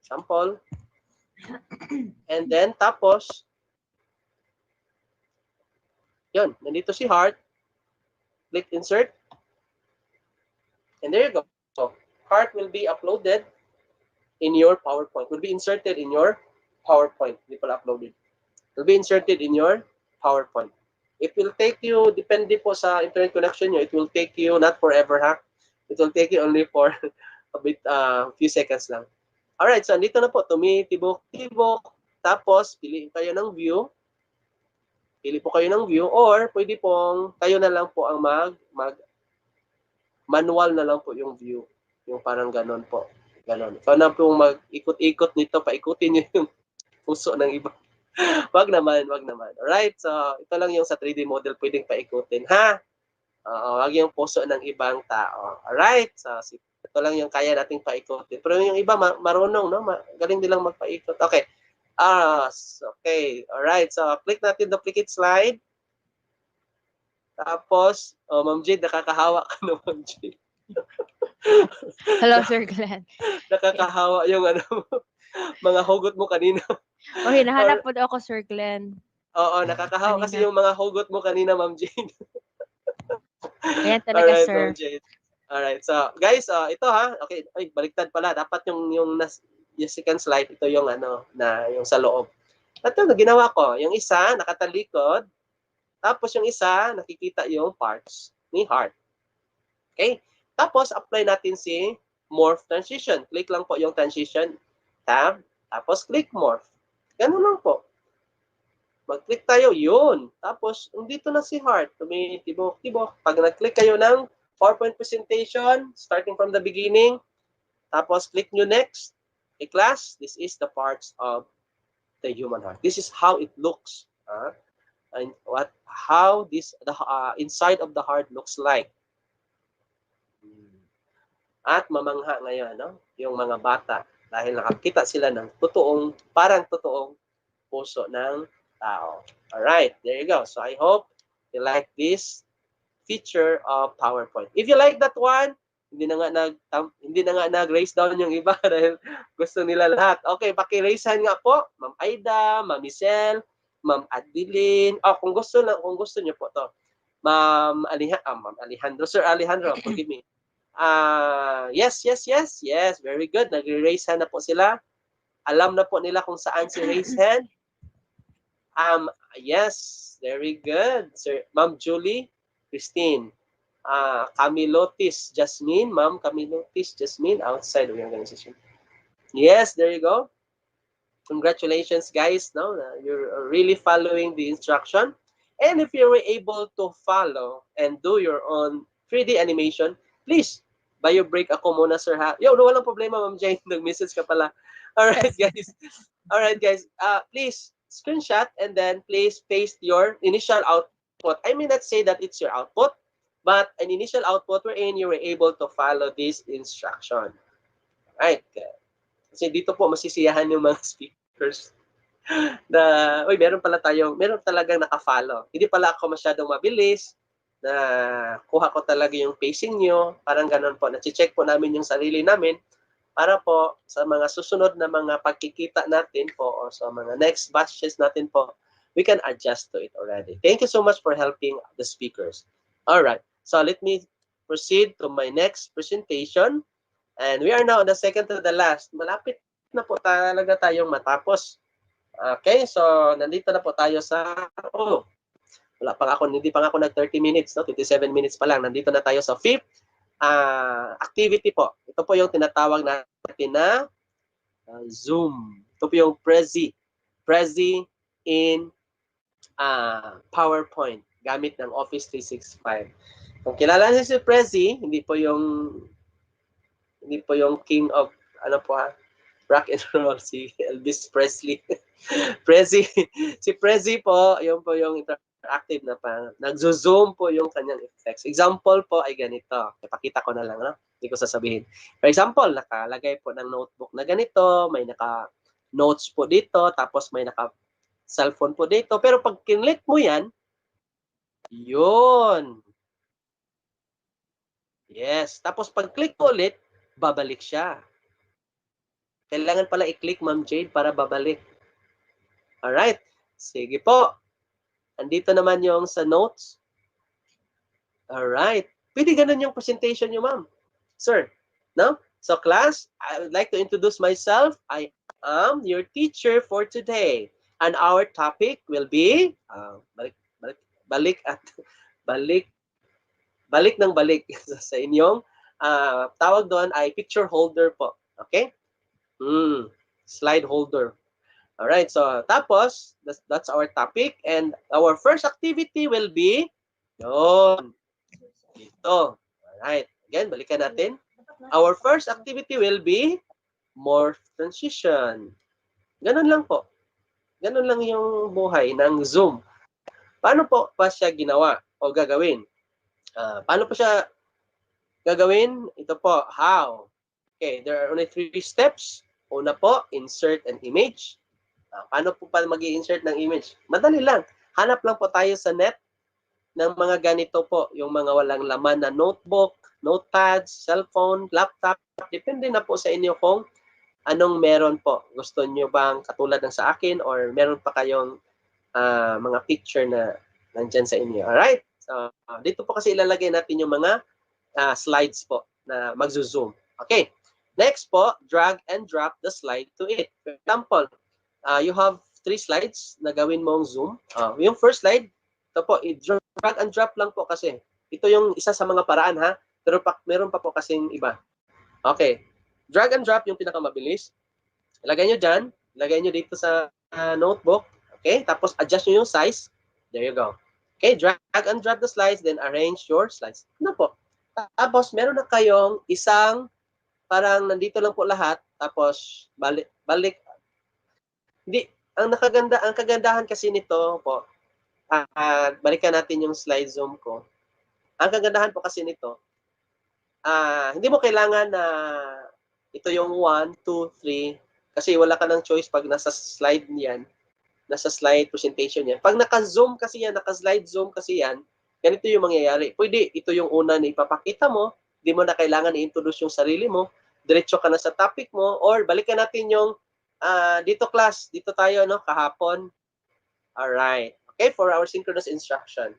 Example. And then, tapos, yun, nandito si heart. Click insert. And there you go. So, heart will be uploaded in your PowerPoint. Will be inserted in your PowerPoint. Hindi pala uploaded. Will be inserted in your PowerPoint. It will take you, depende po sa internet connection nyo, it will take you, not forever ha. It will take you only for a bit, few seconds lang. Alright, so andito na po, tumitibok-tibok. Tapos, pili kayo ng view. Pili po kayo ng view or pwede pong kayo na lang po ang manual na lang po yung view. Yung parang ganon po. Ganon. Ikaw na po mag-ikot-ikot nito, paikutin nyo yung puso ng iba. Wag naman, wag naman. Alright, so ito lang yung sa 3D model pwedeng paikutin, ha? Wag yung puso ng ibang tao. Alright, so ito lang yung kaya nating paikutin. Pero yung iba marunong, no? Galing nilang magpaikot. Okay. Okay. Alright, so click natin duplicate slide. Tapos, Ma'am Jade, nakakahawa ka na, Ma'am Jade. Hello, Sir Glenn. Nakakahawa yung mga hugot mo kanina. Oh, hinahanap po ako, Sir Glenn. Oo, nakakahawa kasi yung mga hugot mo kanina, Ma'am Jade. Ayan talaga, alright, sir. Ma'am Jade. Alright, so guys, ito ha. Okay, ay, baliktad pala. Dapat yung second slide, ito yung yung sa loob. Ito, ginawa ko. Yung isa, nakatalikod. Tapos yung isa, nakikita yung parts ni heart. Okay? Tapos, apply natin si Morph Transition. Click lang po yung Transition tab. Tapos, click Morph. Ganun lang po. Mag-click tayo, yun. Tapos, dito na si heart. Tumitibok-tibok. Pag nag-click kayo ng PowerPoint presentation, starting from the beginning, tapos click nyo next. Hey class, this is the parts of the human heart. This is how it looks. And how the inside of the heart looks like. At mamangha ngayon, no? Yung mga bata dahil nakakita sila ng parang totoong puso ng tao. Alright, there you go. So I hope you like this feature of PowerPoint. If you like that one, hindi na nga nag-raise down yung iba dahil gusto nila lahat. Okay, paki-raisehan nga po, Ma'am Aida, Ma'am Michelle, Ma'am Adeline. Kung gusto niyo po to. Ma'am Alejandro, Sir Alejandro, forgive me. Yes. Very good. Nag-raise hand na po sila. Alam na po nila kung saan si raise hand. Yes, very good. Sir, Ma'am Julie, Christine. Camilotis, Jasmine. Ma'am Camilotis, Jasmine, outside of the organization. Yes, there you go. Congratulations, guys. No, you're really following the instruction. And if you were able to follow and do your own 3D animation, please, bio break ako muna, sir, ha? Yo, walang problema, Ma'am Jane. Nag-message ka pala. Alright, guys. Alright, guys. Please, screenshot and then please paste your initial output. I may not say that it's your output, but an initial output wherein you were able to follow this instruction. Alright. Kasi dito po masisiyahan yung mga speakers na, meron talagang naka-follow. Hindi pala ako masyadong mabilis, na kuha ko talaga yung pacing nyo, parang ganun po. Na-check po namin yung sarili namin para po sa mga susunod na mga pagkikita natin po o sa mga next batches natin po, we can adjust to it already. Thank you so much for helping the speakers. Alright, so let me proceed to my next presentation. And we are now on the second to the last. Malapit na po talaga tayong matapos. Okay, so nandito na po tayo sa, hindi pa ako nag 30 minutes, no? 27 minutes pa lang. Nandito na tayo sa fifth activity po. Ito po yung tinatawag natin na Zoom. Ito po yung Prezi in PowerPoint gamit ng Office 365. Kung kilala niyo si Prezi, hindi po yung king of rock and roll, si Elvis Presley. Prezi, si Prezi po, yun po yung interactive na nagzo-zoom po yung kanyang effects. Example po ay ganito. Ipakita ko na lang, no? Hindi ko sasabihin. For example, nakalagay po ng notebook na ganito, may naka-notes po dito, tapos may naka-cellphone po dito. Pero pag kinlik mo yan, yun. Yes. Tapos pag click mo ulit, babalik siya. Kailangan pala i-click, Ma'am Jade, para babalik. Alright. Sige po. Andito naman yung sa notes. Alright. Pwede ganun yung presentation nyo, ma'am. Sir. No? So class, I would like to introduce myself. I am your teacher for today. And our topic will be, balik ng balik sa inyong tawag doon ay picture holder po. Okay? Slide holder. Alright, so tapos, that's our topic. And our first activity will be, yun, dito. Alright, again, balikan natin. Our first activity will be morph transition. Ganun lang po. Ganun lang yung buhay ng Zoom. Paano po pa siya ginawa o gagawin? Paano po siya gagawin? Ito po, how? Okay, there are only 3 steps. Una po, insert an image. Paano po pa mag-i-insert ng image? Madali lang. Hanap lang po tayo sa net ng mga ganito po, yung mga walang laman na notebook, notepads, cellphone, laptop. Depende na po sa inyo kung anong meron po. Gusto nyo bang katulad ng sa akin or meron pa kayong mga picture na nandyan sa inyo. Alright? So, dito po kasi ilalagay natin yung mga slides po na magzo-zoom. Okay. Next po, drag and drop the slide to it. For example, you have 3 slides na gawin mong zoom. Yung first slide, ito po, i-drag and drop lang po kasi. Ito yung isa sa mga paraan ha, pero meron pa po kasing iba. Okay, drag and drop yung pinakamabilis. Ilagay nyo dyan, ilagay nyo dito sa notebook. Okay, tapos adjust nyo yung size. There you go. Okay, drag and drop the slides, then arrange your slides. Ano po? Tapos meron na kayong isang, parang nandito lang po lahat, tapos balik. Hindi, ang kagandahan kasi nito po, balikan natin yung slide zoom ko. Ang kagandahan po kasi nito, hindi mo kailangan na ito yung 1, 2, 3, kasi wala ka ng choice pag nasa slide niyan, nasa slide presentation niyan. Pag naka-zoom kasi yan, naka-slide zoom kasi yan, ganito yung mangyayari. Pwede, ito yung una na ipapakita mo, hindi mo na kailangan i-introduce yung sarili mo, diretso ka na sa topic mo, or balikan natin yung dito class, dito tayo no kahapon. Alright. Okay, for our synchronous instruction.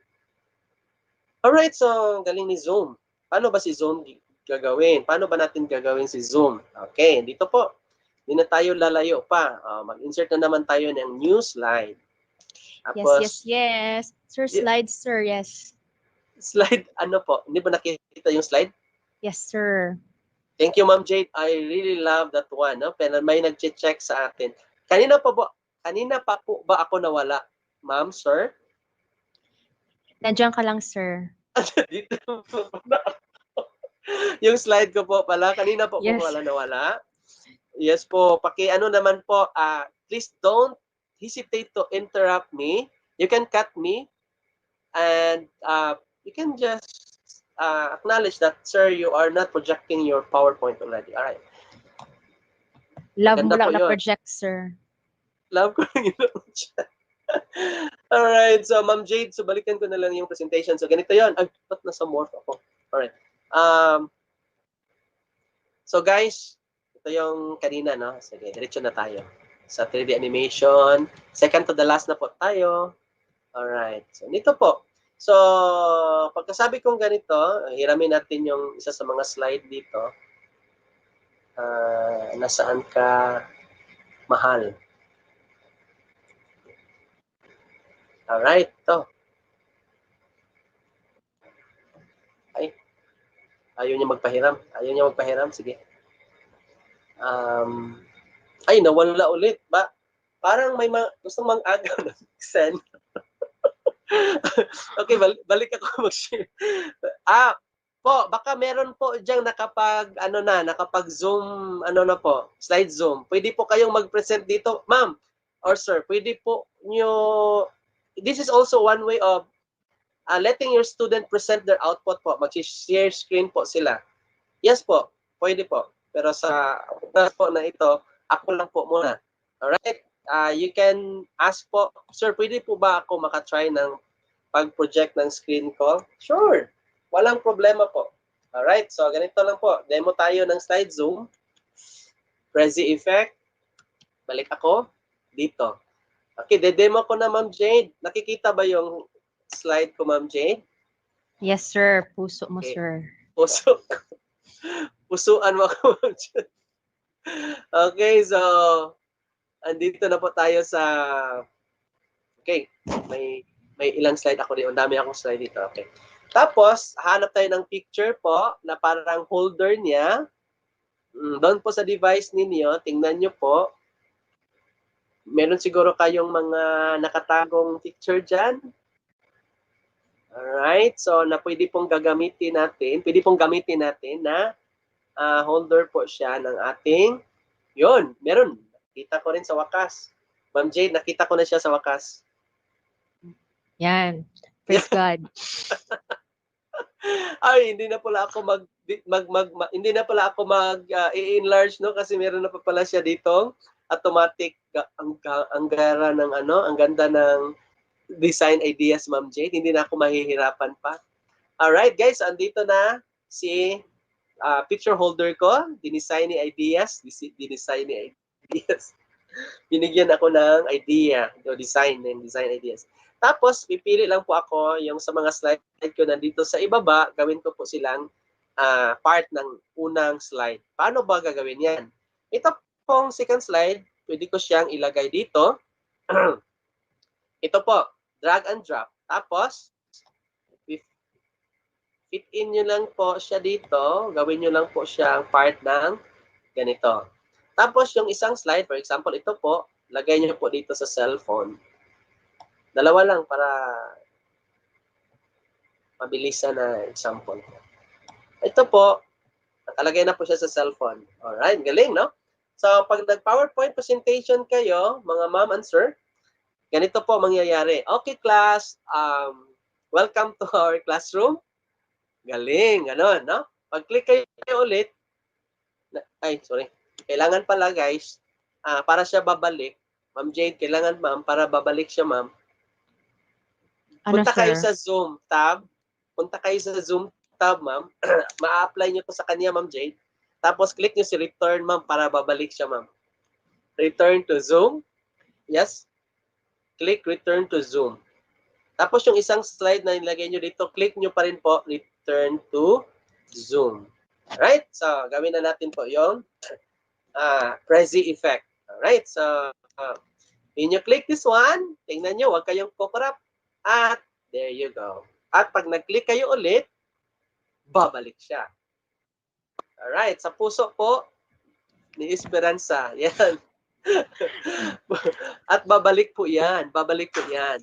Alright, so galing ni Zoom. Paano ba si Zoom gagawin? Paano ba natin gagawin si Zoom? Okay, dito po. Hindi na tayo lalayo pa. Mag-insert na naman tayo ng new slide. Tapos, Yes. Sir, slide, sir, yes. Slide, ano po? Hindi ba nakikita yung slide? Yes, sir. Thank you, Ma'am Jade. I really love that one. No? Pero may nag-check sa atin. Kanina pa po ba ako nawala? Ma'am, sir? Nandiyan ka lang, sir. Dito po na ako. Yung slide ko po pala. Kanina po Yes. po wala nawala. Yes po. Ano naman po, please don't hesitate to interrupt me. You can cut me. And you can just acknowledge that, sir, you are not projecting your PowerPoint already. All right. Love mo Ganda lang po na yun. project, sir. Love ko lang yun. All right. So, Ma'am Jade, so balikan ko na lang yung presentation. So, ganito yun. Ay, ba't nasa morph ako? All right. So, guys, ito yung kanina, no? Sige, diretso na tayo. Sa 3D animation. Second to the last na po tayo. All right. So, dito po. So, pagkasabi kong ganito, hiramin natin yung isa sa mga slide dito. Nasaan ka mahal? Alright, ito. Ay, ayaw niya magpahiram. Sige. Ay, nawala ulit. Parang may gustong mag-agaw ng send. Okay, balik ako mag-share. po, baka meron po diyang nakapag-zoom, na po, slide zoom. Pwede po kayong mag-present dito, ma'am or sir, pwede po nyo, this is also one way of letting your student present their output po. Mag-share screen po sila. Yes po, pwede po. Pero sa po na ito, ako lang po muna. Alright? You can ask po, sir, pwede po ba ako makatry ng pag-project ng screen ko? Sure. Walang problema po. Alright? So, ganito lang po. Demo tayo ng slide zoom. Prezi effect. Balik ako. Dito. Okay, de-demo ko na, Ma'am Jade. Nakikita ba yung slide ko, Ma'am Jade? Yes, sir. Puso mo, Okay. sir. Puso. Pusuan mo ako, Ma'am Jade. Okay, so andito na po tayo sa okay, may ilang slide ako dito. Ang dami akong slide dito. Okay. Tapos, hanap tayo ng picture po na parang holder niya. Doon po sa device ninyo, tingnan nyo po. Meron siguro kayong mga nakatagong picture dyan. Alright, so na pwede pong gagamitin natin, na holder po siya ng ating, yun, meron. Nakita ko rin sa wakas. Ma'am Jade, nakita ko na siya sa wakas. Yan. Praise God. Ay, hindi na pala ako i-enlarge, no, kasi meron na pa pala siya dito automatic ang gara ng ang ganda ng design ideas, Ma'am Jade. Hindi na ako mahihirapan pa. Alright, guys, andito na si picture holder ko. Dinesign ni ideas. Binigyan ako ng idea, design ideas. Tapos, pipili lang po ako yung sa mga slide ko nandito sa ibaba, gawin ko po silang part ng unang slide. Paano ba gagawin yan? Ito pong second slide, pwede ko siyang ilagay dito. Ito po, drag and drop. Tapos, fit in nyo lang po siya dito. Gawin nyo lang po siyang part ng ganito. Tapos, yung isang slide, for example, ito po, lagay nyo po dito sa cellphone. Dalawa lang para mabilisan na example. Ito po, nakalagay na po siya sa cellphone. Alright, galing, no? So, pag nag-PowerPoint presentation kayo, mga ma'am and sir, ganito po mangyayari. Okay, class, welcome to our classroom. Galing, gano'n, no? Pag-click kayo ulit, kailangan pala, guys, para siya babalik, Ma'am Jade, kailangan, ma'am, para babalik siya, ma'am, punta kayo sa Zoom tab. Ma'am. Ma-apply nyo to sa kanya, Ma'am Jade. Tapos, click nyo si return, ma'am, para babalik siya, ma'am. Return to Zoom. Yes. Click return to Zoom. Tapos, yung isang slide na nilagay nyo dito, click nyo pa rin po, return to Zoom. Alright? So, gawin na natin po yung Prezi effect. Alright? So, when you click this one, tingnan nyo, huwag kayong kukurap. At, there you go. At pag nag-click kayo ulit, babalik siya. Alright, sa puso po ni Esperanza. Yan. At babalik po yan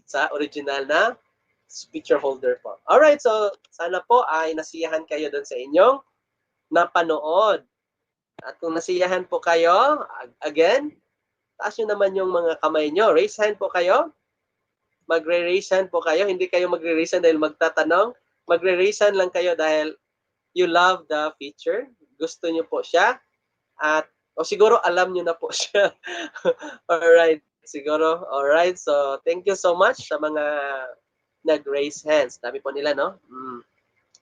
sa original na picture holder po. Alright, so sana po ay nasiyahan kayo doon sa inyong napanood. At kung nasiyahan po kayo, again, taas nyo naman yung mga kamay nyo. Raise hand po kayo. Magre-raise hand po kayo. Hindi kayo magre-raise hand dahil magtatanong. Magre-raise hand lang kayo dahil you love the feature. Gusto nyo po siya. At siguro alam nyo na po siya. Alright. Siguro. Alright. So, thank you so much sa mga nag-raise hands. Dami po nila, no?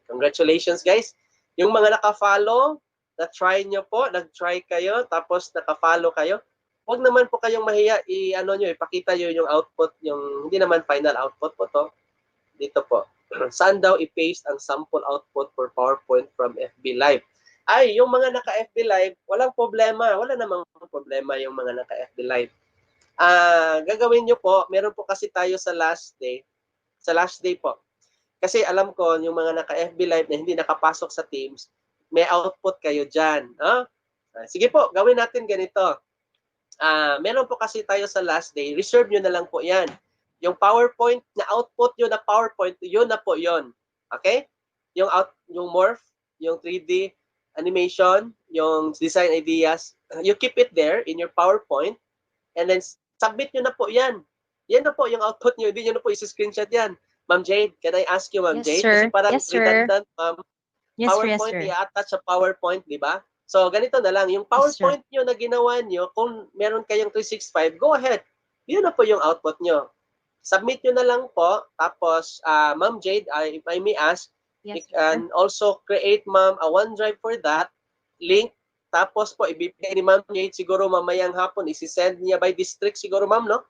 Congratulations, guys. Yung mga naka-follow, na-try nyo po. Nag-try kayo. Tapos naka-follow kayo. Huwag naman po kayong mahiya. Ipakita nyo yung output. Yung hindi naman final output po to. Dito po. Saan daw i-paste ang sample output for PowerPoint from FB Live? Ay, yung mga naka-FB Live, walang problema. Wala namang problema yung mga naka-FB Live. Gagawin nyo po, meron po kasi tayo sa last day. Sa last day po. Kasi alam ko, yung mga naka-FB Live na hindi nakapasok sa Teams, may output kayo dyan. Sige po, gawin natin ganito. Meron po kasi tayo sa last day. Reserve nyo na lang po yan. Yung PowerPoint na output nyo na PowerPoint, yun na po yun. Okay? yung Morph, yung 3D animation, yung design ideas, you keep it there in your PowerPoint and then submit nyo na po yan. Yan na po yung output nyo. Hindi nyo na po isi-screenshot yan. Ma'am Jade, can I ask you, Ma'am Yes, Jade? sir. Kasi parang Yes, sir. redundant, Ma'am. Yes, sir. Yes, PowerPoint, sir. i-attach sa PowerPoint, di ba? So, ganito na lang. Yung PowerPoint nyo na ginawa nyo, kung meron kayong 365, go ahead. Yun na po yung output nyo. Submit nyo na lang po. Tapos, Ma'am Jade, if I may ask, you Yes, can sir. also create, Ma'am, a OneDrive for that. Link. Tapos po, ibibigay ni Ma'am Jade siguro mamayang hapon. Isi-send niya by district siguro, Ma'am, no?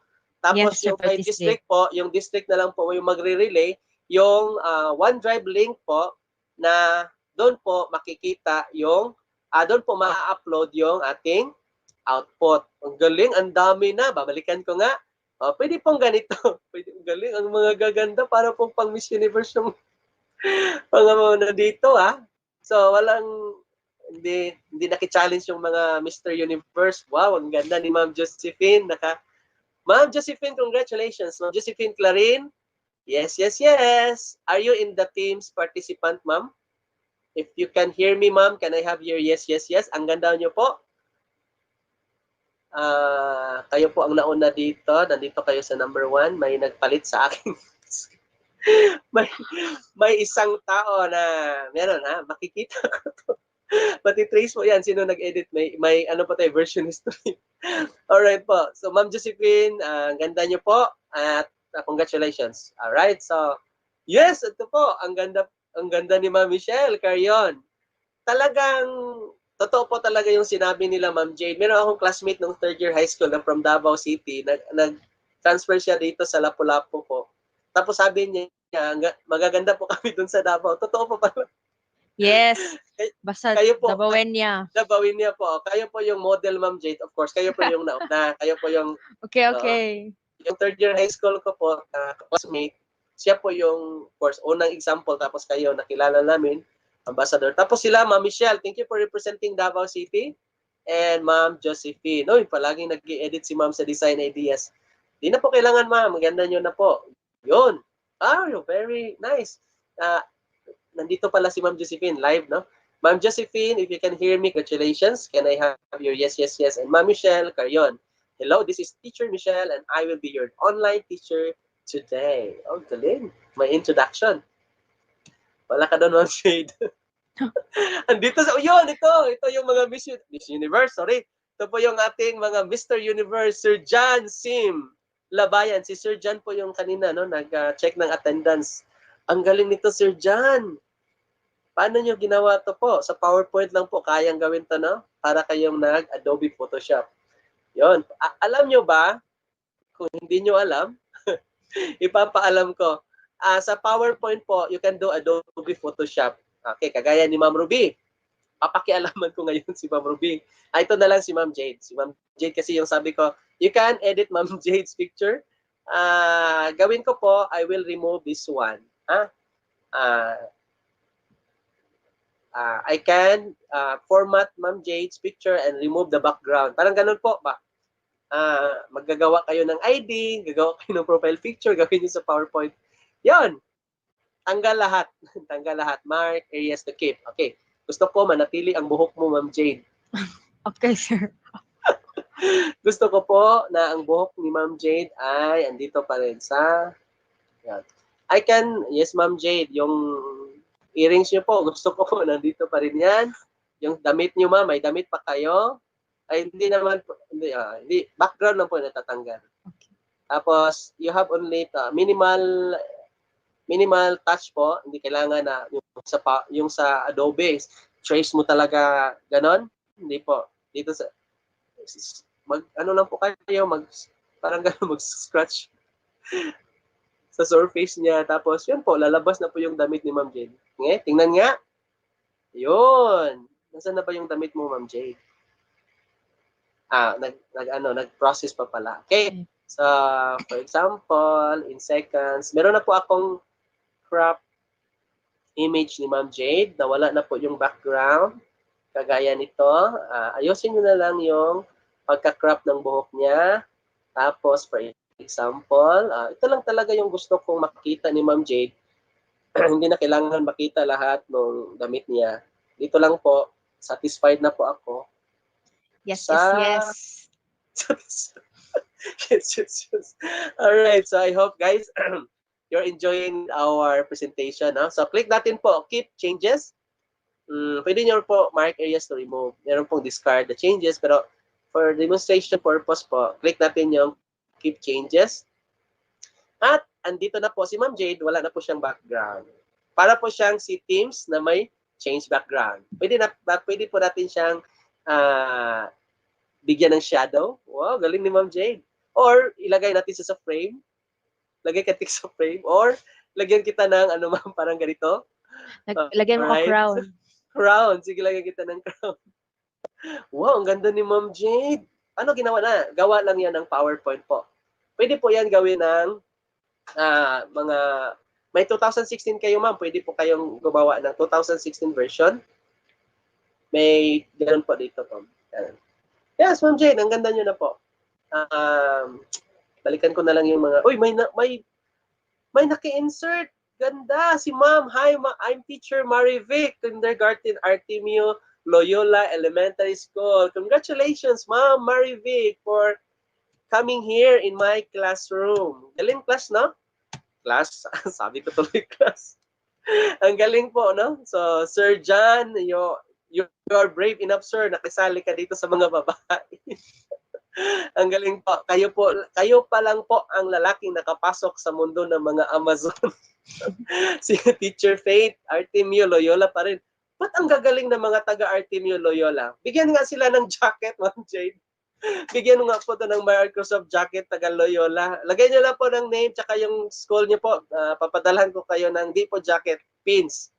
Tapos Yes, sir, yung by by district po, yung district na lang po yung magre-relay, yung OneDrive link po na doon po makikita yung, doon po ma-upload yung ating output. Ang galing, ang dami na. Babalikan ko nga. Pwede pong ganito. Pwede pong galing. Ang mga gaganda para pong pang Miss Universe yung mga muna dito, ha. So, hindi naki-challenge yung mga Mr. Universe. Wow, ang ganda ni Ma'am Josephine. Ma'am Josephine, congratulations. Ma'am Josephine Clarin. Yes, yes, yes. Are you in the team's participant, Ma'am? If you can hear me, Ma'am, can I have your yes, yes, yes? Ang ganda nyo po. Kayo po ang nauna dito. Nandito kayo sa number 1. May nagpalit sa akin. may isang tao na meron, ha? Makikita ko to. Mati-trace mo yan. Sino nag-edit? May ano pa tayo, version history. Alright po. So, Ma'am Josephine, ang ganda nyo po. At congratulations. Alright. So, yes, ito po. Ang ganda ni Ma'am Michelle Carion. Talagang, totoo po talaga yung sinabi nila, Ma'am Jade. Meron akong classmate nung third year high school na from Davao City. Nag-transfer siya dito sa Lapu-Lapu po. Tapos sabi niya, magaganda po kami dun sa Davao. Totoo po pala. Yes. Basta kayo po, Davawin niya. Davawin niya po. Kayo po yung model, Ma'am Jade. Of course, kayo po yung nauna. Kayo po yung... Okay. Yung third year high school ko po, classmate, siya po yung, of course, unang example. Tapos kayo, nakilala namin, ambassador. Tapos sila, Ma'am Michelle, thank you for representing Davao City. And Ma'am Josephine. Uy, palaging nag-edit si Ma'am sa design ideas. Di na po kailangan, Ma'am. Maganda nyo na po. Yun. Very nice. Nandito pala si Ma'am Josephine, live, no? Ma'am Josephine, if you can hear me, congratulations. Can I have your yes, yes, yes? And Ma'am Michelle, Carion. Hello, this is Teacher Michelle, and I will be your online teacher today. Oh, galing. My introduction. Wala ka doon, Ma'am Shade. Andito sa, ito yung mga Miss Universe, sorry. Ito po yung ating mga Mr. Universe, Sir John Sim Labayan. Si Sir John po yung kanina, no, nag-check ng attendance. Ang galing nito, Sir John. Paano nyo ginawa to po? Sa PowerPoint lang po, kayang gawin to, no? Para kayong nag-Adobe Photoshop. Yon. Alam nyo ba? Kung hindi nyo alam, ipapaalam ko. Sa PowerPoint po, you can do Adobe Photoshop. Okay, kagaya ni Ma'am Ruby. Papakialaman ko ngayon si Ma'am Ruby. Ito na lang si Ma'am Jade. Si Ma'am Jade kasi yung sabi ko, you can edit Ma'am Jade's picture. Gawin ko po, I will remove this one. I can format Ma'am Jade's picture and remove the background. Parang ganun po ba? Maggagawa kayo ng ID, gagawa kayo ng profile picture, gawin nyo sa PowerPoint. Yon. Tanggal lahat. Tanggal lahat. Mark areas to keep. Okay. Gusto ko manatili ang buhok mo, Ma'am Jade. Okay, sir. Gusto ko po na ang buhok ni Ma'am Jade ay andito pa rin sa... Yan. Yes, Ma'am Jade, yung earrings nyo po, gusto ko po, nandito pa rin yan. Yung damit nyo, Ma'am, may damit pa kayo. Ay, hindi naman po, hindi, background lang po natatanggal. Okay. Tapos, you have only minimal touch po, hindi kailangan na yung sa Adobe, trace mo talaga ganon. Hindi po. Dito sa ano lang po kayo, parang ganon mag-scratch sa surface niya. Tapos, yun po, lalabas na po yung damit ni Ma'am Jade. Tingnan nga. Yun. Nasaan na ba yung damit mo, Ma'am Jade? Nag-process pa pala. Okay. So, for example, in seconds, meron na po akong crop image ni Ma'am Jade. Nawala na po yung background. Kagaya nito. Ayusin nyo na lang yung pagka-crop ng buhok niya. Tapos, for example, ito lang talaga yung gusto kong makita ni Ma'am Jade. hindi na kailangan makita lahat ng damit niya. Dito lang po, satisfied na po ako. Yes, sa... yes, yes. Yes. All right, so I hope guys you're enjoying our presentation. So click natin po, keep changes. Pwede nyo po mark areas to remove. Meron pong discard the changes, pero for demonstration purpose po, click natin yung keep changes. At andito na po si Ma'am Jade, wala na po siyang background. Para po siyang si Teams na may change background. Pwede po natin siyang bigyan ng shadow. Wow, galing ni Ma'am Jade. Or ilagay natin sa frame. Lagay ka sa frame. Or lagyan kita ng ano ma'am, parang ganito. Lagyan mo Alright. crown. Crown. Sige, lagyan kita ng crown. Wow, ang ganda ni Ma'am Jade. Ano ginawa na? Gawa lang yan ng PowerPoint po. Pwede po yan gawin ng mga... May 2016 kayo ma'am. Pwede po kayong gumawa ng 2016 version. May ganoon po dito po. Yes, Ma'am Jade, ang ganda nyo na po. Balikan ko na lang yung mga... Uy, may naki-insert. Ganda. Si Ma'am. Hi, I'm teacher Marivic, Kindergarten Artemio Loyola Elementary School. Congratulations, Ma'am Marivic, for coming here in my classroom. Galing class, no? Class? Sabi ko tuloy class. Ang galing po, no? So, Sir John, you are brave enough, sir. Nakisali ka dito sa mga babae. Ang galing po. Kayo pa lang po ang lalaking nakapasok sa mundo ng mga Amazon. Si Teacher Faith, Artemio Loyola pa rin. Ba't ang gagaling ng mga taga Artemio Loyola? Bigyan nga sila ng jacket, Ma'am Jade. Bigyan nga po ito ng Microsoft jacket taga Loyola. Lagay nyo lang po ng name tsaka yung school nyo po. Papadalhan ko kayo ng di po jacket, pins.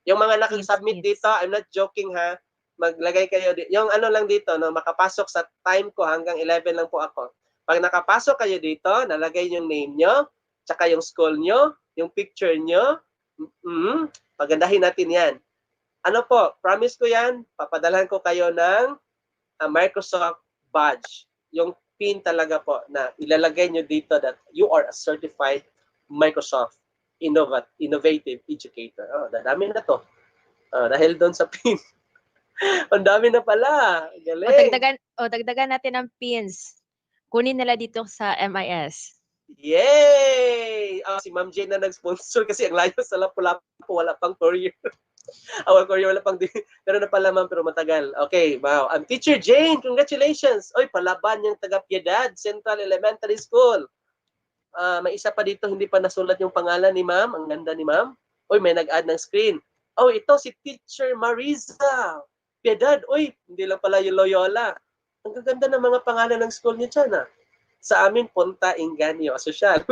Yung mga nakasubmit dito, I'm not joking ha. Maglagay kayo dito. Yung ano lang dito, no, makapasok sa time ko hanggang 11 lang po ako. Pag nakapasok kayo dito, nalagay yung name nyo, tsaka yung school nyo, yung picture nyo. Pagandahin natin yan. Ano po, promise ko yan, papadalhan ko kayo ng Microsoft badge. Yung pin talaga po na ilalagay nyo dito that you are a certified Microsoft innovative educator. Dadami na to. Dahil doon sa pin. Ang dami na pala. Galing. Dagdagan natin ng pins. Kunin nila dito sa MIS. Yay! Si Ma'am Jane na nag-sponsor kasi ang layo sa Lapu-Lapu, wala pang courier. Courier, wala pang pero na pala ma'am, pero matagal. Okay, wow. I'm Teacher Jane. Congratulations. Oy, palaban yung taga Piedad Central Elementary School. May isa pa dito, hindi pa nasulat yung pangalan ni ma'am. Ang ganda ni ma'am. Oy, may nag-add ng screen. Oh, ito si Teacher Mariza. Piedad. Oy, hindi lang pala yung Loyola. Ang gaganda ng mga pangalan ng school niya dyan, ha? Sa amin, Ponta Ingenio Social.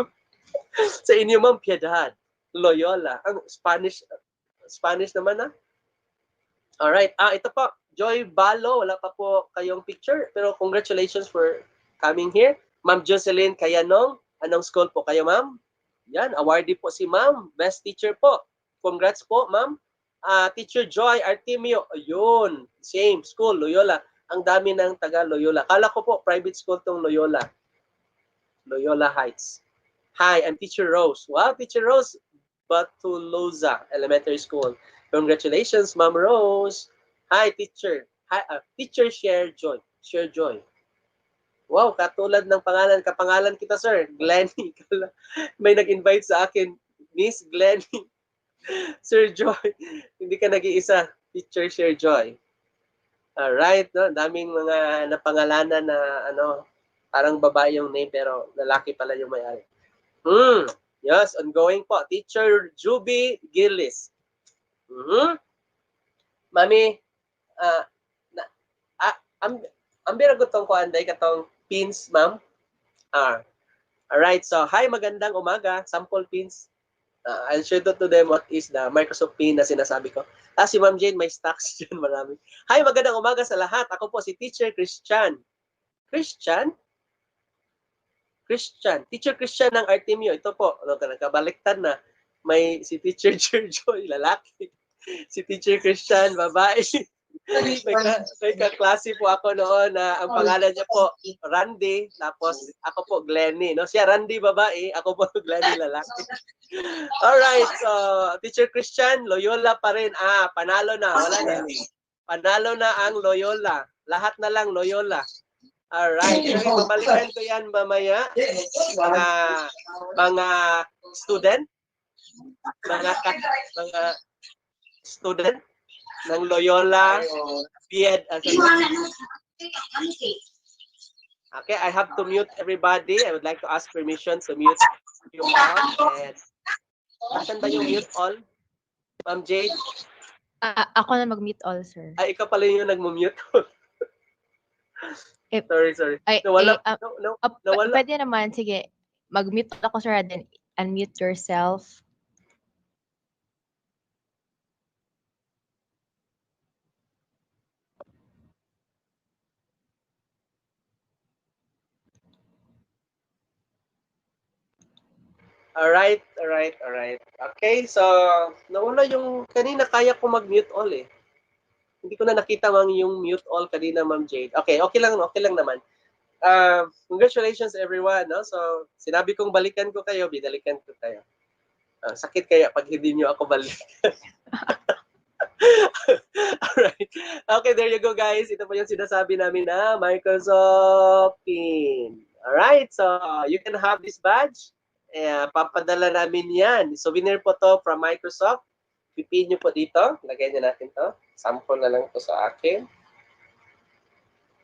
Sa inyo, ma'am, Piedad. Loyola. Ang Spanish naman, ha? Alright. Ito po. Joy Balo. Wala pa po kayong picture. Pero congratulations for coming here. Ma'am Jocelyn Kayanong. Anong school po kayo, ma'am? Yan. Awardee po si ma'am. Best teacher po. Congrats po, ma'am. Teacher Joy Artemio. Ayun. Same school, Loyola. Ang dami ng taga Loyola. Kala ko po, private school tong Loyola. Loyola Heights. Hi, I'm Teacher Rose. Wow, Teacher Rose. Batuloza Elementary School. Congratulations, Ma'am Rose. Hi, teacher. Hi, Teacher Share Joy. Share Joy. Wow, katulad ng pangalan. Kapangalan kita, sir. Glenny. May nag-invite sa akin. Miss Glenny. Sir Joy. Hindi ka nag-iisa. Teacher Share Joy. Alright, no? Daming mga napangalanan na parang babae yung name pero lalaki pala yung may-ari. Yes, ongoing po. Teacher Juby Gillis. Mami, ang biragutong ko anday katong pins, ma'am. Alright, so hi, magandang umaga. Sample pins. I'll show to them what is the Microsoft pin na sinasabi ko. Si Ma'am Jane, may stocks dyan, marami. Hi, magandang umaga sa lahat. Ako po si Teacher Christian. Christian? Teacher Christian ng Artemio. Ito po, nakabaliktad na. May si Teacher Joy, lalaki. Si Teacher Christian, babae. May kaklase po ako noon na ang pangalan niya po Randy, tapos ako po Glenny. No? Siya Randy babae, ako po Glenny lalaki. Alright, so Teacher Christian, Loyola pa rin. Panalo na, wala na. Panalo na ang Loyola. Lahat na lang Loyola. Alright, so babalikan ko yan mamaya. Mga student, mga student ng Loyola BEd as a Okay, I have to mute everybody. I would like to ask permission to mute you all. And asan ba yung mute all? Ma'am Jade? Ako na mag-mute all, sir. Ay, ikaw pala yung nag-mute. Sorry. Nawala. Pwede naman, sige. Mag-mute ako, sir, then unmute yourself. Alright. Okay, so nawala yung kanina kaya ko mag-mute all eh. Hindi ko na nakita yung mute all kanina, Ma'am Jade. Okay lang naman. Congratulations everyone, no? So, sinabi kong balikan ko kayo, binalikan ko kayo. Sakit kaya pag hindi niyo ako balikan. Alright. Okay, there you go guys. Ito po yung sinasabi namin na Microsoft Pin. Alright, so you can have this badge. Papadala namin yan. Souvenir po to from Microsoft. Pipin nyo po dito. Lagay nyo natin to. Sample na lang to sa akin.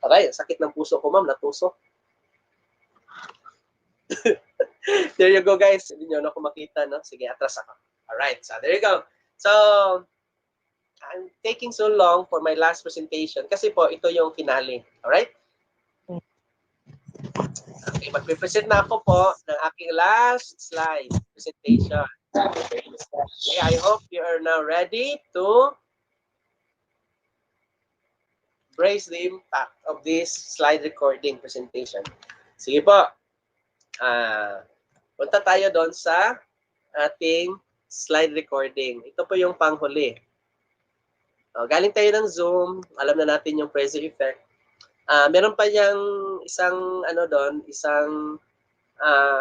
Okay, sakit ng puso ko, ma'am. Natusok. There you go, guys. Hindi nyo na ako makita, no? Sige, atras ako. Alright, so there you go. So, I'm taking so long for my last presentation kasi po, ito yung finale. Alright? Okay, mag-present na ako po ng aking last slide presentation. Okay, I hope you are now ready to embrace the impact of this slide recording presentation. Sige po. Punta tayo doon sa ating slide recording. Ito po yung panghuli. Galing tayo ng Zoom. Alam na natin yung pressure effect. Meron pa yung isang isang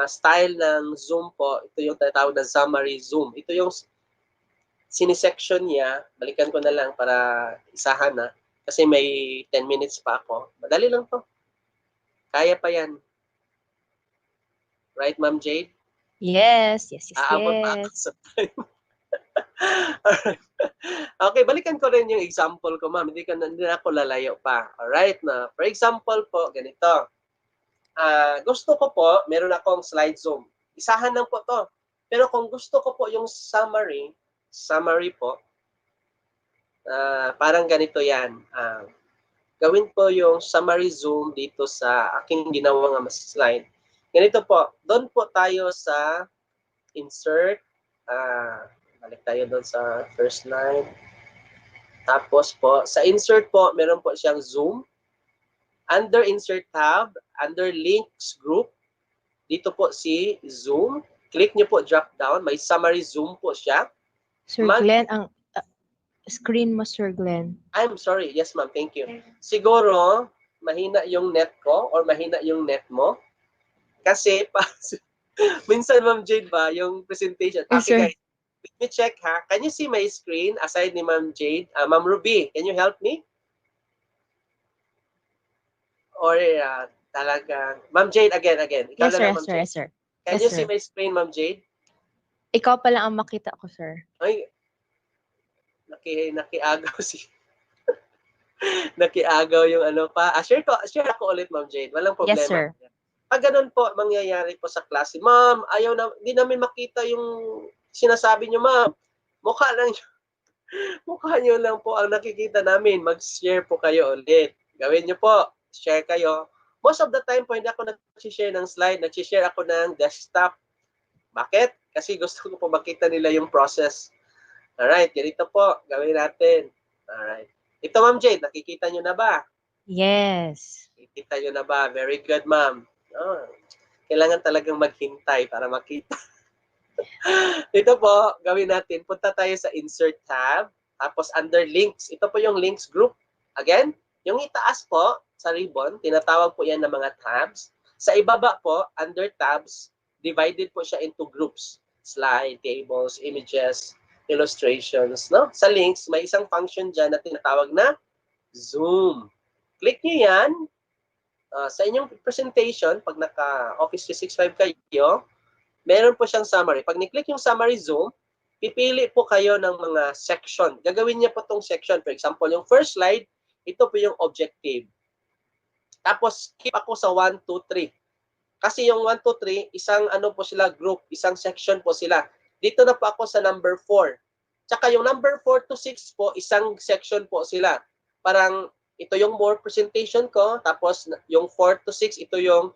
style ng Zoom po. Ito yung tinatawag na summary Zoom. Ito yung sinisection niya. Balikan ko na lang para isahan na. Kasi may 10 minutes pa ako. Madali lang to. Kaya pa yan. Right, Ma'am Jade? Yes. Aabot pa ako sa time. Okay, balikan ko rin yung example ko, ma'am. Hindi na ako lalayo pa. Alright, na. For example po, ganito. Gusto ko po, meron akong slide Zoom. Isahan lang po to. Pero kung gusto ko po yung summary po, parang ganito yan. Gawin po yung summary Zoom dito sa aking ginawang slide. Ganito po, doon po tayo sa insert. Balik tayo doon sa first line. Tapos po, sa insert po, meron po siyang Zoom. Under insert tab, under links group, dito po si Zoom. Click nyo po drop down. May summary Zoom po siya. Sir Glenn, ang screen mo, Sir Glenn. I'm sorry. Yes, ma'am. Thank you. Siguro, mahina yung net ko or mahina yung net mo. Kasi, minsan, Ma'am Jade ba, yung presentation. Okay, guys. Let me check, ha. Can you see my screen aside ni Ma'am Jade? Ma'am Ruby, can you help me? Or talaga. Ma'am Jade, again. Ikaw Yes, lang, Ma'am Jade. sir. Can you see my screen, Ma'am Jade? Ikaw pa lang ang makita ko, sir. Ay, nakiagaw si... nakiagaw yung ano pa. Share ako ulit, Ma'am Jade. Walang problema. Yes, sir. Pag ganun po, mangyayari po sa klase. Ma'am, hindi namin makita yung sinasabi nyo, ma'am. Mukha nyo lang po ang nakikita namin. Mag-share po kayo ulit. Gawin nyo po. Share kayo. Most of the time po, hindi ako nag-share ng slide. Nag-share ako ng desktop. Bakit? Kasi gusto ko po makita nila yung process. Alright, ganito po. Gawin natin. Alright. Ito, Ma'am Jade, nakikita nyo na ba? Yes. Nakikita nyo na ba? Very good, ma'am. Kailangan talagang maghintay para makita. Ito po, gawin natin. Punta tayo sa insert tab. Tapos under links. Ito po yung links group. Again, yung itaas po sa ribbon, tinatawag po yan ng mga tabs. Sa ibaba po, under tabs, divided po siya into groups. Slide, tables, images, illustrations. No? Sa links, may isang function dyan na tinatawag na Zoom. Click nyo yan. Sa inyong presentation, pag naka-Office 365 kayo, meron po siyang summary. Pag ni-click yung summary Zoom, pipili po kayo ng mga section. Gagawin niya po itong section. For example, yung first slide, ito po yung objective. Tapos, keep ako sa 1, 2, 3. Kasi yung 1, 2, 3, isang ano po sila, group, isang section po sila. Dito na po ako sa number 4. Tsaka yung number 4 to 6 po, isang section po sila. Parang ito yung more presentation ko. Tapos yung 4 to 6, ito yung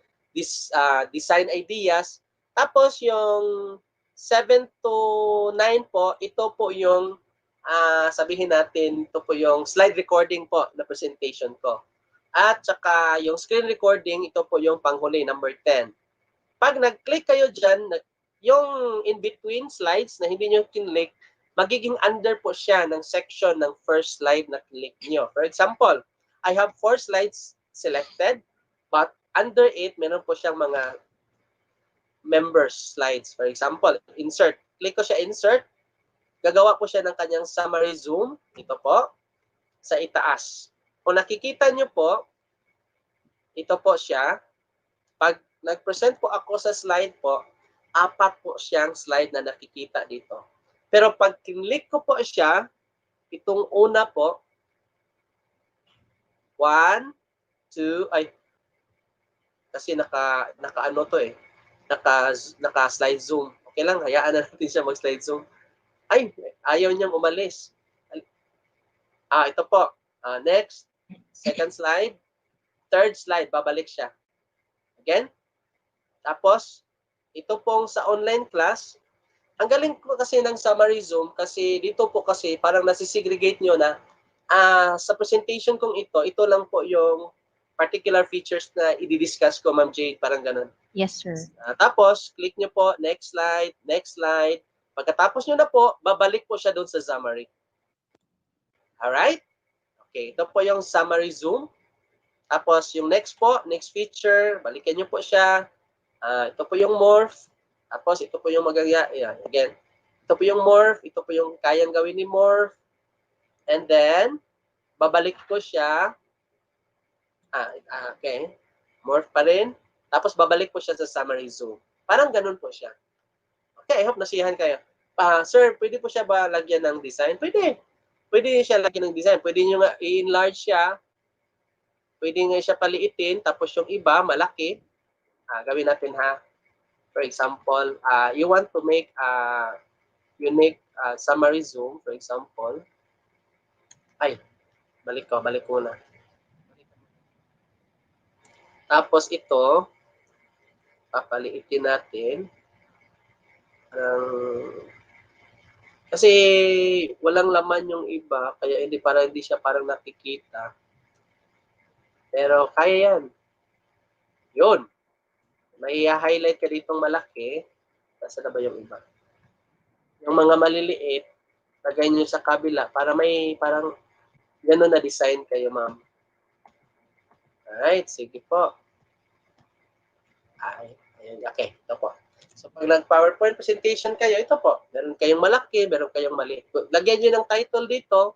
design ideas. Tapos yung 7 to 9 po, ito po yung sabihin natin, ito po yung slide recording po na presentation ko. At saka yung screen recording, ito po yung panghuli, number 10. Pag nag-click kayo dyan, yung in-between slides na hindi nyo kinlik, magiging under po siya ng section ng first slide na click nyo. For example, I have 4 slides selected, but under it, meron po siyang mga members slides. For example, insert. Click ko siya insert. Gagawa po siya ng kanyang summary zoom. Ito po, sa itaas. Kung nakikita nyo po, ito po siya. Pag nag-present po ako sa slide po, 4 po siyang slide na nakikita dito. Pero pag click ko po siya, itong una po, 1, 2, ay, kasi naka-ano to eh, naka-slide zoom. Okay lang, hayaan na natin siya mag-slide zoom. Ay, ayaw niyang umalis. Ito po. Next, second slide. Third slide, babalik siya. Again. Tapos, ito pong sa online class, ang galing ko kasi ng summary zoom kasi dito po kasi parang nasisegregate nyo na sa presentation kong ito lang po yung particular features na i-discuss ko, Ma'am Jade, parang ganun. Yes, sir. Tapos, click nyo po, next slide, next slide. Pagkatapos nyo na po, babalik po siya doon sa summary. Alright? Okay, ito po yung summary zoom. Tapos, yung next po, next feature, balikan nyo po siya. Ito po yung morph. Tapos, ito po yung again. Ito po yung morph. Ito po yung kayang gawin ni morph. And then, babalik ko siya. Okay. Morph pa rin. Tapos, babalik po siya sa summary zoom. Parang ganun po siya. Okay, I hope nasiyahan kayo. Sir, pwede po siya ba lagyan ng design? Pwede. Pwede siya lagyan ng design. Pwede nyo nga i-enlarge siya. Pwede nga siya paliitin. Tapos yung iba, malaki. Gawin natin ha. For example, you want to make a unique summary zoom. For example. Ay, balik ko na. Tapos ito, papaliitin natin. Kasi walang laman yung iba, kaya hindi siya parang nakikita. Pero kaya yan. Yun. May highlight ka ditong malaki. Nasa na ba yung iba? Yung mga maliliit, lagay nyo sa kabila para may parang gano'n na design kayo, ma'am. Alright, sige po. Okay, ito po. So pag nag-PowerPoint presentation kayo, ito po. Meron kayong malaki, meron kayong maliit. Lagyan nyo ng title dito,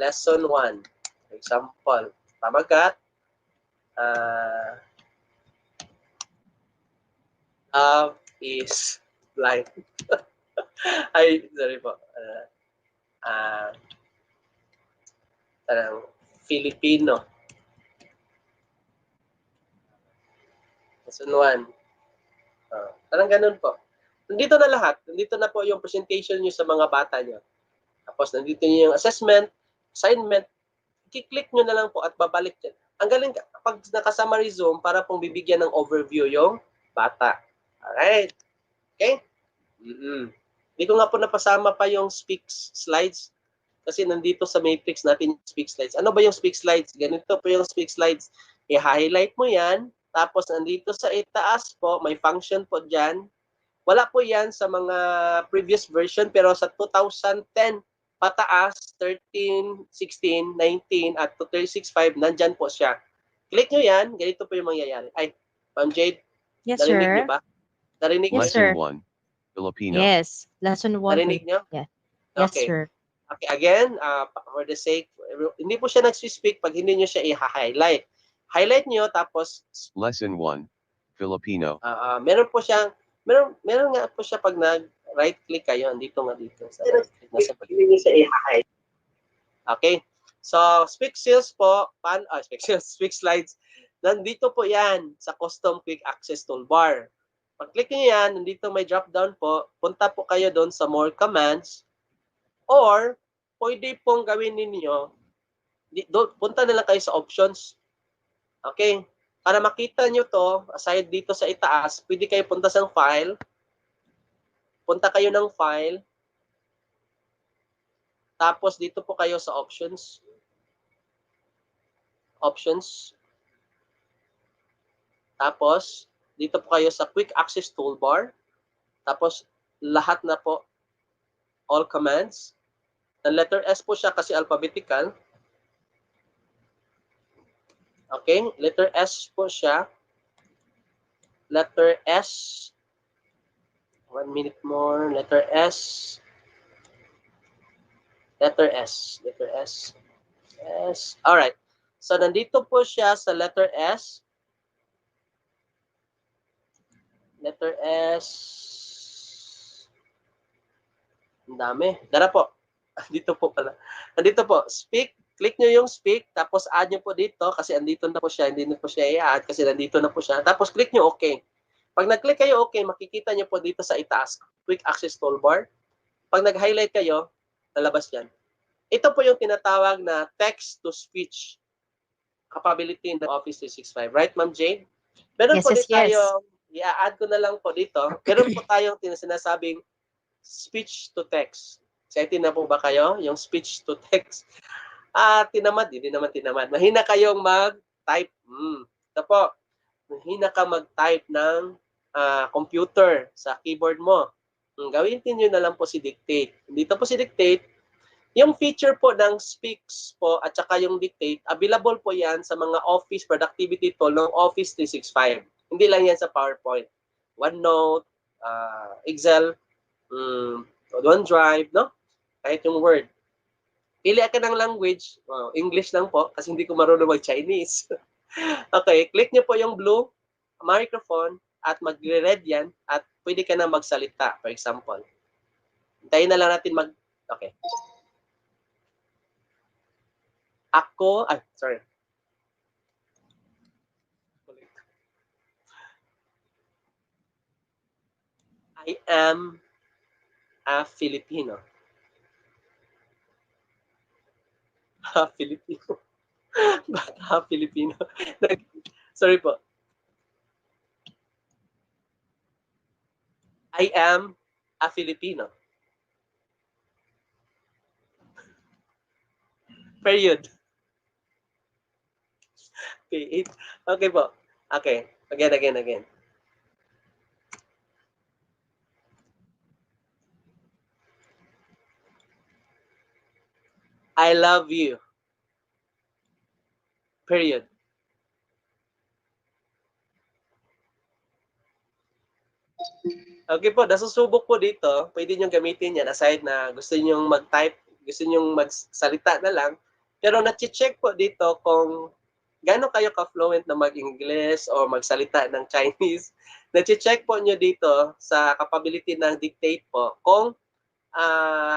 Lesson 1. For example, pamagat, love is blind. Ay, sorry po. Filipino. Lesson 1. Parang ganun po. Nandito na lahat. Nandito na po yung presentation nyo sa mga bata nyo. Tapos nandito nyo yung assessment, assignment. I-click nyo na lang po at babalik dyan. Ang galing pag nakasummary zoom para pong bibigyan ng overview yung bata. Alright. Okay? Hindi ko nga po napasama pa yung speak slides kasi nandito sa matrix natin yung speak slides. Ano ba yung speak slides? Ganito po yung speak slides. I-highlight mo yan. Tapos nandito sa itaas po, may function po dyan. Wala po yan sa mga previous version pero sa 2010 pataas, 13, 16, 19, at to 36.5, nandyan po siya. Click nyo yan, ganito po yung mangyayari. Ay, Ma'am Jade, Yes, narinig sir. niyo ba? Narinig niyo? Yes, sir. Lesson 1, Filipino. Yes, lesson 1. Narinig niyo? Yeah. Yes, Okay. sir. Okay, again, for the sake, hindi po siya nag-speak pag hindi nyo siya i-highlight. Highlight nyo, tapos Lesson 1, Filipino. meron po siyang, meron nga po siya pag nag-right click kayo, andito nga dito. Sa right click, nasa hindi nyo siya i-highlight. Okay, so speak sales po, speak slides, nandito po yan sa custom quick access toolbar. Pag click nyo yan, nandito may drop down po, punta po kayo doon sa more commands, or pwede pong gawin ninyo, punta na lang kayo sa options. Okay? Para makita nyo to, aside dito sa itaas, pwede kayo punta sa file. Punta kayo ng file. Tapos dito po kayo sa options. Options. Tapos, dito po kayo sa quick access toolbar. Tapos, lahat na po, all commands. Ang letter S po siya kasi alphabetical. Okay, letter S po siya. Letter S. 1 minute more. Letter S. Letter S. Letter S. S. Alright. So, nandito po siya sa letter S. Letter S. Ang dami. Dara po. Dito po pala. Nandito po. Speak. Click nyo yung speak. Tapos add nyo po dito kasi andito na po siya. Hindi na po siya i-add kasi nandito na po siya. Tapos click nyo OK. Pag nag-click kayo OK, makikita nyo po dito sa itaas. Quick access toolbar. Pag nag-highlight kayo, lalabas yan. Ito po yung tinatawag na text-to-speech capability in the Office 365. Right, Ma'am Jane? Meron Yes, po yes, din tayo, i-add ko na lang po dito. Meron po tayong sinasabing speech-to-text. Excited na po ba kayo? Yung speech-to-text. Tinamad. Hindi naman tinamad. Mahina kayong mag-type. Ito po. Mahina ka mag-type ng computer sa keyboard mo. Gawin nyo na lang po si dictate. Dito po si dictate. Yung feature po ng speaks po at saka yung dictate, available po yan sa mga office productivity tool ng Office 365. Hindi lang yan sa PowerPoint. OneNote, Excel, OneDrive, no? Kahit yung Word. Pili ka ng language, English lang po kasi hindi ko marunong mag-Chinese. Okay, click nyo po yung blue microphone at magre-red yan at pwede ka na magsalita, for example. Hintayin na lang natin okay. Sorry. I am a Filipino. Filipino. Baka Filipino. Sorry po. I am a Filipino. Period. Okay po. Okay. Again. I love you. Period. Okay po, nasusubok po dito. Pwede nyo gamitin yan aside na gusto nyo mag-type, gusto nyo magsalita na lang. Pero na-check po dito kung gaano kayo ka-fluent na mag-English o magsalita ng Chinese. Na-check po nyo dito sa capability ng dictate po kung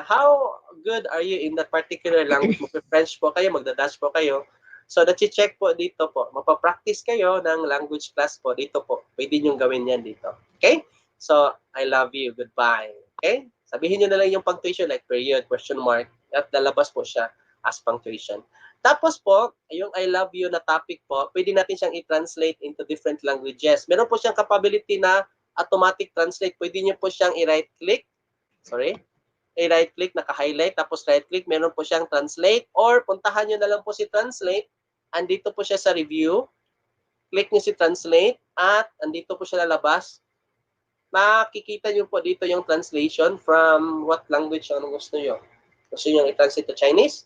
how good are you in that particular language. Mag-French po kayo, magda-Dutch po kayo. So, na-check po dito po. Mapapractice kayo ng language class po dito po. Pwede nyo gawin yan dito. Okay? So, I love you. Goodbye. Okay? Sabihin nyo na lang yung punctuation like period, question mark, at lalabas po siya as punctuation. Tapos po, yung I love you na topic po, pwede natin siyang i-translate into different languages. Meron po siyang capability na automatic translate. Pwede nyo po siyang i-right click. I-right click, naka-highlight, tapos right click, meron po siyang translate. Or puntahan nyo na lang po si translate. Andito po siya sa review. Click nyo si translate at andito po siya lalabas. Makikita nyo po dito yung translation from what language ang gusto nyo. Gusto nyo i-translate to Chinese?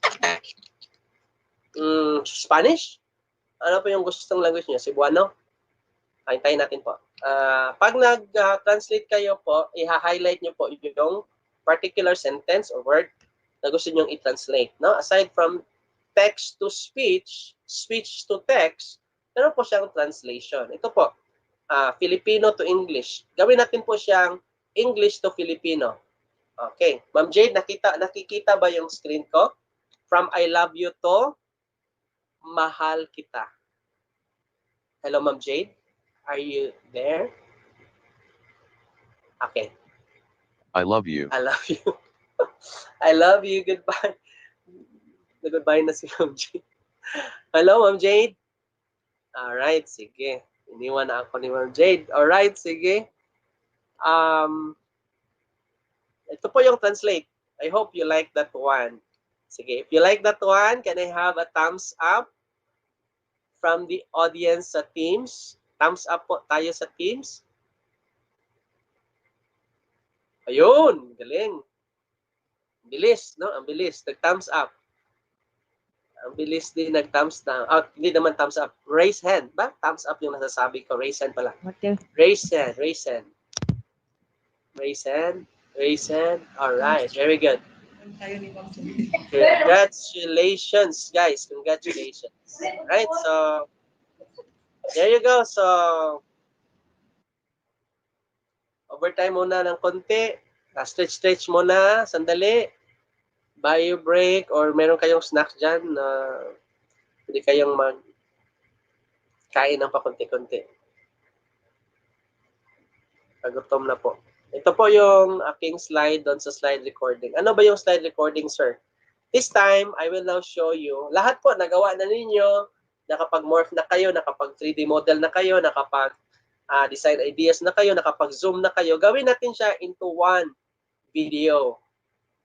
Spanish? Ano po yung gustong language niyo? Cebuano? Hintayin natin po. Pag nag-translate kayo po, i-highlight nyo po yung particular sentence or word na gusto nyo i-translate. No? Aside from text to speech, speech to text, meron po siyang translation. Ito po, Filipino to English. Gawin natin po siyang English to Filipino. Okay. Ma'am Jade, nakikita ba yung screen ko? From I love you to mahal kita. Hello, Ma'am Jade? Are you there? Okay. I love you. I love you. I love you. Goodbye. Goodbye na si Ma'am Jade. Hello, Ma'am Jade? Alright, sige. Iniwan na ako ni Ma'am Jade. Alright, sige. Ito po yung translate. I hope you like that one. Sige, if you like that one, can I have a thumbs up from the audience sa Teams? Thumbs up po tayo sa Teams. Ayun, galing. Bilis, no? Ang bilis. Nag-thumbs up. Ang bilis din nag-thumbs down. Hindi naman thumbs up. Raise hand. Ba? Thumbs up yung nasasabi ko. Raise hand pala. Okay. Raise hand. Raise hand. Raise hand. Raise hand. Alright. Very good. Congratulations, guys. Congratulations. Right? So, there you go. So, overtime muna ng konti. Stretch muna. Sandali. Bio break or meron kayong snacks dyan na hindi kayong magkain ng pakunti-kunti. Pagutom na po. Ito po yung aking slide doon sa slide recording. Ano ba yung slide recording, sir? This time, I will now show you. Lahat po, nagawa na ninyo. Nakapag-morph na kayo, nakapag 3D model na kayo, nakapag design ideas na kayo, nakapag-zoom na kayo. Gawin natin siya into one video.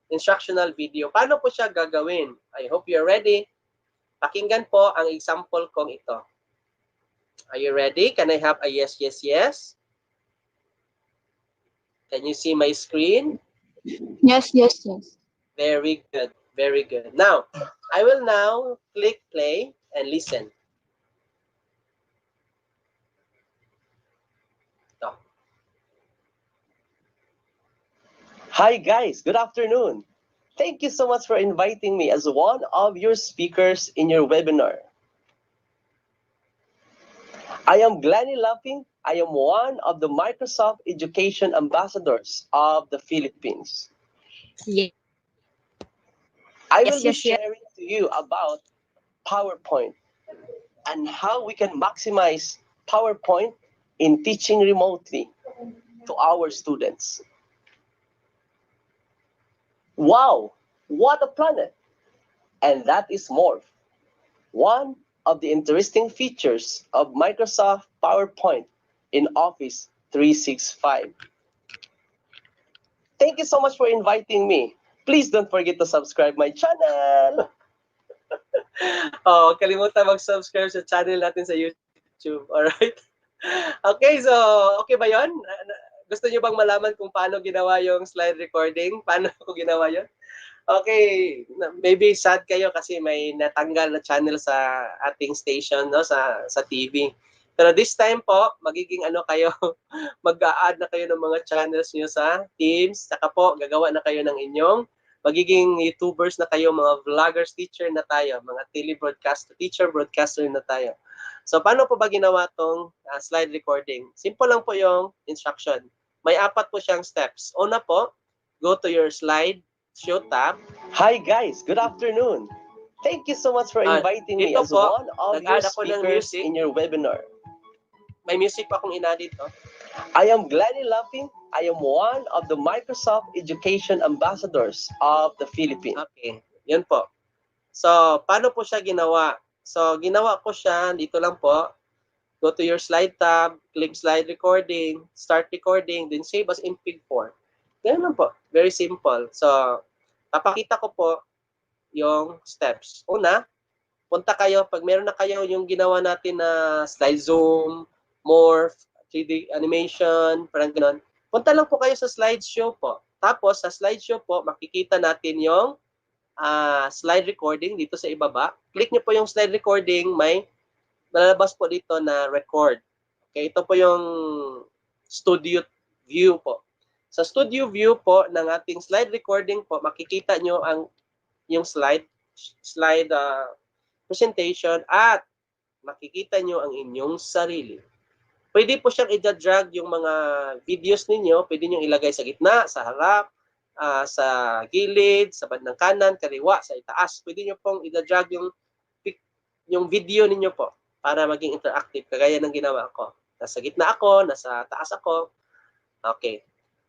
Instructional video. Paano po siya gagawin? I hope you're ready. Pakinggan po ang example kong ito. Are you ready? Can I have a yes, yes, yes? Can you see my screen? Yes, yes, yes. Very good. Very good. Now, I will now click play and listen. Ito. Hi guys, good afternoon. Thank you so much for inviting me as one of your speakers in your webinar. I am Glenny Lapping. I am one of the Microsoft Education Ambassadors of the Philippines. Yeah. I will be sharing to you about PowerPoint and how we can maximize PowerPoint in teaching remotely to our students. Wow, what a planet! And that is Morph, one of the interesting features of Microsoft PowerPoint in Office 365. Thank you so much for inviting me. Please don't forget to subscribe my channel. Kalimutan mag-subscribe sa channel natin sa YouTube. Alright? Okay, so okay ba yun? Gusto niyo bang malaman kung paano ginawa yung slide recording? Paano ko ginawa yun? Okay, maybe sad kayo kasi may natanggal na channel sa ating station, no, sa TV. Pero this time po, magiging ano kayo, mag-a-add na kayo ng mga channels niyo sa Teams. Saka po, gagawa na kayo ng inyong magiging YouTubers na kayo, mga vloggers, teacher na tayo, mga tele-broadcaster, teacher broadcaster na tayo. So, paano po ba ginawa tong slide recording? Simple lang po yung instruction. May 4 po siyang steps. Una po, go to your slide show tab. Hi guys, good afternoon. Thank you so much for inviting me as one of your speakers in your webinar. May music pa akong inadit. I am Glenny Lapping. I am one of the Microsoft Education Ambassadors of the Philippines. Okay, yun po. So, paano po siya ginawa? So, ginawa ko siya, dito lang po. Go to your slide tab, click slide recording, start recording, then save as MP4. Ganyan lang po. Very simple. So, papakita ko po yung steps. Una, punta kayo, pag meron na kayo yung ginawa natin na slide zoom, morph, 3D animation, parang gano'n. Punta lang po kayo sa slideshow po. Tapos, sa slideshow po, makikita natin yung slide recording dito sa ibaba. Click nyo po yung slide recording, may lalabas po dito na record. Okay, ito po yung studio view po. Sa studio view po ng ating slide recording po, makikita nyo yung slide presentation at makikita nyo ang inyong sarili. Pwede po siyang i-drag yung mga videos ninyo, pwede nyo ilagay sa gitna, sa harap, sa gilid, sa bandang kanan, kaliwa, sa itaas. Pwede nyo pong i-drag yung video ninyo po para maging interactive, kagaya ng ginawa ko. Nasa gitna ako, nasa taas ako. Okay.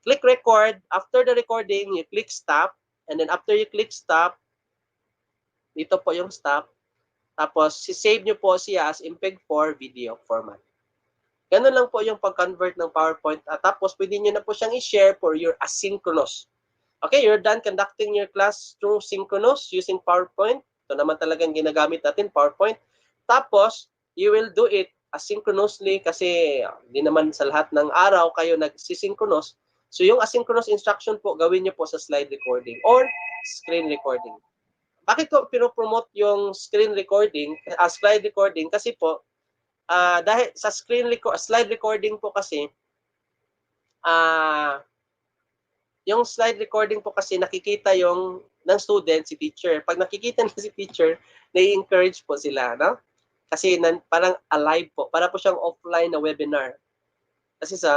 Click record. After the recording, you click stop. And then after you click stop, dito po yung stop. Tapos, save nyo po siya as MPEG-4 video format. Ganun lang po yung pag-convert ng PowerPoint. At tapos, pwede nyo na po siyang i-share for your asynchronous. Okay, you're done conducting your class through synchronous using PowerPoint. Ito naman talagang ginagamit natin, PowerPoint. Tapos, you will do it asynchronously kasi di naman sa lahat ng araw kayo nagsisynchronous. So, yung asynchronous instruction po, gawin nyo po sa slide recording or screen recording. Bakit ko pinopromote yung screen recording, slide recording? Kasi po, dahil sa slide recording po kasi, yung slide recording po kasi nakikita yung ng student, si teacher. Pag nakikita na si teacher, nai-encourage po sila, no? Kasi parang alive po. Para po siyang offline na webinar. Kasi sa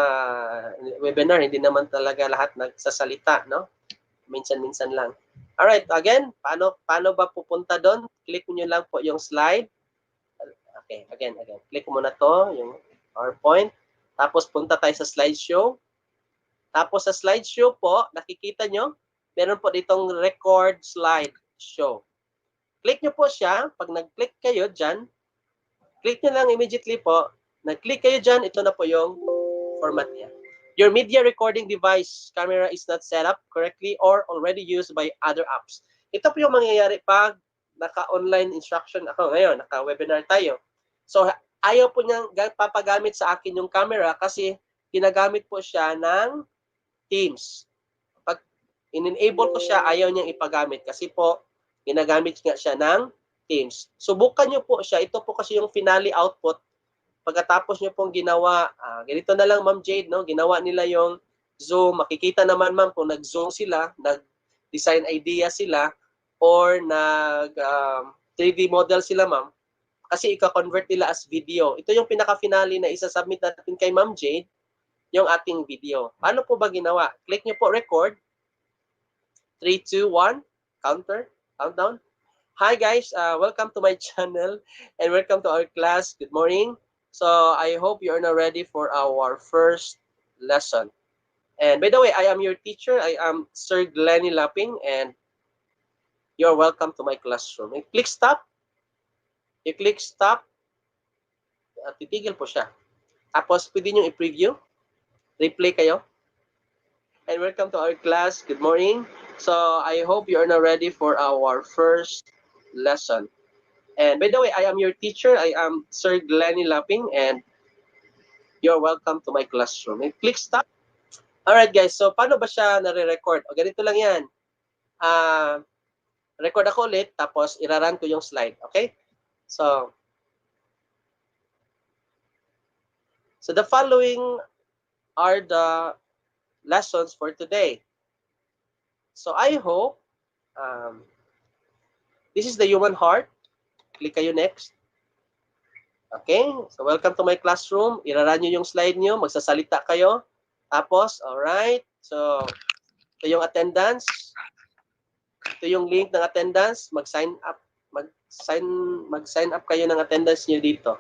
webinar, hindi naman talaga lahat nagsasalita, no? Minsan-minsan lang. Alright, again, paano ba pupunta doon? Click nyo lang po yung slide. Okay, again. Click mo na to, yung PowerPoint. Tapos punta tayo sa slideshow. Tapos sa slideshow po, nakikita nyo, meron po ditong record slideshow. Click nyo po siya. Pag nag-click kayo dyan, click nyo lang immediately po. Nag-click kayo dyan, ito na po yung format niya. Your media recording device camera is not set up correctly or already used by other apps. Ito po yung mangyayari pag naka-online instruction ako ngayon, naka-webinar tayo. So, ayaw po niyang papagamit sa akin yung camera kasi ginagamit po siya ng Teams. Pag in-enable ko siya, ayaw niyang ipagamit kasi po ginagamit nga siya ng Teams. Subukan niyo po siya. Ito po kasi yung finale output. Pagkatapos niyo pong ginawa, ganito na lang Ma'am Jade, no? Ginawa nila yung Zoom. Makikita naman ma'am kung nag-Zoom sila, nag-design idea sila, or nag-3D model sila ma'am. Kasi ika-convert nila as video. Ito yung pinaka-finale na isa-submit natin kay Ma'am Jade, yung ating video. Paano po ba ginawa? Click nyo po record. 3, 2, 1. Countdown. Hi guys, welcome to my channel and welcome to our class. Good morning. So I hope you are now ready for our first lesson. And by the way, I am your teacher. I am Sir Glenny Lapping and you're welcome to my classroom. And click stop. You click stop. Titigil po siya. Tapos pwede nyo i-preview. Replay kayo. And welcome to our class. Good morning. So I hope you are now ready for our first lesson. And by the way, I am your teacher. I am Sir Glenny Lapping and you're welcome to my classroom. And click stop. Alright guys, so paano ba siya nare-record? O ganito lang yan. Record ako ulit, tapos iraran ko yung slide. Okay? So the following are the lessons for today. So I hope this is the human heart. Click kayo next. Okay, so welcome to my classroom. Iraran nyo yung slide nyo, magsasalita kayo. Tapos, alright, so ito yung attendance. Ito yung link ng attendance. Mag-sign up kayo ng attendance nyo dito.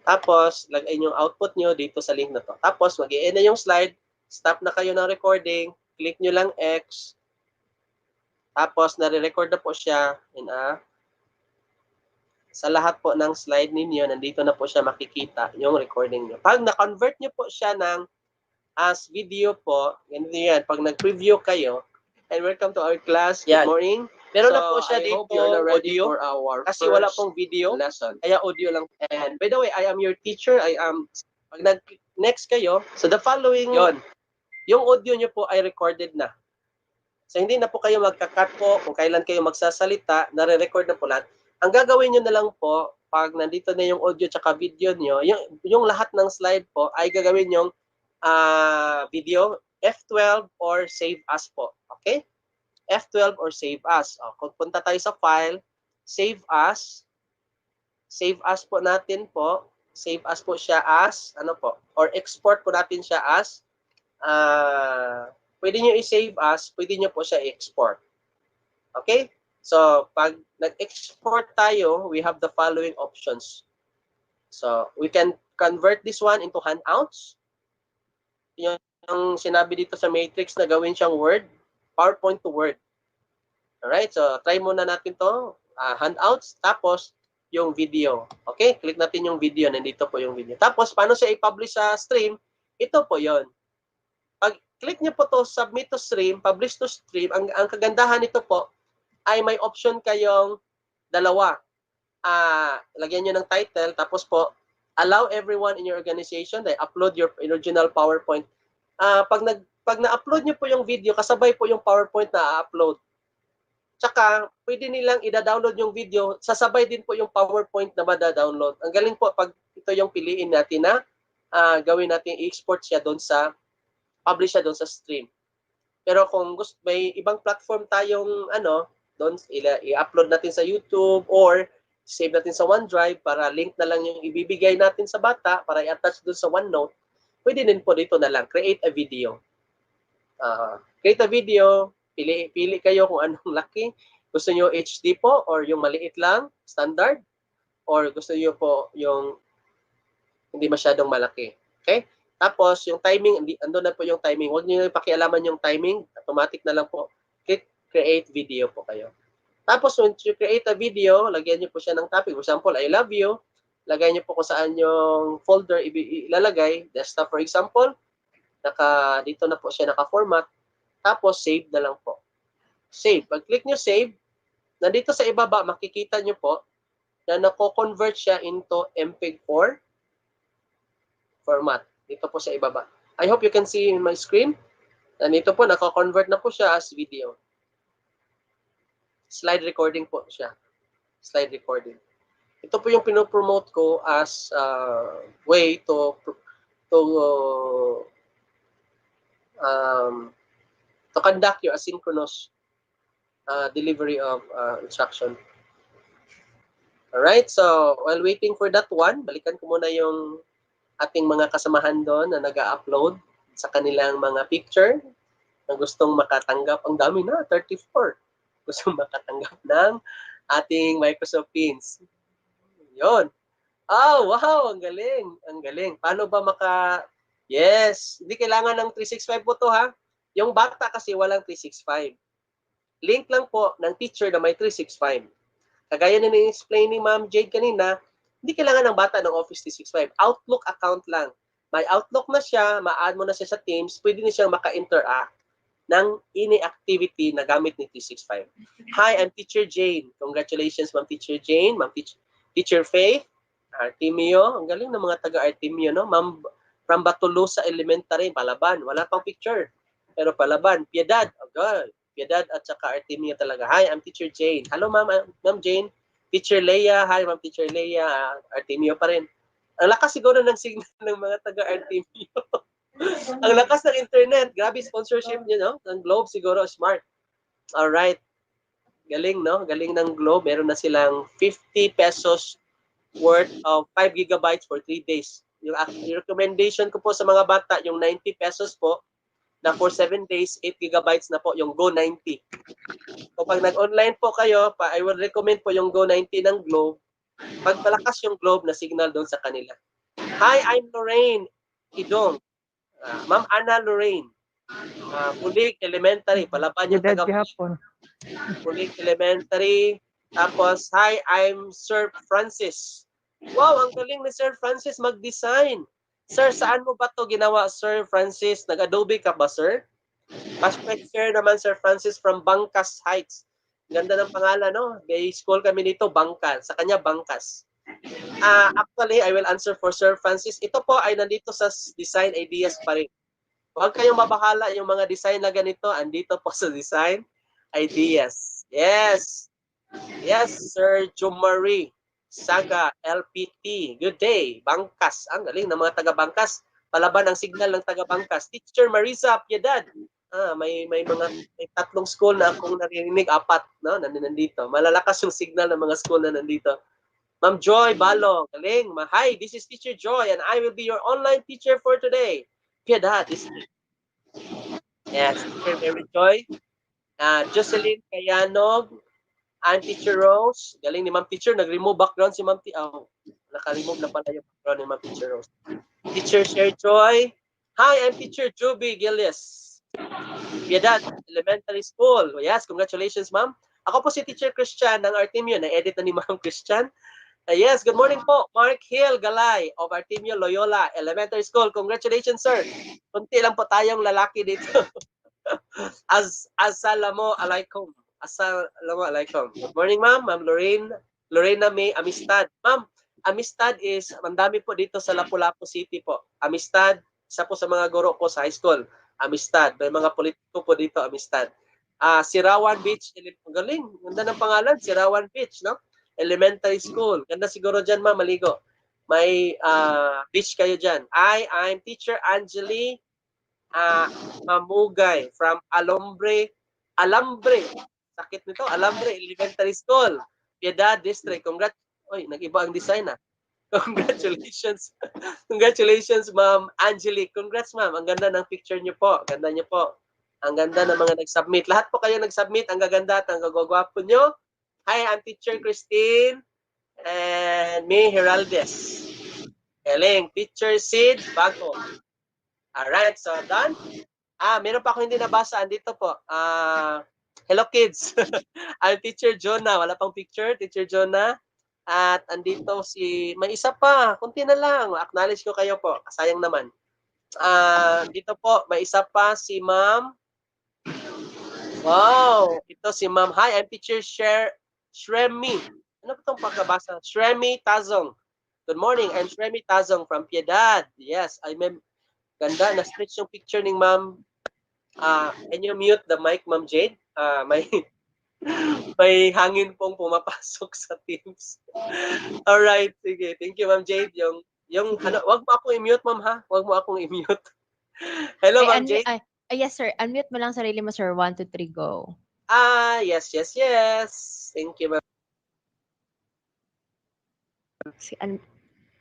Tapos, lagay yung output nyo dito sa link na to. Tapos, mag-i-end na yung slide. Stop na kayo ng recording. Click nyo lang X. Tapos, nare-record na po siya sa lahat po ng slide ninyo. Nandito na po siya makikita yung recording nyo. Pag na-convert nyo po siya as video po, ganito yan. Pag nag-preview kayo, and welcome to our class. Good morning. Meron na po siya dito audio for our kasi wala pong video lesson. Kaya audio lang. And by the way, I am your teacher. Pag nag-next kayo, so the following, yung audio nyo po ay recorded na So hindi na po kayo magka-cut po kung kailan kayo magsasalita, nare-record na po lahat. Ang gagawin nyo na lang po, pag nandito na yung audio tsaka video nyo, yung lahat ng slide po ay gagawin yung video, F12 or save as po. Okay? F12 or save as. O, kung punta tayo sa file, save as po natin po. Save as po siya as, ano po, or export po natin siya as, pwede nyo i-save as, pwede nyo po siya i-export. Okay? So, pag nag-export tayo, we have the following options. So, we can convert this one into handouts. Yung sinabi dito sa matrix na gawin siyang Word, PowerPoint to Word. Alright? So, try muna natin to. Handouts, tapos yung video. Okay? Click natin yung video. Nandito po yung video. Tapos, paano siya i-publish sa stream? Ito po yon. Pag click nyo po to, submit to stream, publish to stream, ang kagandahan nito po, ay may option kayong dalawa. Lagyan nyo ng title, tapos po, allow everyone in your organization, they upload your original PowerPoint. Pag na-upload nyo po yung video, kasabay po yung PowerPoint na upload. Tsaka, pwede nilang i-download yung video, sasabay din po yung PowerPoint na mada-download. Ang galing po, pag ito yung piliin natin na gawin natin, i-export siya doon sa, publish siya doon sa stream. Pero kung gusto, may ibang platform tayong doon i-upload natin sa YouTube or save natin sa OneDrive para link na lang yung ibibigay natin sa bata para i-attach doon sa OneNote, pwede din po dito na lang, create a video. Create a video, pili kayo kung anong laki. Gusto nyo HD po or yung maliit lang, standard, or gusto nyo po yung hindi masyadong malaki. Okay? Tapos, yung timing, andun na po yung timing. Huwag nyo pakialaman yung timing. Automatic na lang po. Click create video po kayo. Tapos, when you create a video, lagyan nyo po siya ng topic. For example, I love you. Lagay nyo po kung saan yung folder ilalagay. Desktop, for example. Dito na po siya naka-format. Tapos, save na lang po. Save. Pag-click nyo save, nandito sa ibaba, makikita nyo po na nako-convert siya into MPEG-4 format. Dito po sa ibaba. I hope you can see in my screen. Nandito po, nako-convert na po siya as video. Slide recording po siya. Slide recording. Ito po yung pinopromote ko as way to conduct your asynchronous delivery of instruction. Alright, so while waiting for that one, balikan ko muna yung ating mga kasamahan doon na nag-upload sa kanilang mga picture na gustong makatanggap. Ang dami na, 34. Gustong makatanggap ng ating Microsoft Pins. Yun. Oh, wow, ang galing. Ang galing. Paano ba Yes, hindi kailangan ng 365 po to ha. Yung bata kasi walang 365. Link lang po ng teacher na may 365. Kagaya na ni-explain ni Ma'am Jade kanina, hindi kailangan ng bata ng Office 365. Outlook account lang. May Outlook na siya, ma-add mo na siya sa Teams, pwede na siyang maka-interact ng any activity na gamit ni 365. Hi, I'm Teacher Jane. Congratulations, Ma'am Teacher Jane. Ma'am Teacher Faith. Artemio. Ang galing ng mga taga-Artemio, no? Ma'am from Batulusa Elementary, Palaban. Wala pang picture. Pero Palaban. Piedad. Okay. Piedad at saka Artemio talaga. Hi, I'm Teacher Jane. Hello, Ma'am Jane. Teacher Leia. Hi, Ma'am Teacher Leia. Artemio pa rin. Ang lakas siguro ng signal ng mga taga-Artemio. Ang lakas ng internet. Grabe sponsorship niyo, no? Ang Globe siguro, smart. Alright. Galing, no? Galing ng Globe. Meron na silang 50 pesos worth of 5 gigabytes for 3 days. Yung recommendation ko po sa mga bata, yung 90 pesos po, na for 7 days, 8 gigabytes na po, yung Go 90. So pag nag-online po kayo, I will recommend po yung Go 90 ng Globe. Pag malakas yung Globe na signal doon sa kanila. Hi, I'm Lorraine Idong. Ma'am Ana Lorraine. Pulig Elementary. Palaban yung taga Pulig Elementary. Tapos, hi, I'm Sir Francis. Wow, ang galing ni Sir Francis mag-design. Sir, saan mo ba to ginawa, Sir Francis? Nag-Adobe ka ba, sir? Share naman, Sir Francis, from Bangkas Heights. Ganda ng pangalan, no? May school kami dito, Bangkas. Sa kanya, Bangkas. Actually, I will answer for Sir Francis. Ito po ay nandito sa design ideas pa rin. Huwag kayong mabahala yung mga design na ganito. Andito po sa design ideas. Yes. Yes, Sir Jumari Saga, LPT. Good day. Bangkas. Ang galing ng mga taga-Bangkas. Palaban ang signal ng taga-Bangkas. Teacher Marisa Piedad. May tatlong school na akong narinig, 4, no, nandito. Malalakas yung signal ng mga school na nandito. Ma'am Joy Balong, galing. Hi, this is Teacher Joy and I will be your online teacher for today. Piedad, yes, Teacher Mary Joy. Jocelyn Cayanog, and Teacher Rose. Galing ni Ma'am Teacher, nag-remove background si Ma'am Teacher. Naka-remove na pala yung background ni Ma'am Teacher Rose. Teacher Sher Joy. Hi, I'm Teacher Juby Gillies. Piedad Elementary School. Yes, congratulations, Ma'am. Ako po si Teacher Christian ng Artemio. Na-edit na ni Ma'am Christian. Yes, good morning po. Mark Hill Galay of Artemio Loyola Elementary School. Congratulations, sir. Kunti lang po tayong lalaki dito. Assalamu alaikum. Assalamu alaikum. Good morning, ma'am. Ma'am Lorena May Amistad. Ma'am, Amistad is, mandami po dito sa Lapu-Lapu City po. Amistad, isa po sa mga guro ko sa high school. Amistad. May mga politiko po dito, Amistad. Sirawan Beach. Galing. Ganda ng pangalan. Sirawan Beach, no? Elementary School. Ganda siguro dyan, ma'am. Maligo. May beach kayo dyan. I'm Teacher Angeli Mamugay from Alambre. Sakit nito. Alambre Elementary School. Piedad District. Oy, nag-iba ang design Congratulations. Congratulations, Ma'am Angelique. Congrats, ma'am. Ang ganda ng picture niyo po. Ganda niyo po. Ang ganda ng mga nag-submit. Lahat po kayo nag-submit. Ang gaganda at ang gagwapo niyo. Hi, I'm Teacher Christine and May Heraldes. Galing. Teacher Sid Bago. Alright, so done. Meron pa ako hindi nabasa. Andito po. Hello, kids. I'm Teacher Jonah. Wala pang picture. Teacher Jonah. At andito may isa pa. Kunti na lang. Acknowledge ko kayo po. Sayang naman. Dito po, may isa pa si Ma'am. Wow. Ito si Ma'am. Hi, I'm Teacher Shremi. Ano ba itong pagkabasa? Shremi Tazong. Good morning. I'm Shremi Tazong from Piedad. Yes, ganda. Na-stretch yung picture ng Ma'am. Can you mute the mic, Ma'am Jade? May hangin pong pumapasok sa Teams. Alright, sige. Thank you, Ma'am Jade. Wag mo akong i-mute, Ma'am, ha? Wag mo akong i-mute. Hello, Ma'am Jade. Yes, sir. Unmute mo lang sarili mo, sir. 1, 2, 3, go. Yes. Thank you, Ma'am.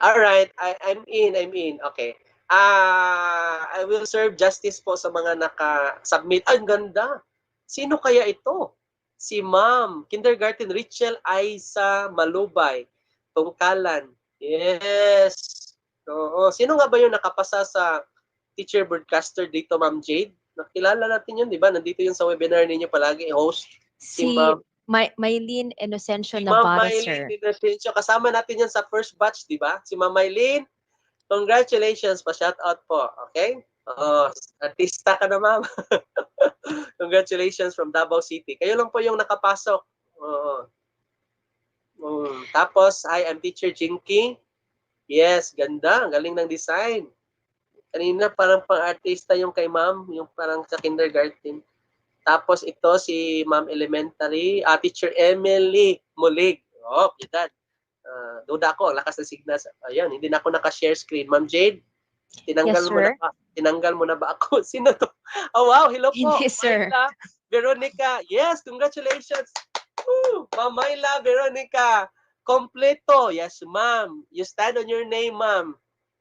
Alright, I'm in. Okay. I will serve justice po sa mga naka-submit. Ang ganda. Sino kaya ito? Si Ma'am, Kindergarten Richel Aiza Malubay, Tungkalan. Yes. Oo. Sino nga ba yung nakapasa sa teacher broadcaster dito, Ma'am Jade? Nakilala natin yun, di ba? Nandito yun sa webinar ninyo palagi, host. Si Maylene Inocencio Ma'am Navarro, Maylene sir. Inocencio. Kasama natin yan sa first batch, di ba? Si Ma'am Maylene, congratulations. Pa-shout out po. Okay? Artista ka na, ma'am. Congratulations from Davao City. Kayo lang po yung nakapasok. Tapos, hi, I'm Teacher Jinky. Yes, ganda. Ang galing ng design. Kanina parang pang-artista yung kay ma'am, yung parang sa kindergarten. Tapos ito si Ma'am Elementary, Teacher Emily Mulig. Piedad. Duda ako, lakas ng signal. Ayun, hindi na ako naka-share screen. Ma'am Jade, tinanggal mo na ba ako? Sino to? Oh, wow, hello po. Hindi, sir. Myla Veronica. Yes, congratulations. Ma'am Myla Veronica. Kompleto. Yes, ma'am. You stand on your name, ma'am.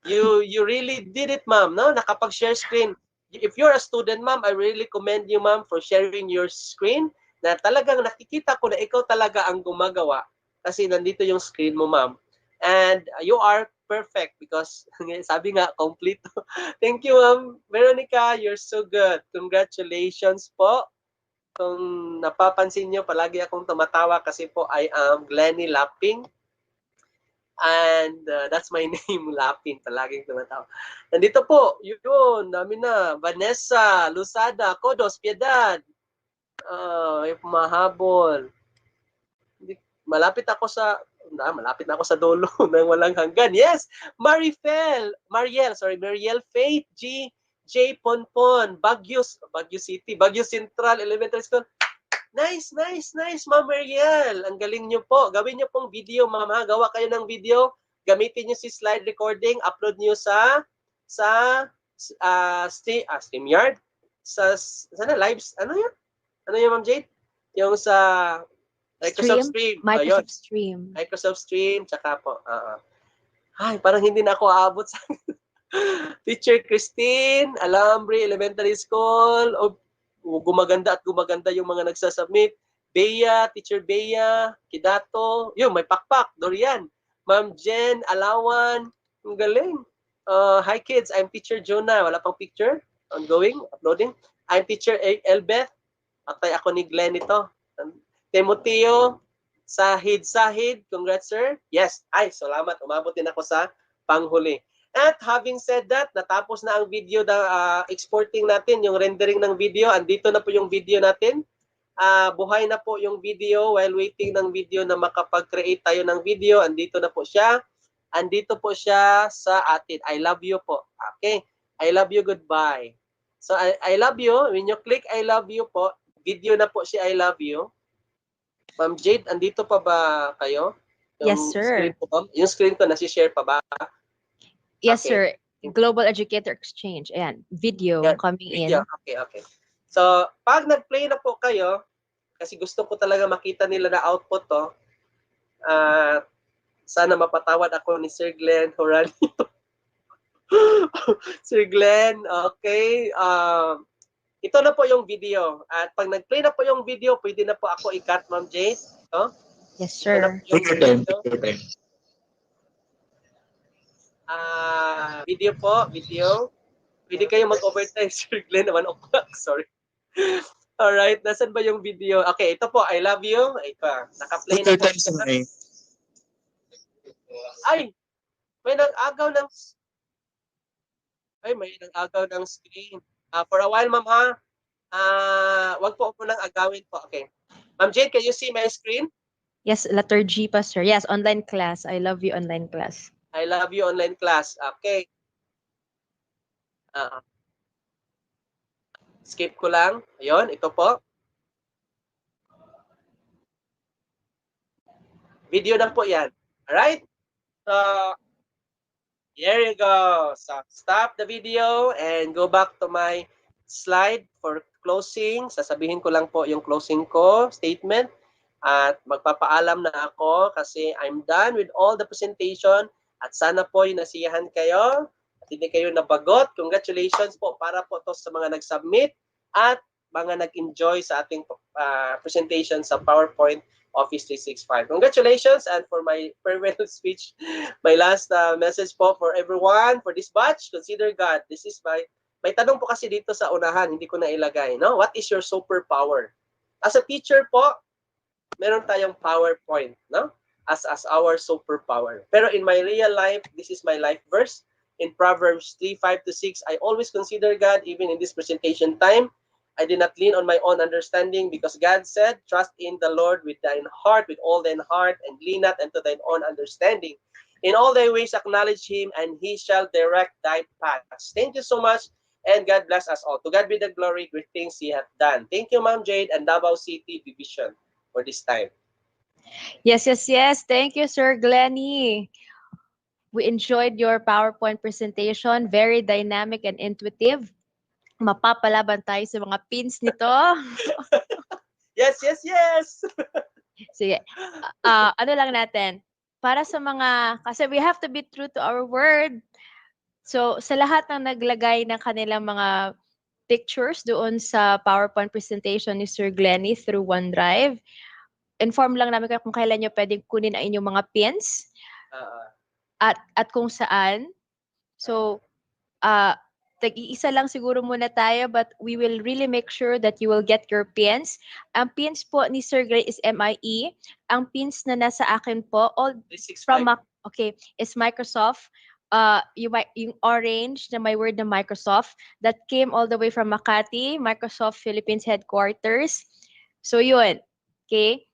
You really did it, ma'am. No? Nakapag-share screen. If you're a student, ma'am, I really commend you, ma'am, for sharing your screen na talagang nakikita ko na ikaw talaga ang gumagawa kasi nandito yung screen mo, ma'am. And you are perfect because sabi nga, complete. Thank you, ma'am. Veronica, you're so good. Congratulations po. Kung napapansin nyo, palagi akong tumatawa kasi po I am Glenny Lapping. And that's my name, Lapin. Palaging tumatawa. Nandito po, yun, dami na. Vanessa, Lusada, Kodos, Piedad. Mahabol. Malapit na ako sa dulo ng walang hanggan. Yes, Mariel Faith J. Ponpon, Baguio City, Baguio Central Elementary School. Nice, nice, nice, Ma'am Mariel. Ang galing nyo po. Gawin nyo pong video, Ma'am, ha? Gawa kayo ng video. Gamitin nyo si slide recording. Upload nyo sa StreamYard. Sana lives. Ano yan? Ano yan, Ma'am Jade? Yung sa Microsoft Stream. Microsoft Stream. Microsoft Stream. Tsaka po. Ay, parang hindi na ako aabot sa Teacher Christine, Alambre Elementary School. Gumaganda at gumaganda yung mga nagsasubmit. Bea, Teacher Bea, Kidato. Yun, may pakpak. Dorian. Ma'am Jen, Alawan. Ang galing. Hi kids, I'm Teacher Jonah. Wala pang picture? Ongoing, uploading. I'm Teacher Elbeth. Patay ako ni Glenn ito. Timoteo, Sahid. Congrats, sir. Yes. Ay, salamat. Umabot din ako sa panghuli. At having said that, natapos na ang video na exporting natin, yung rendering ng video. Andito na po yung video natin. Buhay na po yung video while waiting ng video na makapag-create tayo ng video. Andito na po siya. Andito po siya sa atin. I love you po. Okay. I love you. Goodbye. So, I love you. When you click I love you po, video na po si I love you. Ma'am Jade, andito pa ba kayo? Yung Yes, sir. Screen ko, yung screen ko, nasi-share pa ba? Yes, Okay. sir. Global Educator Exchange. Ayan, video Yan, coming video. in. Okay. So, pag nag-play na po kayo, kasi gusto ko talaga makita nila na output to, sana mapatawad ako ni Sir Glenn Horanio. Sir Glenn, okay. Ito na po yung video. At pag nag-play na po yung video, pwede na po ako i-cut, Ma'am Jade. No? Yes, sir. Video po, video. Pwede kayo mag-overtime, Sir Glenn, 1 o'clock. Sorry. Alright, nasan ba yung video? Okay, ito po, I love you. Naka-play na po. Ay, may nag-agaw ng screen. For a while, ma'am, ha? Wag po ako nang agawin po. Okay. Ma'am Jade, can you see my screen? Yes, letter G pa, sir. Yes, online class. I love you, online class. I love you, online class. Okay. Skip ko lang. Ayun, ito po. Video lang po yan. Alright? So, here you go. So, stop the video and go back to my slide for closing. Sasabihin ko lang po yung closing ko, statement. At magpapaalam na ako kasi I'm done with all the presentation. At sana po yung nasiyahan kayo at hindi kayo nabagot. Congratulations po para po to sa mga nag-submit at mga nag-enjoy sa ating presentation sa PowerPoint Office 365. Congratulations, and for my farewell speech, my last message po for everyone, for this batch, consider God. This is may tanong po kasi dito sa unahan, hindi ko na ilagay. No? What is your superpower? As a teacher po, meron tayong PowerPoint, no? As our superpower. Pero in my real life, this is my life verse. In Proverbs 3:5-6, I always consider God even in this presentation time. I did not lean on my own understanding because God said, trust in the Lord with thine heart, with all thine heart, and lean not unto thine own understanding. In all thy ways acknowledge him, and he shall direct thy paths. Thank you so much, and God bless us all. To God be the glory, great things he hath done. Thank you, Ma'am Jade and Davao City Division for this time. Yes. Thank you, Sir Glenny. We enjoyed your PowerPoint presentation. Very dynamic and intuitive. Mapapalaban tayo sa mga pins nito. Yes. Sige. Ano lang natin? Para sa mga, kasi we have to be true to our word. So, sa lahat ng naglagay ng kanilang mga pictures doon sa PowerPoint presentation ni Sir Glenny through OneDrive, inform lang namin kayo kung kailan nyo pwedeng kunin ang inyong mga pins at kung saan. So, tag-iisa lang siguro muna tayo, but we will really make sure that you will get your pins. Ang pins po ni Sir Glenny is MIE. Ang pins na nasa akin po, all from, is Microsoft. Yung orange na may word na Microsoft, that came all the way from Makati, Microsoft Philippines headquarters. So yun, okay?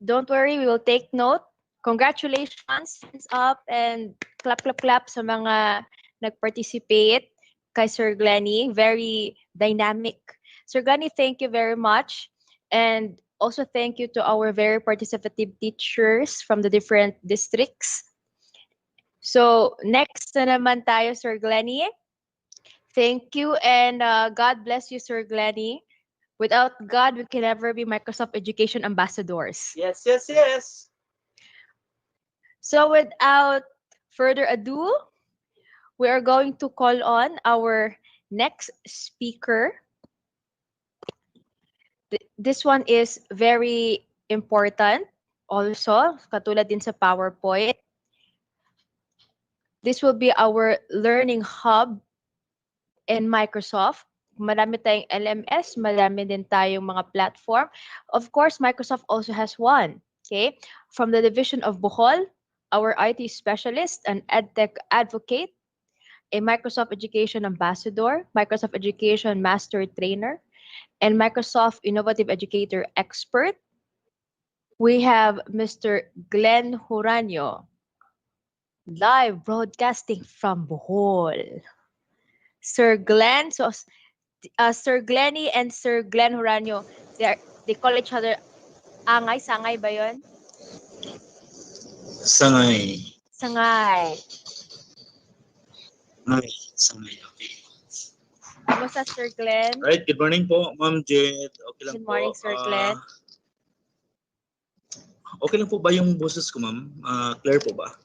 Don't worry, we will take note. Congratulations, hands up and clap sa mga nag-participate. kay Sir Glenny, very dynamic. Sir Glenny, thank you very much. And also thank you to our very participative teachers from the different districts. So next na naman tayo, Sir Glenny. Thank you and God bless you, Sir Glenny. Without God, we can never be Microsoft Education Ambassadors. Yes, yes, yes. So without further ado, we are going to call on our next speaker. This one is very important also, katulad din sa PowerPoint. This will be our learning hub in Microsoft. Marami tayong LMS, marami din tayong mga platform. Of course, Microsoft also has one. Okay? From the division of Bohol, our IT specialist, an EdTech advocate, a Microsoft Education Ambassador, Microsoft Education Master Trainer, and Microsoft Innovative Educator Expert. We have Mr. Glenn Huranyo, live broadcasting from Bohol. Sir Glenn, so Sir Glenny and Sir Glenn Huranyo, they call each other Angay, Sangay ba yun? Sangay. Sangay. Ay, Sangay, okay. Kumusta, Sir Glenn? Right, good morning po, Ma'am Jed. Okay lang Good morning, po. Sir Glenn. Okay lang po ba yung boses ko, Ma'am? Clear po ba?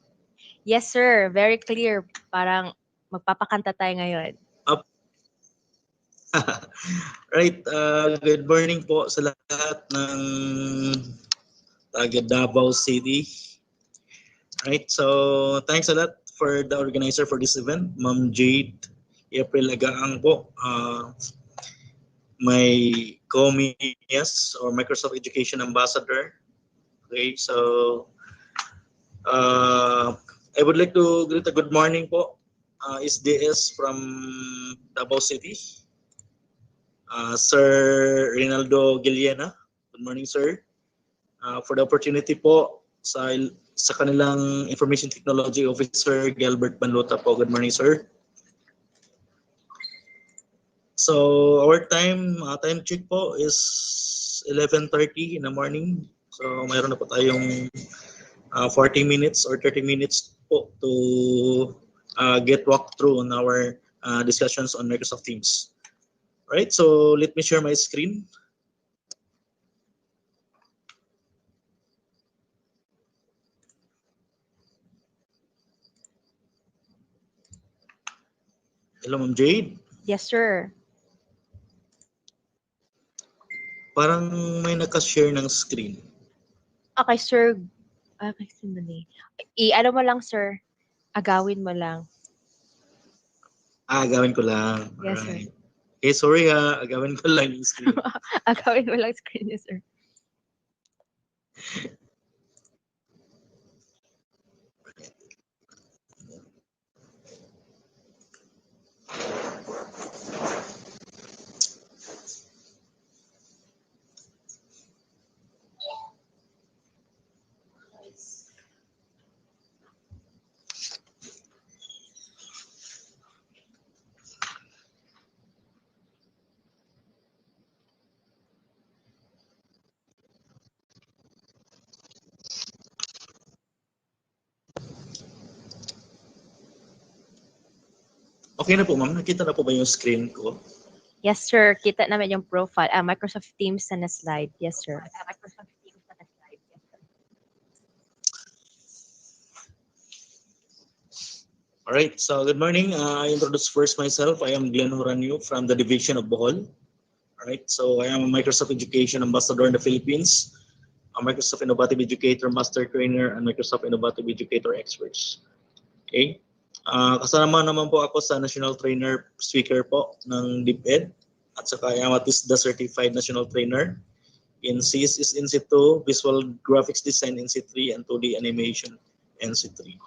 Yes, sir. Very clear. Parang magpapakanta tayo ngayon. Right, good morning po sa lahat ng taga Davao City. Right, so thanks a lot for the organizer for this event, Ma'am Jade. April Agaang po, my COMIAS or Microsoft Education Ambassador. Okay, so I would like to greet a good morning po, SDS from Davao City. Sir Rinaldo Giliena, good morning sir. For the opportunity po sa kanilang Information Technology Officer Gilbert Banlota po, good morning sir. So our time check po is 11:30 in the morning. So mayroon na po tayong 40 minutes or 30 minutes po to get walked through on our discussions on Microsoft Teams. Right, so let me share my screen. Hello, Ma'am Jade. Yes, sir. Parang may naka-share ng screen. Okay, sir. Okay, sandali. I-ano mo lang, sir. Agawin mo lang. Agawin ko lang. Yes, alright. sir. Okay, sorry ha. Agawin ko lang yung screen. Agawin mo lang screen niya, sir. Okay na po, ma'am. Nakita na po ba yung screen ko? Yes, sir. Kita naman yung profile. Microsoft Teams na slide. Yes, sir. All right. So good morning. I introduce first myself. I am Glenn Huranyo from the division of Bohol. All right. So I am a Microsoft Education Ambassador in the Philippines, a Microsoft Innovative Educator Master Trainer, and Microsoft Innovative Educator Experts. Okay. Kasama naman po ako sa National Trainer Speaker po ng DepEd at saka I am at least the Certified National Trainer in CSS NC2, Visual Graphics Design NC3, and 2D Animation NC3.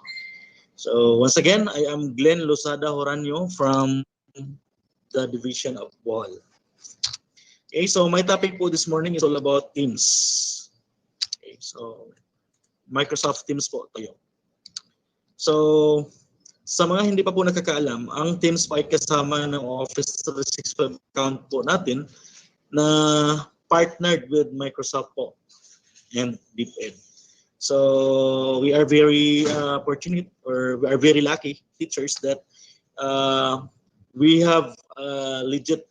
So once again, I am Glenn Losada Horanyo from the Division of Bohol. Okay, so my topic po this morning is all about Teams. Okay, so Microsoft Teams po tayo. So sa mga hindi pa po nakakaalam, ang Teams po ay kasama ng Office 365 account po natin na partnered with Microsoft po and DeepEd. So we are very fortunate, or we are very lucky teachers that we have a legit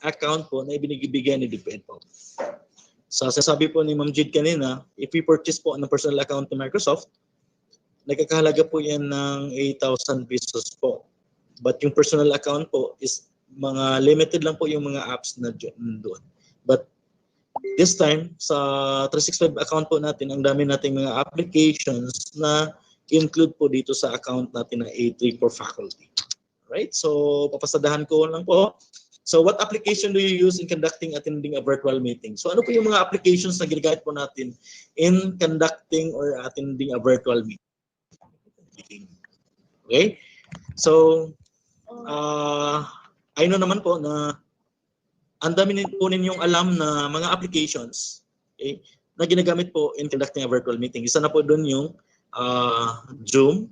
account po na ibinibigay ni DeepEd po. So sasabi po ni Ma'am Jade kanina, if we purchase po ng personal account ni Microsoft, nagkakahalaga po yan ng 8,000 pesos po. But yung personal account po is mga limited lang po yung mga apps na doon. But this time, sa 365 account po natin, ang dami nating mga applications na include po dito sa account natin na A3 for faculty. Right? So, papasadahan ko lang po. So, what application do you use in conducting, attending a virtual meeting? So, ano po yung mga applications na ginagamit po natin in conducting or attending a virtual meeting? Okay? So, I know naman po na ang dami po ninyong alam na mga applications, okay, na ginagamit po in conducting a virtual meeting. Isa na po doon yung Zoom,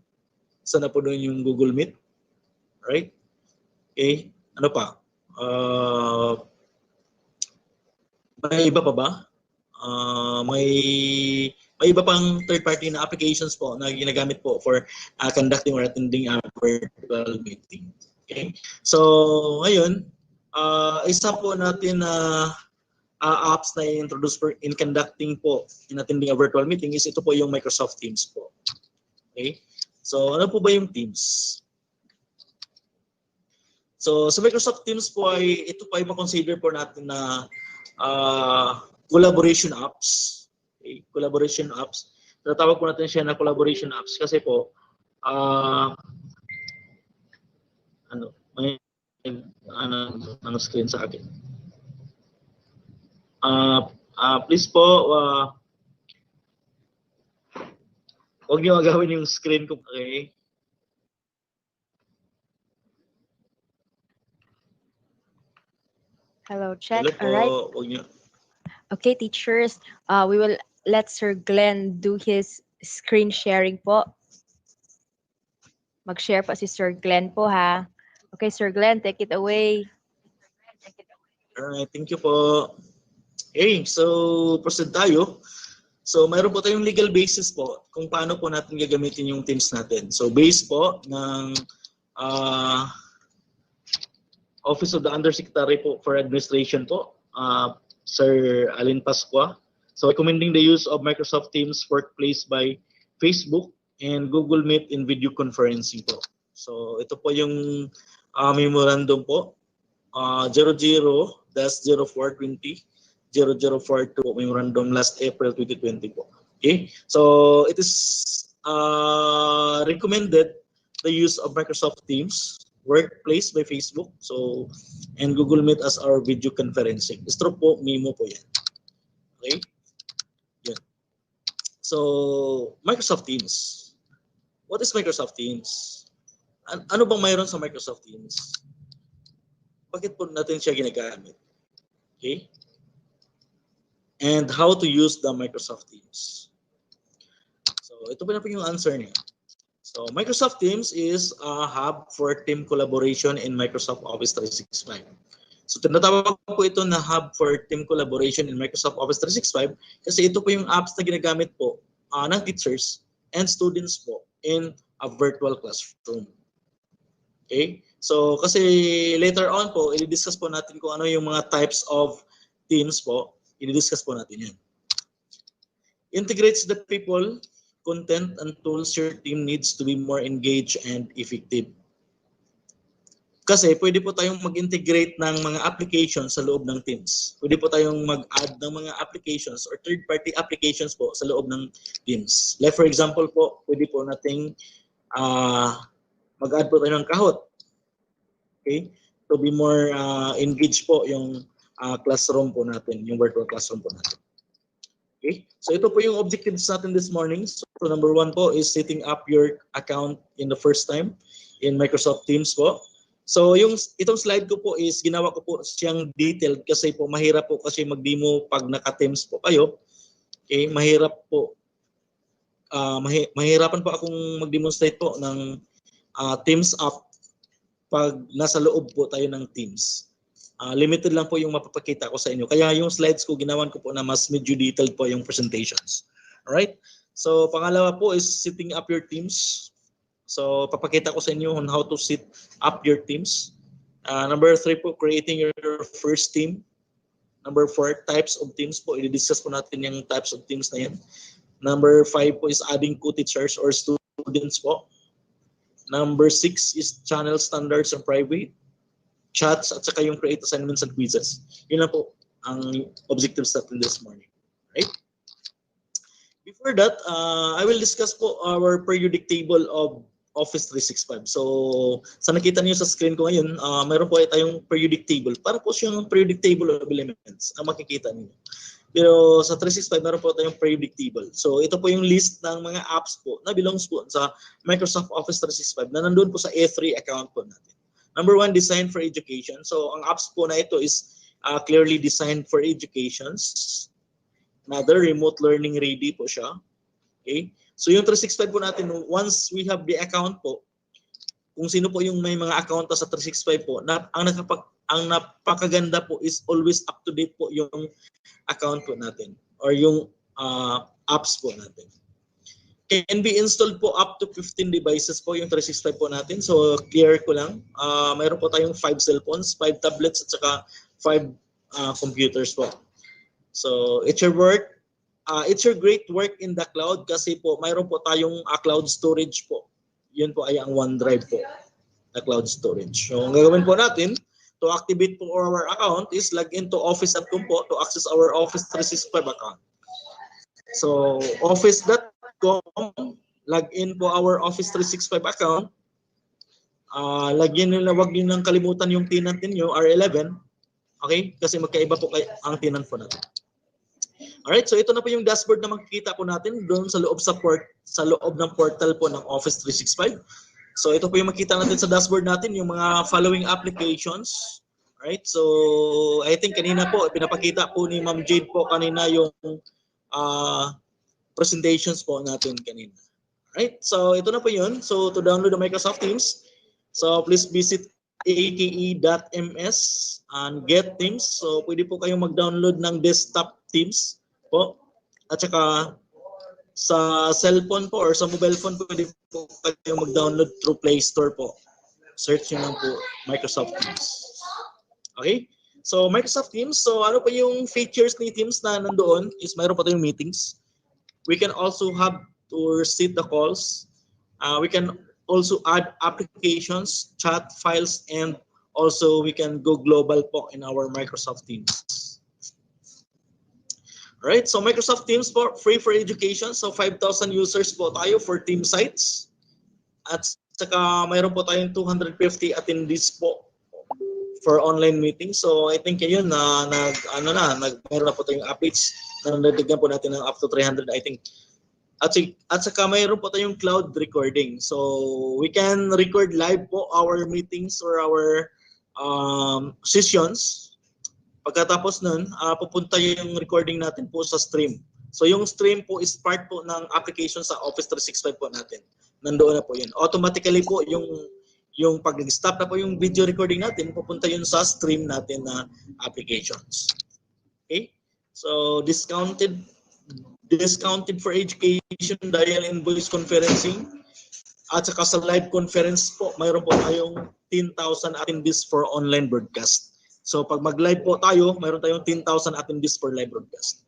isa na po doon yung Google Meet, right? Okay, ano pa? May iba pa ba? May iba pang third-party na applications po na ginagamit po for conducting or attending a virtual meeting. Okay? So, ngayon, isa po natin na apps na i-introduce in conducting po in attending a virtual meeting is ito po yung Microsoft Teams po. Okay? So, ano po ba yung Teams? So, sa Microsoft Teams po ay ito po ay makonsider po natin na collaboration apps. Okay? Collaboration apps. Tatawag po natin siya na collaboration apps kasi po may screen sa akin. Please po, huwag niyo agawin yung screen ko. Okay? Hello, check. Hello po, All right. huwag niyo. Okay, teachers, we will let Sir Glenn do his screen sharing po. Mag-share pa si Sir Glenn po, ha? Okay, Sir Glenn, take it away. Alright, thank you po. Okay, so proceed tayo. So mayroon po tayong legal basis po kung paano po natin gagamitin yung Teams natin. So base po ng Office of the Undersecretary po for Administration po, Sir Alin Pasqua. So recommending the use of Microsoft Teams Workplace by Facebook and Google Meet in video conferencing po. So ito po yung memorandum po, 00-0420-0042 memorandum last April 2020 po. Okay, so it is recommended the use of Microsoft Teams Workplace by Facebook, so and Google Meet as our video conferencing. Stroke po, memo po yan. Okay, yan. So Microsoft Teams. What is Microsoft Teams? Ano bang mayroon sa Microsoft Teams? Bakit po natin siya ginagamit? Okay? And how to use the Microsoft Teams. So, ito po na po yung answer niya. So, Microsoft Teams is a hub for team collaboration in Microsoft Office 365. So, tinatawag po ito na hub for team collaboration in Microsoft Office 365 kasi ito po yung apps na ginagamit po ng teachers and students po in a virtual classroom. Okay? So, kasi later on po, i-discuss po natin kung ano yung mga types of teams po. I-discuss po natin yan. Integrates the people, content, and tools your team needs to be more engaged and effective. Kasi pwede po tayong mag-integrate ng mga applications sa loob ng Teams. Pwede po tayong mag-add ng mga applications or third-party applications po sa loob ng Teams. Like for example po, pwede po nating mag-add po tayo ng Kahoot. Okay? To be more engaged po yung classroom po natin, yung virtual classroom po natin. Okay? So ito po yung objectives natin this morning. So number 1 po is setting up your account in the first time in Microsoft Teams po. So itong slide ko po is ginawa ko po siyang detailed kasi po mahirap po kasi mag-demo pag naka-Teams po kayo. Okay, mahirap po. Mahirapan po akong mag-demonstrate po ng Teams up pag nasa loob po tayo ng Teams. Limited lang po yung mapapakita ko sa inyo. Kaya yung slides ko, ginawan ko po na mas medyo detailed po yung presentations. Alright? So, pangalawa po is setting up your teams. So, papakita ko sa inyo on how to set up your teams. Number 3 po, creating your first team. Number 4, types of teams po. I-discuss po natin yung types of teams na yan. Number 5 po is adding co-teachers or students po. Number 6 is channel standards and private. Chats at saka yung create assignments and quizzes. Yun lang po ang objectives natin this morning. Right? Before that, I will discuss po our periodic table of Office 365. So, sa nakita niyo sa screen ko ngayon, mayroon po tayong periodic table. Para po siyang periodic table of elements ang makikita niyo. Pero sa 365, meron po tayong periodic table. So, ito po yung list ng mga apps po na belongs po sa Microsoft Office 365 na nandun po sa A3 account po natin. Number 1, designed for education. So, ang apps po na ito is clearly designed for educations. Another, remote learning ready po siya. Okay? So, yung 365 po natin, once we have the account po, kung sino po yung may mga account sa 365 po, ang napakaganda po is always up to date po yung account po natin or yung apps po natin. Can be installed po up to 15 devices po yung 365 po natin. So, clear ko lang. Mayroon po tayong 5 cellphones, 5 tablets, at saka 5 computers po. So, it's your work. It's your great work in the cloud kasi po mayroon po tayong cloud storage po. Yun po ay ang OneDrive po, na cloud storage. So, ang gagawin po natin to activate po our account is log into office.com po to access our Office 365 account. So, office.com, log in po our Office 365 account. Lagyan nila, wag niyo nang kalimutan yung tenant niyo, R11. Okay? Kasi magkaiba po ang tenant po natin. Alright, so ito na po yung dashboard na makikita po natin doon sa loob sa loob ng portal po ng Office 365. So ito po yung makita natin sa dashboard natin, yung mga following applications. Alright, so I think kanina po, pinapakita po ni Ma'am Jade po kanina yung presentations po natin kanina. Alright, so ito na po yun. So to download the Microsoft Teams, so please visit ake.ms and get Teams. So pwede po kayong mag-download ng desktop Teams po. At saka sa cellphone po or sa mobile phone pwede po kayong mag-download through Play Store po. Search nyo lang po Microsoft Teams. Okay? So Microsoft Teams, so ano pa yung features ni Teams na nandoon is mayroon pa tayong meetings. We can also have or set the calls. We can also add applications, chat files, and also we can go global po in our Microsoft Teams. Alright, so Microsoft Teams po, free for education. So 5,000 users po tayo for team sites. At saka mayroon po tayong 250 attendees po for online meetings. So I think yun na meron na po tayong updates na nadagdagan po natin ng up to 300 I think. At saka mayroon po tayong cloud recording. So we can record live po our meetings or our sessions. Pagkatapos nun, pupunta yung recording natin po sa stream. So yung stream po is part po ng application sa Office 365 po natin. Nandoon na po yun. Automatically po yung pag nag-stop na po yung video recording natin, pupunta yun sa stream natin na applications. Okay? So discounted for education, dial and voice conferencing. At saka sa live conference po, mayroon po tayong 10,000 attendees for online broadcast. So pag mag-live po tayo, mayroon tayong 10,000 attendees for live broadcast.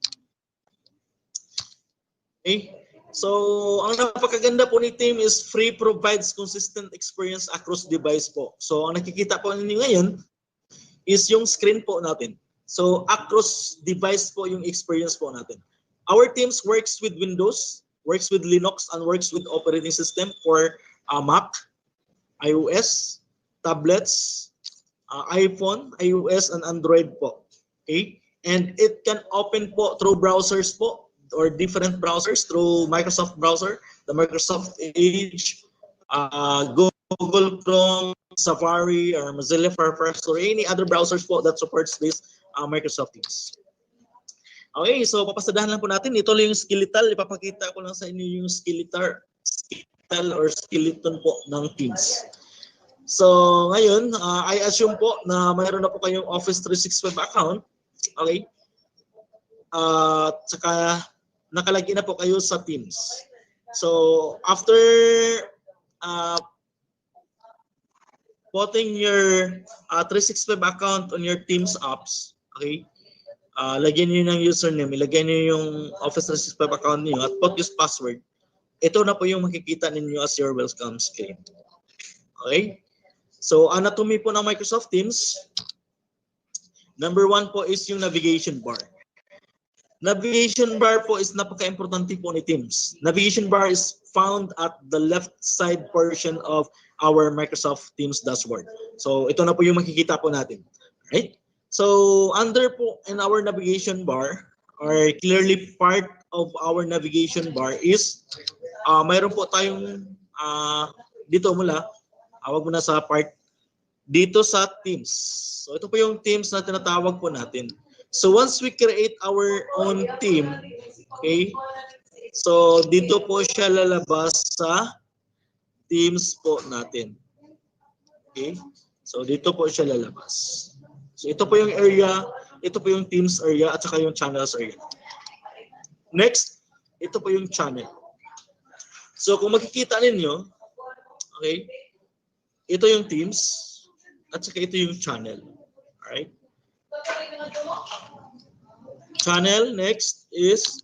Okay? So ang napakaganda po ni Team is free provides consistent experience across device po. So ang nakikita po ninyo ngayon is yung screen po natin. So across device po yung experience po natin. Our Teams works with Windows, works with Linux, and works with operating system for Mac, iOS, tablets, iPhone, iOS, and Android po. Okay? And it can open po through browsers po, or different browsers, through Microsoft browser, the Microsoft Edge, Google Chrome, Safari, or Mozilla Firefox, or any other browsers po that supports this Microsoft Teams. Okay, so papasadahan lang po natin. Ito lang yung skeletal. Ipapakita ko lang sa inyo yung skeletal skeletal or skeleton po ng teams. So ngayon, I assume po na mayroon na po kayong Office 365 account. Okay? Saka nakalagin na po kayo sa Teams. So after putting your 365 account on your Teams apps, okay? Lagyan niyo ng username, ilagay niyo yung Office 365 account niyo at put yung password. Ito na po yung makikita ninyo as your welcome screen. Okay? So anatomy po ng Microsoft Teams. Number 1 po is yung navigation bar. Navigation bar po is napaka-importante po ni Teams. Navigation bar is found at the left side portion of our Microsoft Teams dashboard. So ito na po yung makikita po natin. Right? So under po in our navigation bar, or clearly part of our navigation bar is mayroon po tayong dito mula, wag mo na sa part dito sa Teams. So ito po yung Teams na tinatawag po natin. So once we create our own team, okay? So dito po siya lalabas sa Teams po natin. Okay? So dito po siya lalabas. So ito po yung area, ito po yung Teams area at saka yung channels area. Next, ito po yung channel. So kung makikita ninyo, okay? Ito yung Teams at saka ito yung channel. Alright? Channel, next is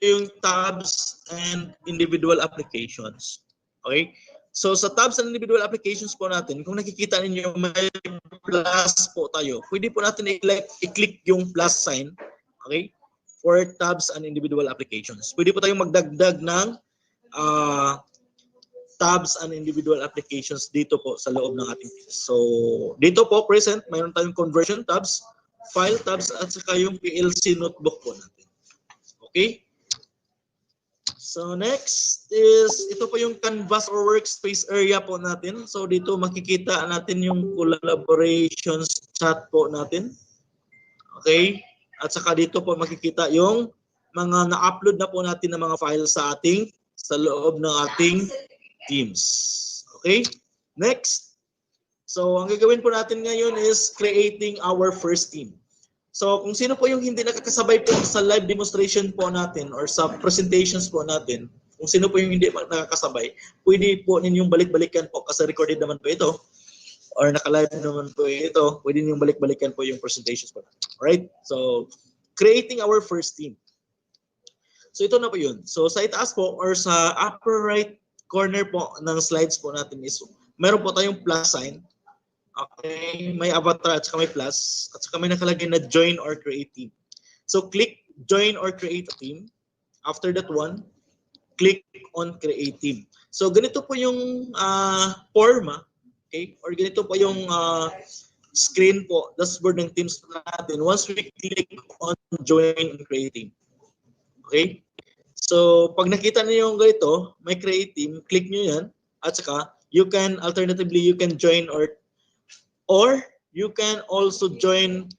yung tabs and individual applications. Okay? So sa tabs and individual applications po natin, kung nakikita ninyo may plus po tayo, pwede po natin i-click yung plus sign, okay? For tabs and individual applications. Pwede po tayong magdagdag ng tabs and individual applications dito po sa loob ng ating teams. So dito po present, mayroon tayong conversion tabs, file tabs at saka yung PLC notebook po natin. Okay? So next is ito po yung canvas or workspace area po natin. So dito makikita natin yung collaborations chat po natin. Okay? At saka dito po makikita yung mga na-upload na po natin ng mga files sa loob ng ating Teams. Okay? Next. So ang gagawin po natin ngayon is creating our first team. So kung sino po yung hindi nakakasabay po sa live demonstration po natin or sa presentations po natin, kung sino po yung hindi nakakasabay, pwede po ninyong balik-balikan po kasi recorded naman po ito or naka-live naman po ito, pwede ninyong balik-balikan po yung presentations po natin. Alright? So creating our first team. So ito na po yun. So sa itaas po or sa upper right corner po ng slides po natin is meron po tayong plus sign. Okay, may avatar at saka may plus at saka may nakalagay na join or create team. So click join or create a team. After that one, click on create team. So ganito po yung forma, okay? Or ganito po yung screen po, dashboard ng Teams natin once we click on join and create team. Okay? So pag nakita niyo yung ganito, may create team, click niyo yan at saka you can alternatively you can join or you can also join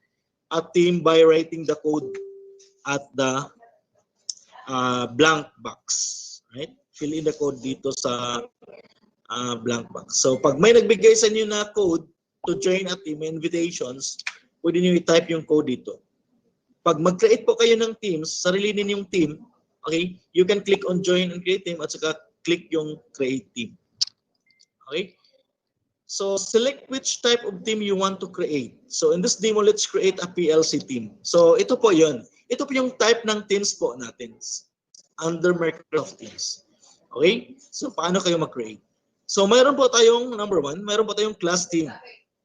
a team by writing the code at the blank box, right? Fill in the code dito sa blank box. So pag may nagbigay sa inyo na code to join a team, invitations, pwede niyo i-type yung code dito. Pag mag-create po kayo ng teams, sarili ninyong team, okay? You can click on join and create team at saka click yung create team. Okay? So select which type of team you want to create. So in this demo, let's create a PLC team. So ito po yun. Ito po yung type ng teams po natin under Microsoft Teams. Okay? So paano kayo mag-create? So mayroon po tayong, number 1, mayroon po tayong class team.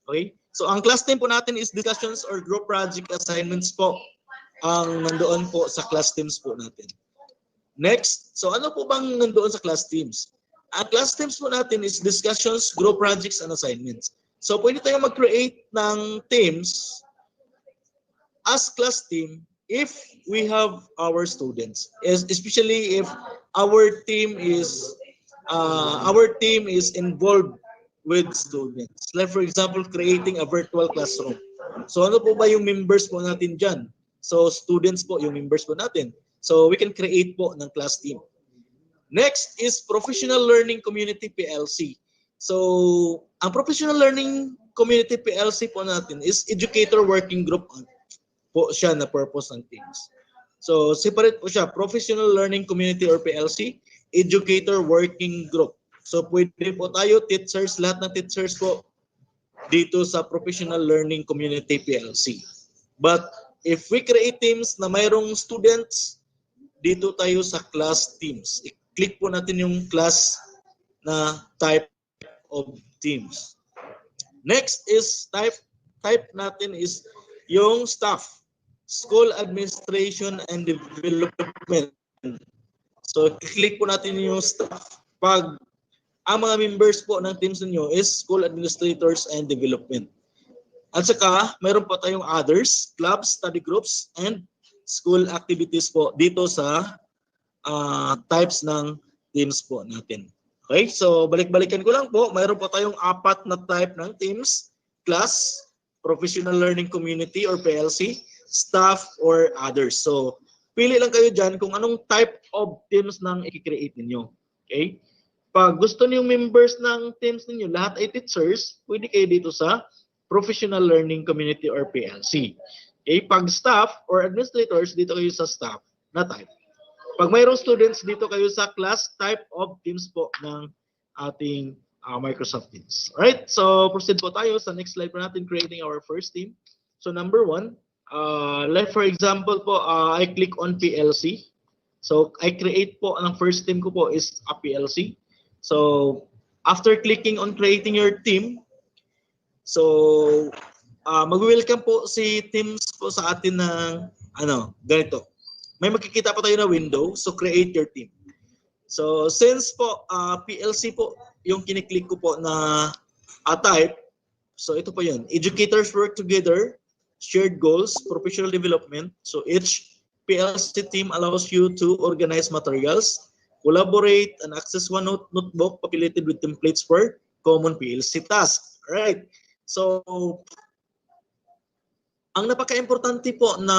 Okay? So ang class team po natin is discussions or group project assignments po ang nandoon po sa class teams po natin. Next, so ano po bang nandoon sa class teams? Ang class teams po natin is discussions, group projects, and assignments. So pwede tayong mag-create ng teams as class team if we have our students, especially if our team is involved with students. Like for example, creating a virtual classroom. So ano po ba yung members po natin dyan? So students po yung members po natin. So we can create po ng class team. Next is Professional Learning Community PLC. So, ang Professional Learning Community PLC po natin is Educator Working Group po siya na purpose ng teams. So, separate po siya, Professional Learning Community or PLC, Educator Working Group. So, pwede po tayo, teachers, lahat ng teachers po dito sa Professional Learning Community PLC. But, if we create teams na mayroong students, dito tayo sa class teams. I-click po natin yung class na type of teams. Next is type natin is yung staff, school administration and development. So click po natin yung staff. Pag ang mga members po ng teams niyo is school administrators and development. At saka mayroon po tayong others, clubs, study groups and school activities po dito sa types ng teams po natin. Okay, so balik-balikan ko lang po, mayroon po tayong 4 na type ng teams: class, professional learning community or PLC, staff, or others. So pili lang kayo dyan kung anong type of teams nang i-create ninyo. Okay, pag gusto niyo members ng teams ninyo lahat ay teachers, pwede kayo dito sa professional learning community or PLC. Okay, pag staff or administrators, dito kayo sa staff na type. Pag mayroong students, dito kayo sa class type of teams po ng ating Microsoft Teams. Alright, so proceed po tayo sa next slide po natin, creating our first team. So number 1, like for example po, I click on PLC. So I create po, ang first team ko po is a PLC. So after clicking on creating your team, so mag-welcome po si Teams po sa atin ng ganito. May makikita po tayo na window, so create your team. So since po PLC po yung kiniklik ko po na type, so ito po yun. Educators work together, shared goals, professional development. So each PLC team allows you to organize materials, collaborate, and access one notebook populated with templates for common PLC tasks. Alright. So ang napaka-importante po na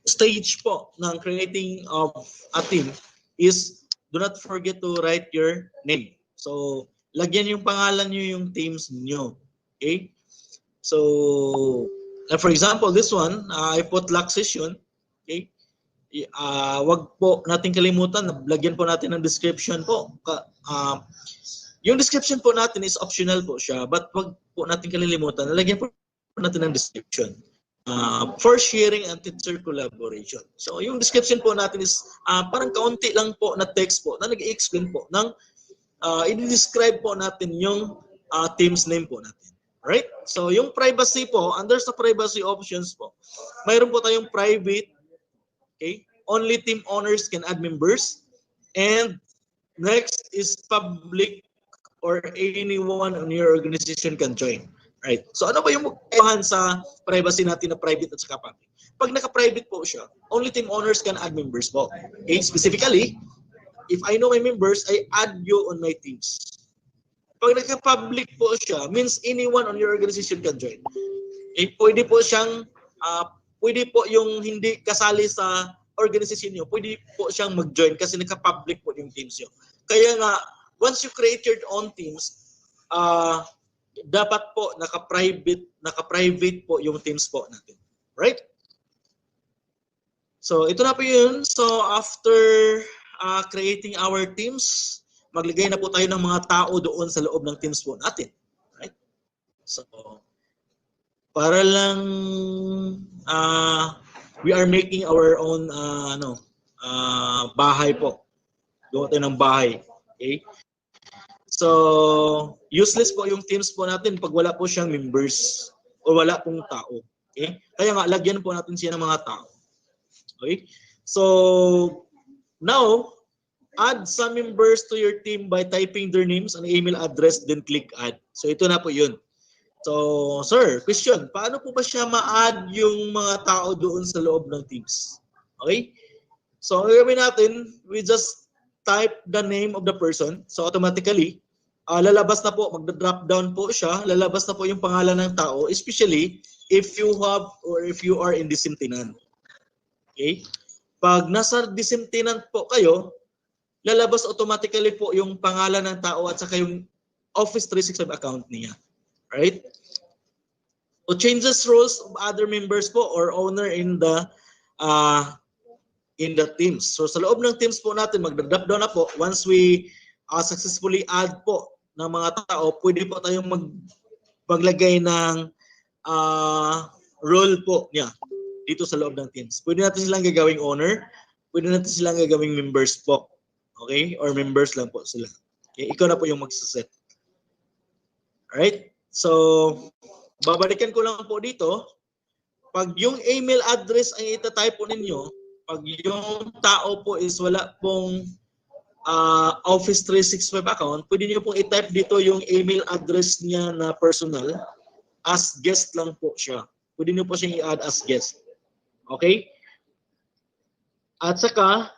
stage po ng creating of a team is do not forget to write your name. So, lagyan yung pangalan nyo yung teams nyo. Okay? So, for example, this one, I put lock session. Okay? Wag po natin kalimutan, lagyan po natin ng description po. Yung description po natin is optional po siya, but wag po natin kalilimutan, lagyan po natin ng description. For sharing and teacher collaboration. So yung description po natin is parang kaunti lang po na text po na nag-i-explain po ng i-describe po natin yung team's name po natin. Right? So yung privacy po, under sa privacy options po, mayroon po tayong private, okay? Only team owners can add members. And next is public or anyone in your organization can join. Right. So ano ba yung magkaibahan sa privacy natin na private at saka public? Pag naka-private po siya, only team owners can add members po. Okay? Specifically, if I know my members, I add you on my teams. Pag naka-public po siya, means anyone on your organization can join. Okay? Pwede po siyang, pwede po yung hindi kasali sa organization nyo, pwede po siyang mag-join kasi naka-public po yung teams nyo. Kaya nga, once you create your own teams, dapat po naka-private po yung teams po natin. Right? So ito na po yun. So after creating our teams, maglagay na po tayo ng mga tao doon sa loob ng teams po natin. Right? So para lang we are making our own bahay po. Gawa tayo ng bahay. Okay? So, useless po yung teams po natin pag wala po siyang members o wala pong tao. Okay? Kaya nga, lagyan po natin siya ng mga tao. Okay? So, now, add some members to your team by typing their names and email address, then click add. So, ito na po yun. So, sir, question, paano po ba siya ma-add yung mga tao doon sa loob ng teams? Okay? So, ang gagawin natin, we just type the name of the person. So, automatically, lalabas na po, magda-drop down po siya, lalabas na po yung pangalan ng tao, especially if you have or if you are in the same tenant. Okay? Pag nasa the same tenant po kayo, lalabas automatically po yung pangalan ng tao at saka yung Office 365 account niya. Right? So changes roles of other members po or owner in the teams. So sa loob ng teams po natin, mag-drop down na po. Once we successfully add po ng mga tao, pwede po tayong maglagay ng role po niya dito sa loob ng teams. Pwede natin silang gagawing owner, pwede natin silang gagawing members po. Okay? Or members lang po sila. Okay? Ikaw na po yung magsaset. Alright? So, babalikan ko lang po dito. Pag yung email address ang itatype po ninyo, pag yung tao po is wala pong Office 365 account, pwede nyo pong i-type dito yung email address niya na personal. As guest lang po siya. Pwede nyo po siyang i-add as guest. Okay? At saka,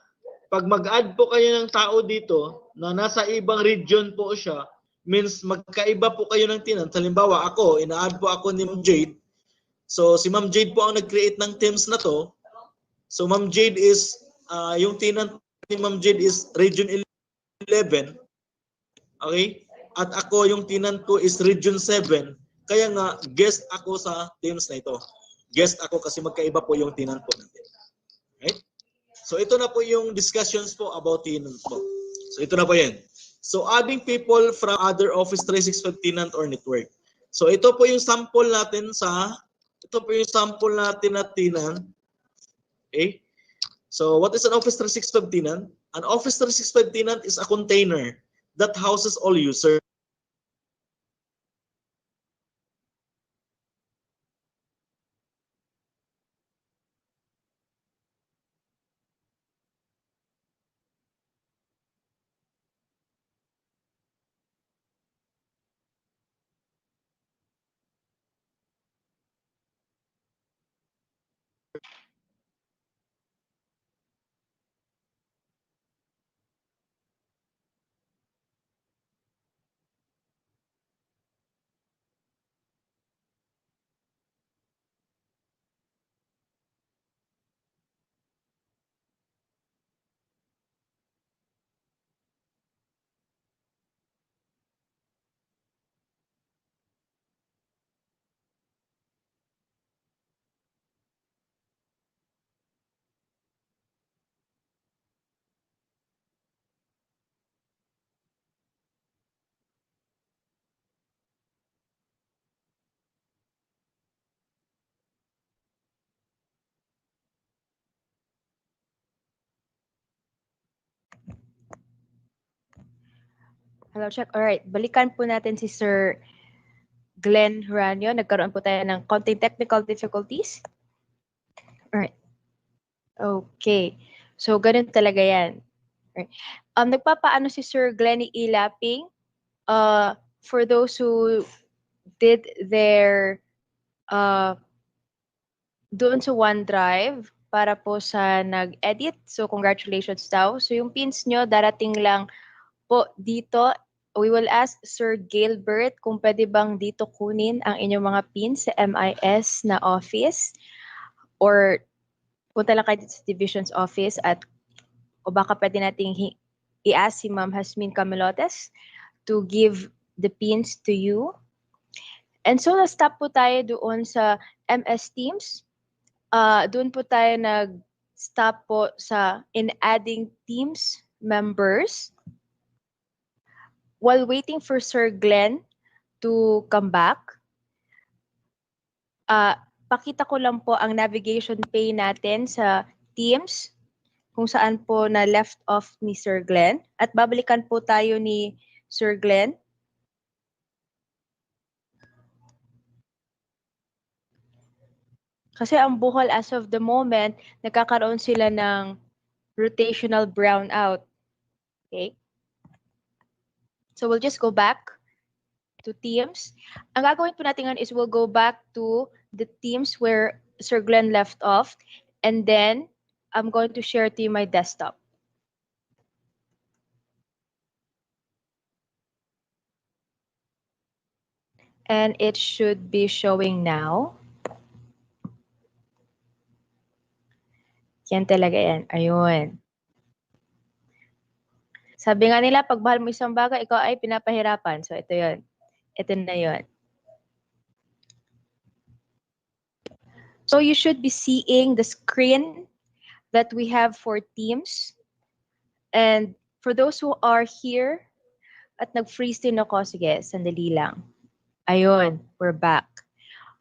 pag mag-add po kayo ng tao dito na nasa ibang region po siya, means magkaiba po kayo ng tenant. Halimbawa, ako, ina-add po ako ni Ma'am Jade. So, si Ma'am Jade po ang nag-create ng teams na to. So, Ma'am Jade is, yung tenant ni Ma'am Jade is Region 11. Okay? At ako, yung tenant ko is Region 7. Kaya nga, guest ako sa teams na ito. Guest ako kasi magkaiba po yung tenant po natin. Right? So, ito na po yung discussions po about tenant po. So, ito na po yan. So, adding people from other Office 365 tenant or network. So, ito po yung sample natin na tenant. Okay? So, what is an Office 365 tenant? An Office 365 tenant is a container that houses all users. Hello, check. Alright, balikan po natin si Sir Glenn Ranyo. Nagkaroon po tayo ng konting technical difficulties. Alright. Okay. So, ganun talaga yan. Alright. Nagpapaano si Sir Glenny Ilaping for those who did their doon sa OneDrive para po sa nag-edit. So, congratulations daw. So, yung pins nyo, darating lang po dito. We will ask Sir Gilbert kung pwede bang dito kunin ang inyong mga pins sa MIS na office or punta lang kayo dito sa division's office o baka pwede nating i-ask si Ma'am Hasmin Camilotes to give the pins to you. And so, na-stop po tayo doon sa MS Teams. Doon po tayo nag-stop po sa in adding teams members. While waiting for Sir Glenn to come back, pakita ko lang po ang navigation pane natin sa Teams, kung saan po na left off ni Sir Glenn. At babalikan po tayo ni Sir Glenn. Kasi ang Bohol as of the moment, nagkakaroon sila ng rotational brownout. Okay? So we'll just go back to Teams. Ang gagawin po natin ngayon is we'll go back to the Teams where Sir Glenn left off. And then, I'm going to share to you my desktop. And it should be showing now. Yan talaga yan. Ayun. Sabi nga nila, pag mahal mo isang bagay, ikaw ay pinapahirapan. So, ito yun. Ito na yun. So, you should be seeing the screen that we have for Teams. And for those who are here, at nag-freeze din ako, sige, sandali lang. Ayun, we're back.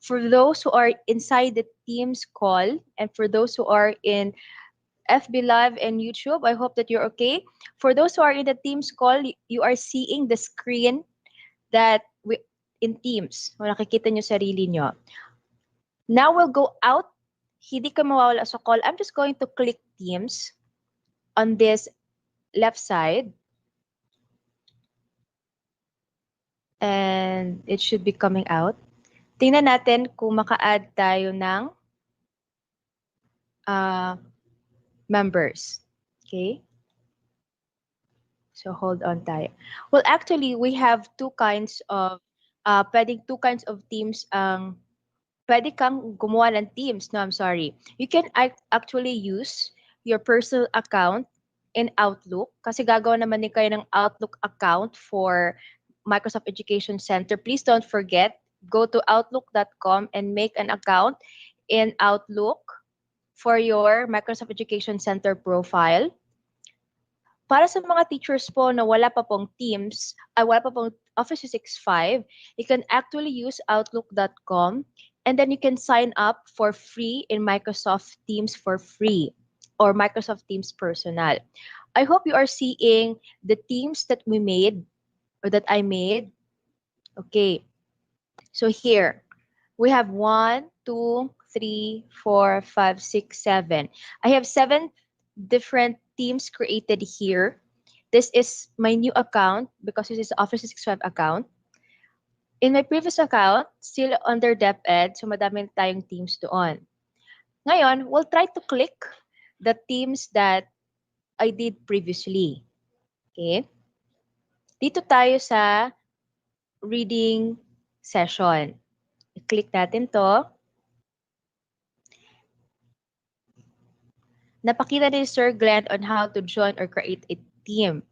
For those who are inside the Teams call, and for those who are in FB Live and YouTube, I hope that you're okay. For those who are in the Teams call, you are seeing the screen that we in Teams. Nakikita nyo sarili nyo. Now we'll go out. Hindi ka mawawala sa call. I'm just going to click Teams on this left side. And it should be coming out. Tingnan natin kung maka-add tayo ng members. Okay? So hold on tayo. Well, actually, we have two kinds of teams pwede kang gumawa ng teams. No, I'm sorry. You can actually use your personal account in Outlook kasi gagawa naman din kayo ng Outlook account for Microsoft Education Center. Please don't forget, go to outlook.com and make an account in Outlook for your Microsoft Education Center profile. Para sa mga teachers po na wala pa pong Teams, wala pa pong Office 365, you can actually use outlook.com and then you can sign up for free in Microsoft Teams for free or Microsoft Teams Personal. I hope you are seeing the teams that we made or that I made. Okay. So here, we have 1, 2, 3, 4, 5, 6, 7. I have 7 different teams created here. This is my new account because this is Office 365 account. In my previous account, still under DepEd, so madami tayong teams doon. Ngayon, we'll try to click the teams that I did previously. Okay? Dito tayo sa reading session. I-click natin to. Napakita ni Sir Glenn on how to join or create a team.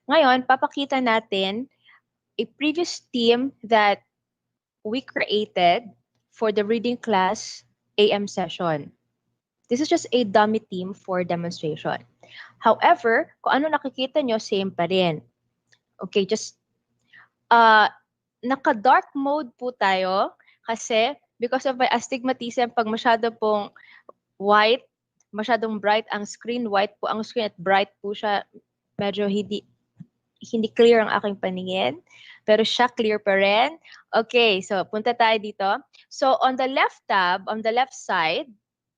Ngayon, papakita natin a previous team that we created for the reading class AM session. This is just a dummy team for demonstration. However, kung ano nakikita nyo, same pa rin. Okay, just naka-dark mode po tayo kasi because of my astigmatism, pag masyado pong white, masyadong bright ang screen, white po ang screen at bright po siya, medyo hindi clear ang aking paningin, pero siya clear pa rin. Okay, so punta tayo dito. So on the left tab, on the left side,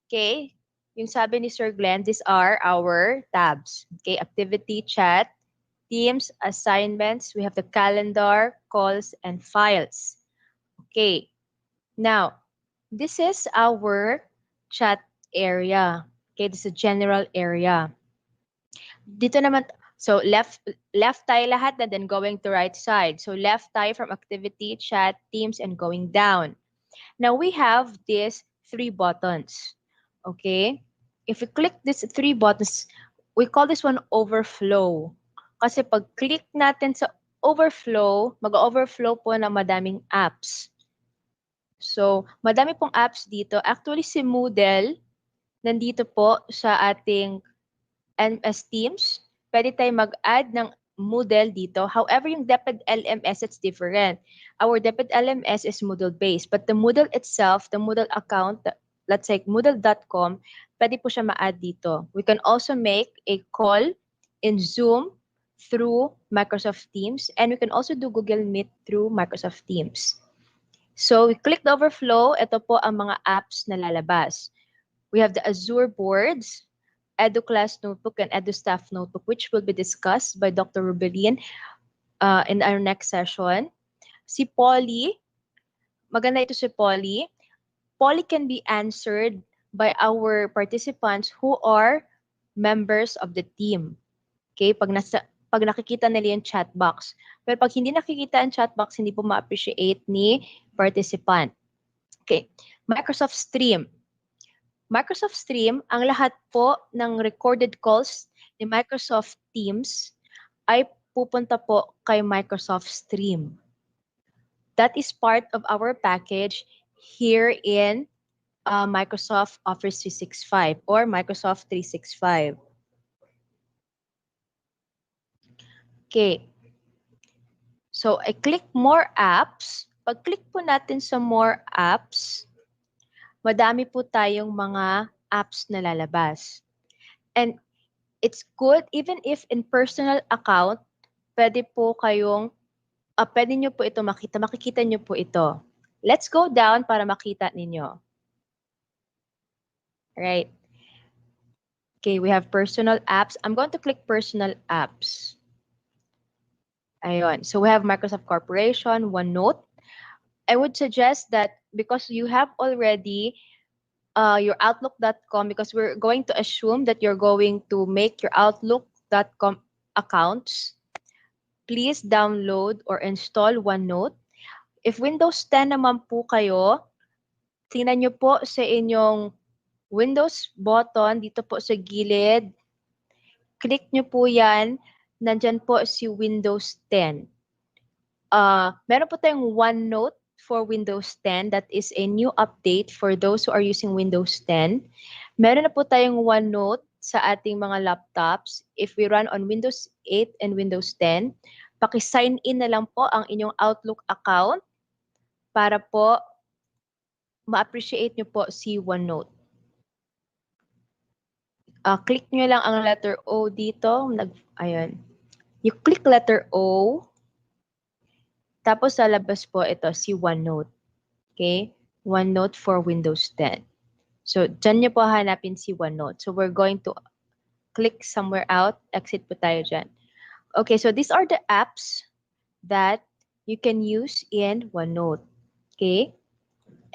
okay, yung sabi ni Sir Glenn, these are our tabs. Okay, activity, chat, teams, assignments, we have the calendar, calls, and files. Okay, now, this is our chat area. Okay, this is a general area. Dito naman, so left tayo lahat and then going to right side. So left tayo from activity, chat, teams, and going down. Now we have these 3 buttons. Okay? If we click these 3 buttons, we call this one overflow. Kasi pag click natin sa overflow, mag-overflow po ng madaming apps. So, madami pong apps dito. Actually, si Moodle, nandito po sa ating MS Teams. Pwede tayo mag-add ng Moodle dito. However, yung DepEd LMS, it's different. Our DepEd LMS is Moodle-based. But the Moodle itself, the Moodle account, let's say moodle.com, pwede po siya ma-add dito. We can also make a call in Zoom through Microsoft Teams. And we can also do Google Meet through Microsoft Teams. So, we click the overflow. Ito po ang mga apps na lalabas. We have the Azure boards, EduClass Notebook, and EduStaff Notebook, which will be discussed by Dr. Rubelin in our next session. Si Polly, maganda ito si Polly. Polly can be answered by our participants who are members of the team. Okay, pag nakikita nila yung chat box. Pero pag hindi nakikita ang chat box, hindi po ma-appreciate ni participant. Okay, Microsoft Stream. Microsoft Stream, ang lahat po ng recorded calls ni Microsoft Teams ay pupunta po kay Microsoft Stream. That is part of our package here in Microsoft Office 365 or Microsoft 365. Okay. So, I click More Apps. Pag-click po natin sa More Apps, madami po tayong mga apps na lalabas. And it's good, even if in personal account, pwede po kayong, pwede nyo po ito makita. Makikita nyo po ito. Let's go down para makita ninyo. Right. Okay, we have personal apps. I'm going to click personal apps. Ayun. So we have Microsoft Corporation, OneNote. I would suggest that because you have already your Outlook.com, because we're going to assume that you're going to make your Outlook.com accounts, please download or install OneNote. If Windows 10 naman po kayo, tingnan nyo po sa inyong Windows button dito po sa gilid. Click nyo po yan. Nandyan po si Windows 10. Meron po tayong OneNote for Windows 10. That is a new update for those who are using Windows 10. Meron na po tayong OneNote sa ating mga laptops. If we run on Windows 8 and Windows 10, paki-sign in na lang po ang inyong Outlook account para po ma-appreciate nyo po si OneNote. Click nyo lang ang letter O dito. Ayun. You click letter O. Tapos sa labas po ito, si OneNote. Okay? OneNote for Windows 10. So, dyan nyo po hanapin si OneNote. So, we're going to click somewhere out. Exit po tayo dyan. Okay, so these are the apps that you can use in OneNote. Okay?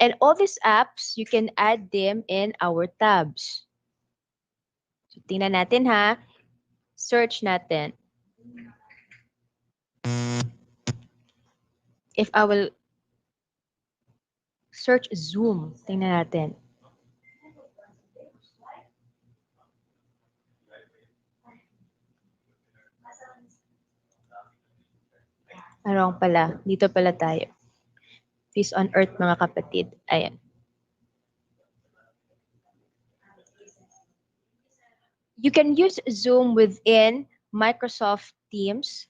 And all these apps, you can add them in our tabs. So, tingnan natin ha. Search natin. If I will search Zoom, tingnan natin. Ano pala? Dito pala tayo. Peace on earth, mga kapatid. Ayan. You can use Zoom within Microsoft Teams.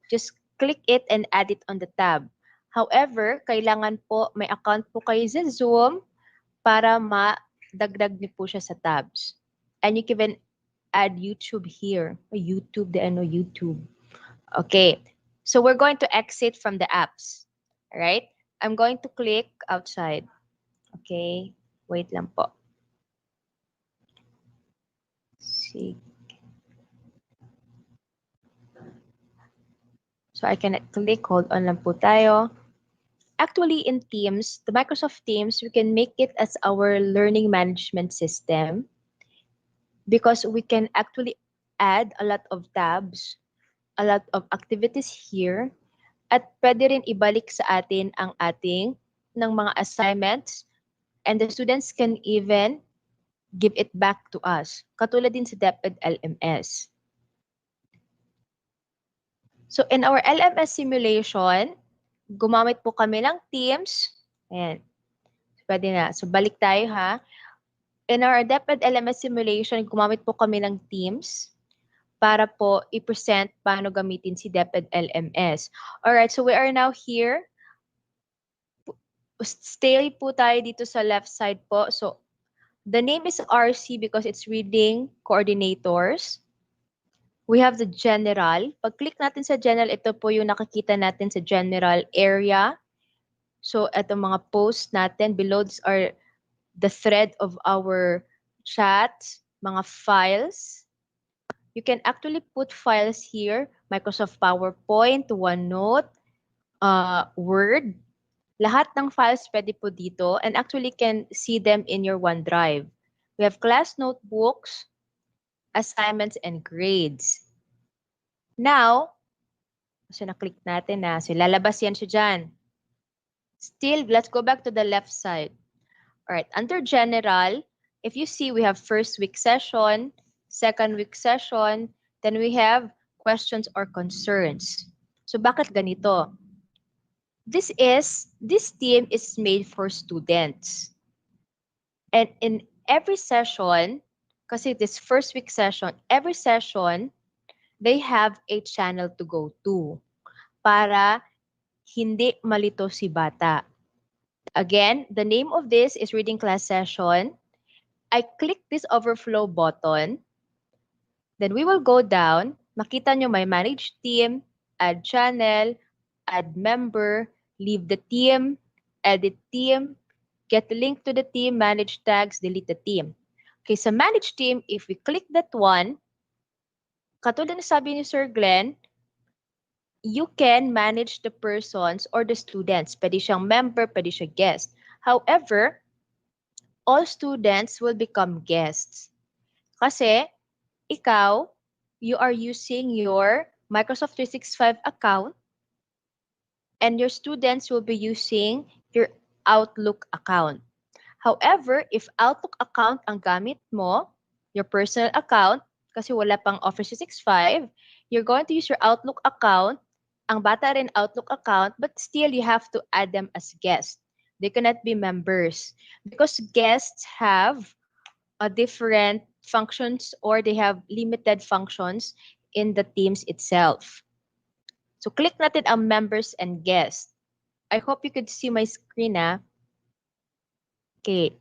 Just click it and add it on the tab. However, kailangan po may account po kayo sa Zoom para madagdag niyo po siya sa tabs. And you can add YouTube here. YouTube, YouTube. Okay. So we're going to exit from the apps. All right? I'm going to click outside. Okay. Wait lang po. See. So I can click, hold on lang po tayo. Actually, in Teams, the Microsoft Teams, we can make it as our learning management system because we can actually add a lot of tabs, a lot of activities here, at pwede rin ibalik sa atin ang ating ng mga assignments, and the students can even give it back to us. Katulad din sa DepEd LMS. So in our LMS simulation, gumamit po kami ng Teams. Ayan. Pwede na. So balik tayo ha. In our DepEd LMS simulation, gumamit po kami ng Teams para po i-present paano gamitin si DepEd LMS. Alright, so we are now here. Stay po tayo dito sa left side po. So the name is RC because it's reading coordinators. We have the general. Pag-click natin sa general, ito po yung nakikita natin sa general area. So, ito mga posts natin. Below these are the thread of our chats, mga files. You can actually put files here. Microsoft PowerPoint, OneNote, Word. Lahat ng files pwede po dito and actually can see them in your OneDrive. We have class notebooks, assignments, and grades. Now, so na-click natin na. So lalabas yan siya dyan. Still, let's go back to the left side. Alright, under General, if you see, we have first week session, second week session, then we have questions or concerns. So bakit ganito? This team is made for students. And in every session, kasi this first week session, every session, they have a channel to go to para hindi malito si bata. Again, the name of this is reading class session. I click this overflow button. Then we will go down. Makita nyo may manage team, add channel, add member, leave the team, edit team, get the link to the team, manage tags, delete the team. Okay, sa manage team, if we click that one, katulad na sabi ni Sir Glenn, you can manage the persons or the students. Pwede siyang member, pwede siyang guest. However, all students will become guests. Kasi, ikaw, you are using your Microsoft 365 account and your students will be using your Outlook account. However, if Outlook account ang gamit mo, your personal account, kasi wala pang Office 365, you're going to use your Outlook account, ang bata rin Outlook account, but still you have to add them as guests. They cannot be members because guests have a different functions or they have limited functions in the teams itself. So click natin ang members and guests. I hope you could see my screen na. Okay.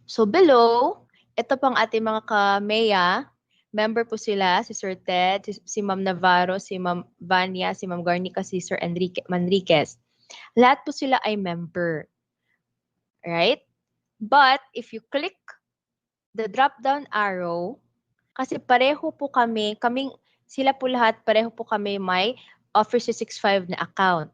So below, ito pang ating mga ka-MEA. Member po sila, si Sir Ted, si Ma'am Navarro, si Ma'am Vania, si Ma'am Garnica, si Sir Manriquez. Lahat po sila ay member. Right? But if you click the drop-down arrow, kasi pareho po sila po lahat, pareho po kami may Office 365 na account.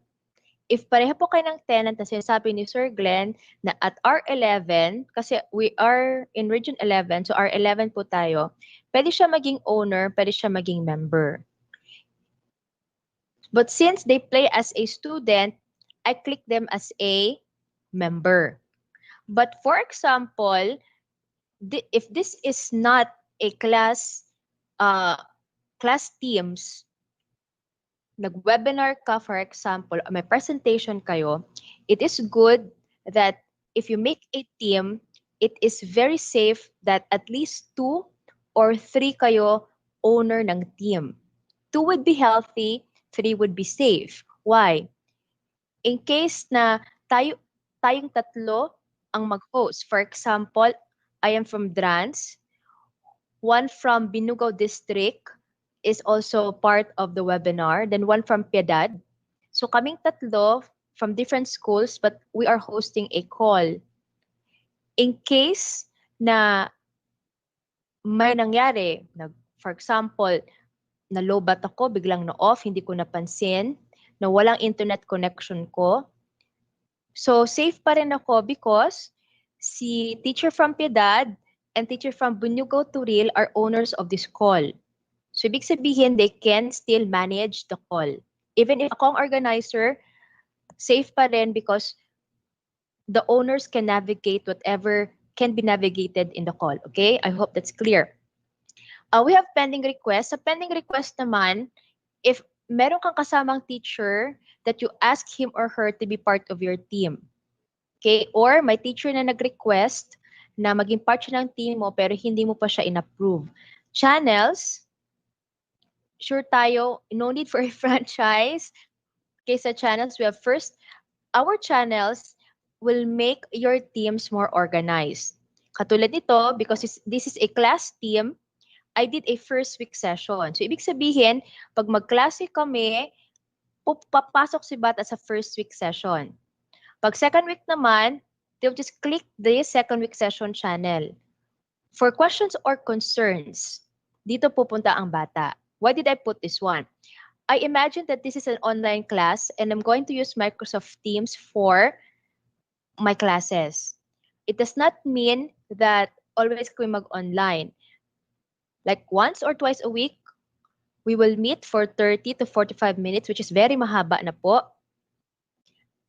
If pareho po kayo ng tenant na sinasabi ni Sir Glenn na at R11, kasi we are in Region 11, so R11 po tayo, pwede siya maging owner, pwede siya maging member. But since they play as a student, I click them as a member. But for example, if this is not a class teams, nag-webinar ka, for example, may presentation kayo, it is good that if you make a team, it is very safe that at least 2 or 3 kayo owner ng team. 2 would be healthy, 3 would be safe. Why? In case na tayong tatlo ang mag-host. For example, I am from Drans, one from Binugao District, is also part of the webinar. Then one from Piedad. So kaming tatlo from different schools, but we are hosting a call. In case na may nangyari, for example, na-lowbat ako, biglang na-off, hindi ko napansin, na walang internet connection ko. So safe pa rin ako because si teacher from Piedad and teacher from Bunugao Turil are owners of this call. So, ibig sabihin, they can still manage the call. Even if akong organizer, safe pa rin because the owners can navigate whatever can be navigated in the call. Okay? I hope that's clear. We have pending requests. Sa pending request naman, if meron kang kasamang teacher that you ask him or her to be part of your team. Okay? Or may teacher na nag-request na maging part siya ng team mo pero hindi mo pa siya in-approve. Channels, sure tayo, no need for a franchise. Okay, sa channels, we have first, our channels will make your teams more organized. Katulad nito, because this is a class team, I did a first week session. So, ibig sabihin, pag magklase kami, papasok si bata sa first week session. Pag second week naman, they'll just click the second week session channel. For questions or concerns, dito pupunta ang bata. Why did I put this one? I imagine that this is an online class and I'm going to use Microsoft Teams for my classes. It does not mean that always kami mag-online. Like once or twice a week, we will meet for 30 to 45 minutes, which is very mahaba na po.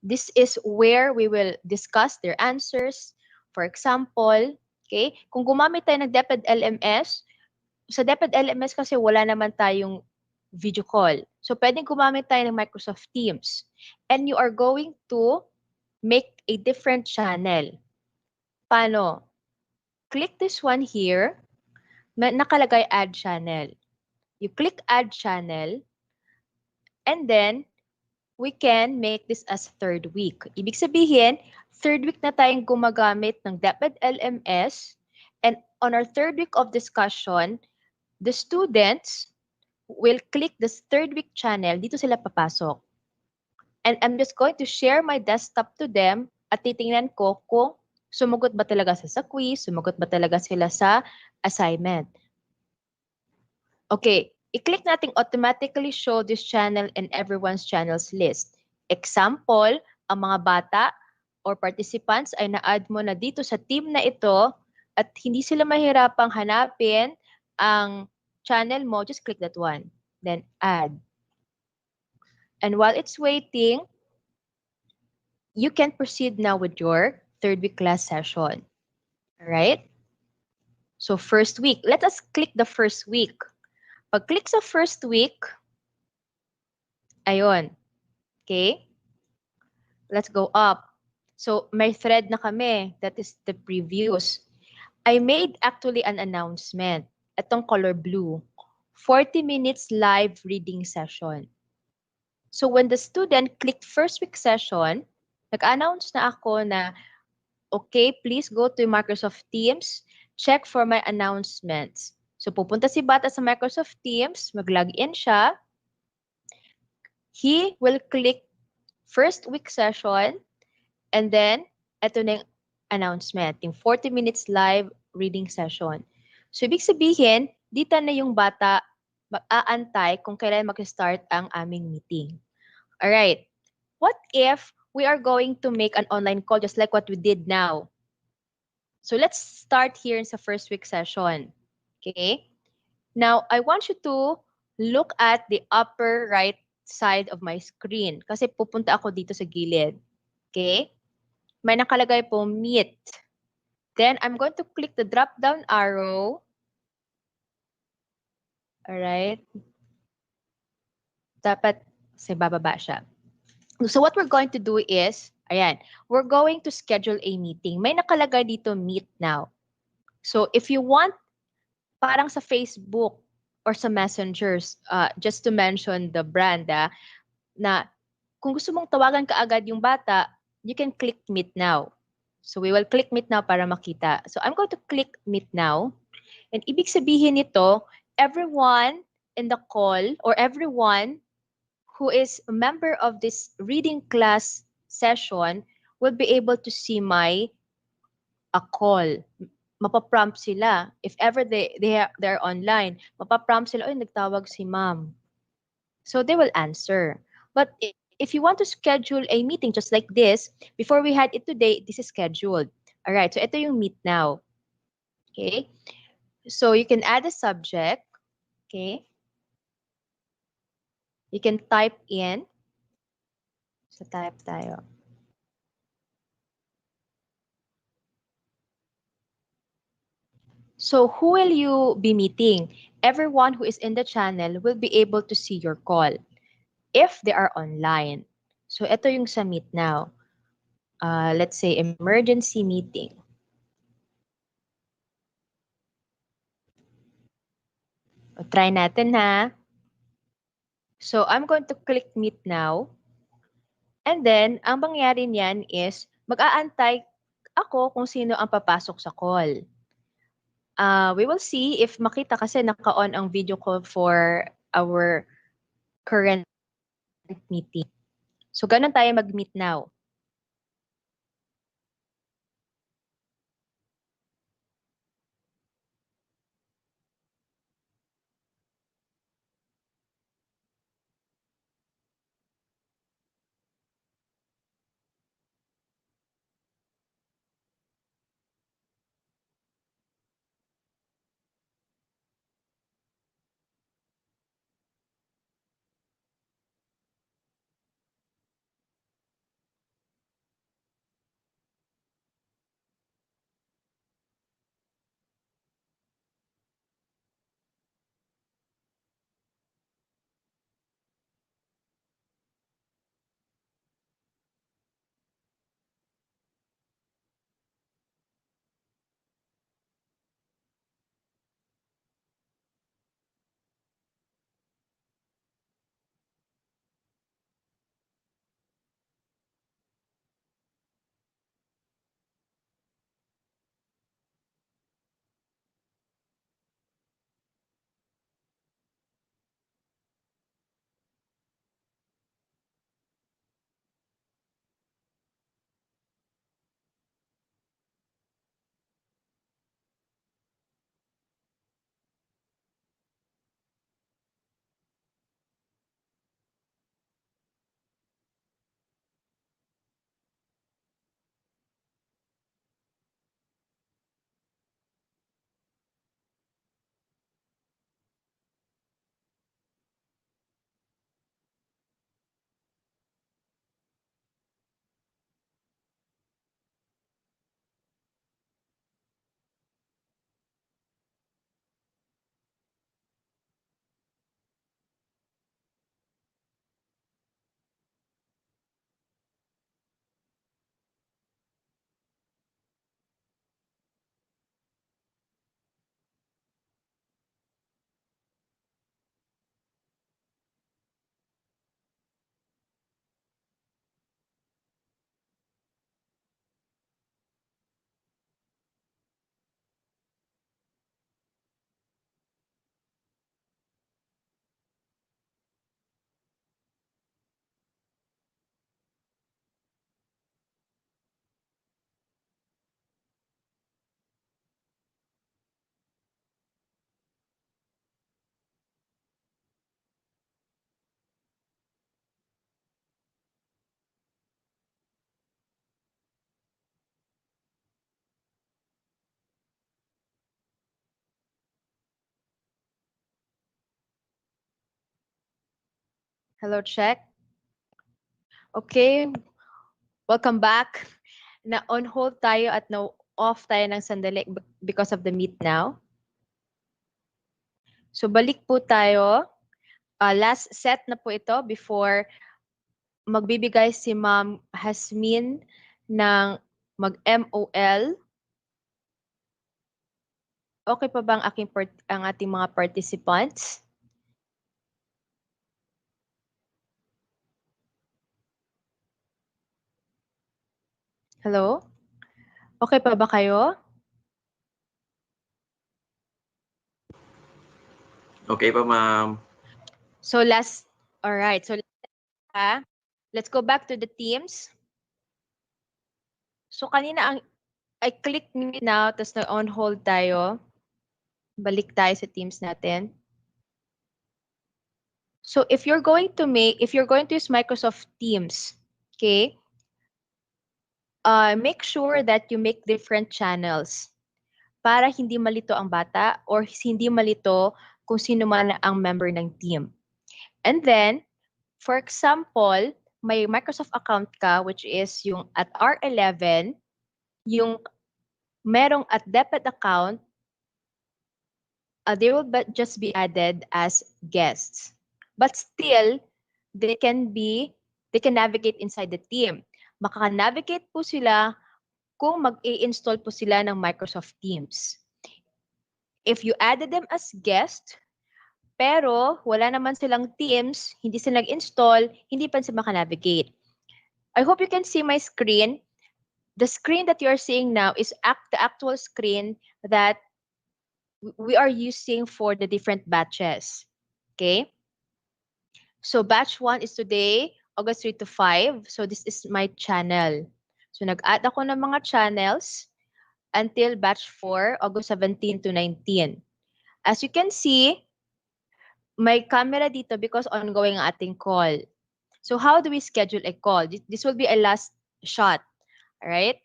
This is where we will discuss their answers. For example, Okay? Kung gumamit tayo ng DepEd LMS, sa DepEd LMS kasi wala naman tayong video call. So, pwedeng gumamit tayo ng Microsoft Teams. And you are going to make a different channel. Paano? Click this one here. Nakalagay Add Channel. You click Add Channel. And then, we can make this as third week. Ibig sabihin, third week na tayong gumagamit ng DepEd LMS. And on our third week of discussion, the students will click this third week channel. Dito sila papasok. And I'm just going to share my desktop to them at titingnan ko kung sumagot ba talaga sa quiz, sumagot ba talaga sila sa assignment. Okay, i-click natin automatically show this channel and everyone's channels list. Example, ang mga bata or participants ay na-add mo na dito sa team na ito at hindi sila mahirapang hanapin ang channel mo, just click that one. Then add. And while it's waiting, you can proceed now with your third week class session. All right? So first week, let us click the first week. Pag-click sa first week, ayun. Okay? Let's go up. So may thread na kami. That is the previews. I made actually an announcement. Itong color blue. 40 minutes live reading session. So when the student clicked first week session, nag-announce na ako na, okay, please go to Microsoft Teams, check for my announcements. So pupunta si bata sa Microsoft Teams, mag-login siya. He will click first week session, and then ito na yung announcement, yung 40 minutes live reading session. So ibig sabihin, dito na yung bata mag-aantay kung kailan mag-start ang aming meeting. Alright, what if we are going to make an online call just like what we did now? So let's start here in the first week session. Okay? Now, I want you to look at the upper right side of my screen kasi pupunta ako dito sa gilid. Okay? May nakalagay po meet. Then, I'm going to click the drop-down arrow. Alright? Dapat sa bababa siya. So, what we're going to do is, ayan, we're going to schedule a meeting. May nakalagay dito meet now. So, if you want, parang sa Facebook or sa messengers, just to mention the brand, na kung gusto mong tawagan ka agad yung bata, you can click meet now. So we will click meet now para makita. So I'm going to click meet now. And ibig sabihin nito, everyone in the call or everyone who is a member of this reading class session will be able to see my call. Mapaprompt sila. If ever they're online, mapaprompt sila, oy, nagtawag si ma'am. So they will answer. But if you want to schedule a meeting just like this, before we had it today, this is scheduled. All right, so ito yung meet now. Okay? So you can add a subject. Okay? You can type in. So type tayo. So who will you be meeting? Everyone who is in the channel will be able to see your call if they are online. So ito yung sa meet now. Let's say emergency meeting. O, try natin ha. So I'm going to click meet now. And then, ang mangyari niyan is, mag-aantay ako kung sino ang papasok sa call. We will see if makita kasi naka-on ang video call for our current meeting. So, ganun tayo mag-meet now. Hello, check. Okay, welcome back. Na on hold tayo at na off tayo ng sandali because of the meet now. So balik po tayo. Last set na po ito before magbibigay si Ma'am Hasmin ng mag-MOL. Okay pa ba ang ating mga participants? Hello? Okay pa ba kayo? Okay pa, ma'am. So all right. So let's go back to the teams. So kanina I click mute now, tapos na-on hold tayo. Balik tayo sa teams natin. So if you're going to use Microsoft Teams, okay, make sure that you make different channels para hindi malito ang bata or hindi malito kung sino man ang member ng team. And then, for example, may Microsoft account ka which is yung at R11, yung merong at DepEd account, they will just be added as guests. But still, they can navigate inside the team. Makaka-navigate po sila kung mag-i-install po sila ng Microsoft Teams. If you added them as guest, pero wala naman silang Teams, hindi sila nag-install, hindi pa sila maka-navigate. I hope you can see my screen. The screen that you're seeing now is the actual screen that we are using for the different batches. Okay? So batch 1 is today, August 3 to 5. So this is my channel. So nag-add ako ng mga channels until batch 4, August 17 to 19. As you can see, may camera dito because ongoing ang ating call. So how do we schedule a call? This will be a last shot. All right?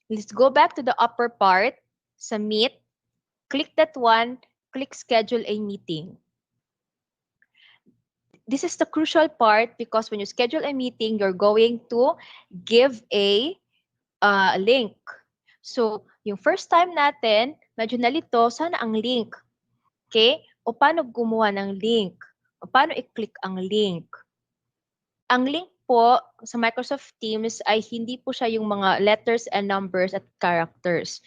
Let's go back to the upper part, sa Meet. Click that one, click schedule a meeting. This is the crucial part because when you schedule a meeting, you're going to give a link. So, yung first time natin, medyo nalito, sana ang link. Okay? O paano gumawa ng link? O paano i-click ang link? Ang link po sa Microsoft Teams ay hindi po siya yung mga letters and numbers at characters.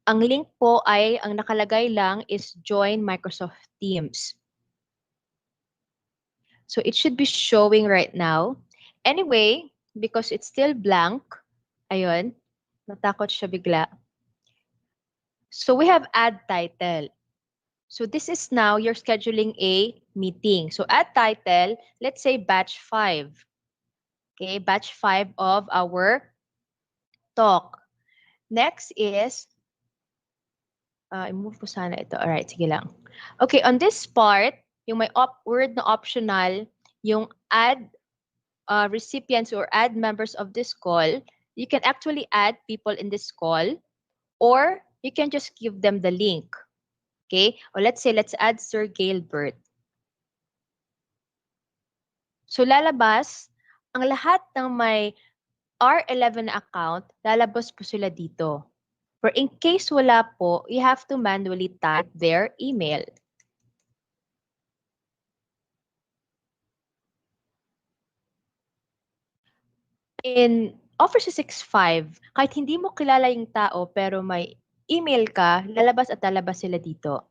Ang link po ay, ang nakalagay lang is join Microsoft Teams. So it should be showing right now. Anyway, because it's still blank, ayun, natakot siya bigla. So we have add title. So this is now you're scheduling a meeting. So add title, let's say batch 5. Okay, batch 5 of our talk. Next is, i-move ko sana ito. Alright, sige lang. Okay, on this part, yung may word na optional, yung add recipients or add members of this call, you can actually add people in this call or you can just give them the link. Okay? Or let's say, let's add Sir Gilbert. So lalabas, ang lahat ng may R11 account, lalabas po sila dito. For in case wala po, you have to manually type their email. In Office 365, kahit hindi mo kilala yung tao pero may email ka, lalabas at lalabas sila dito.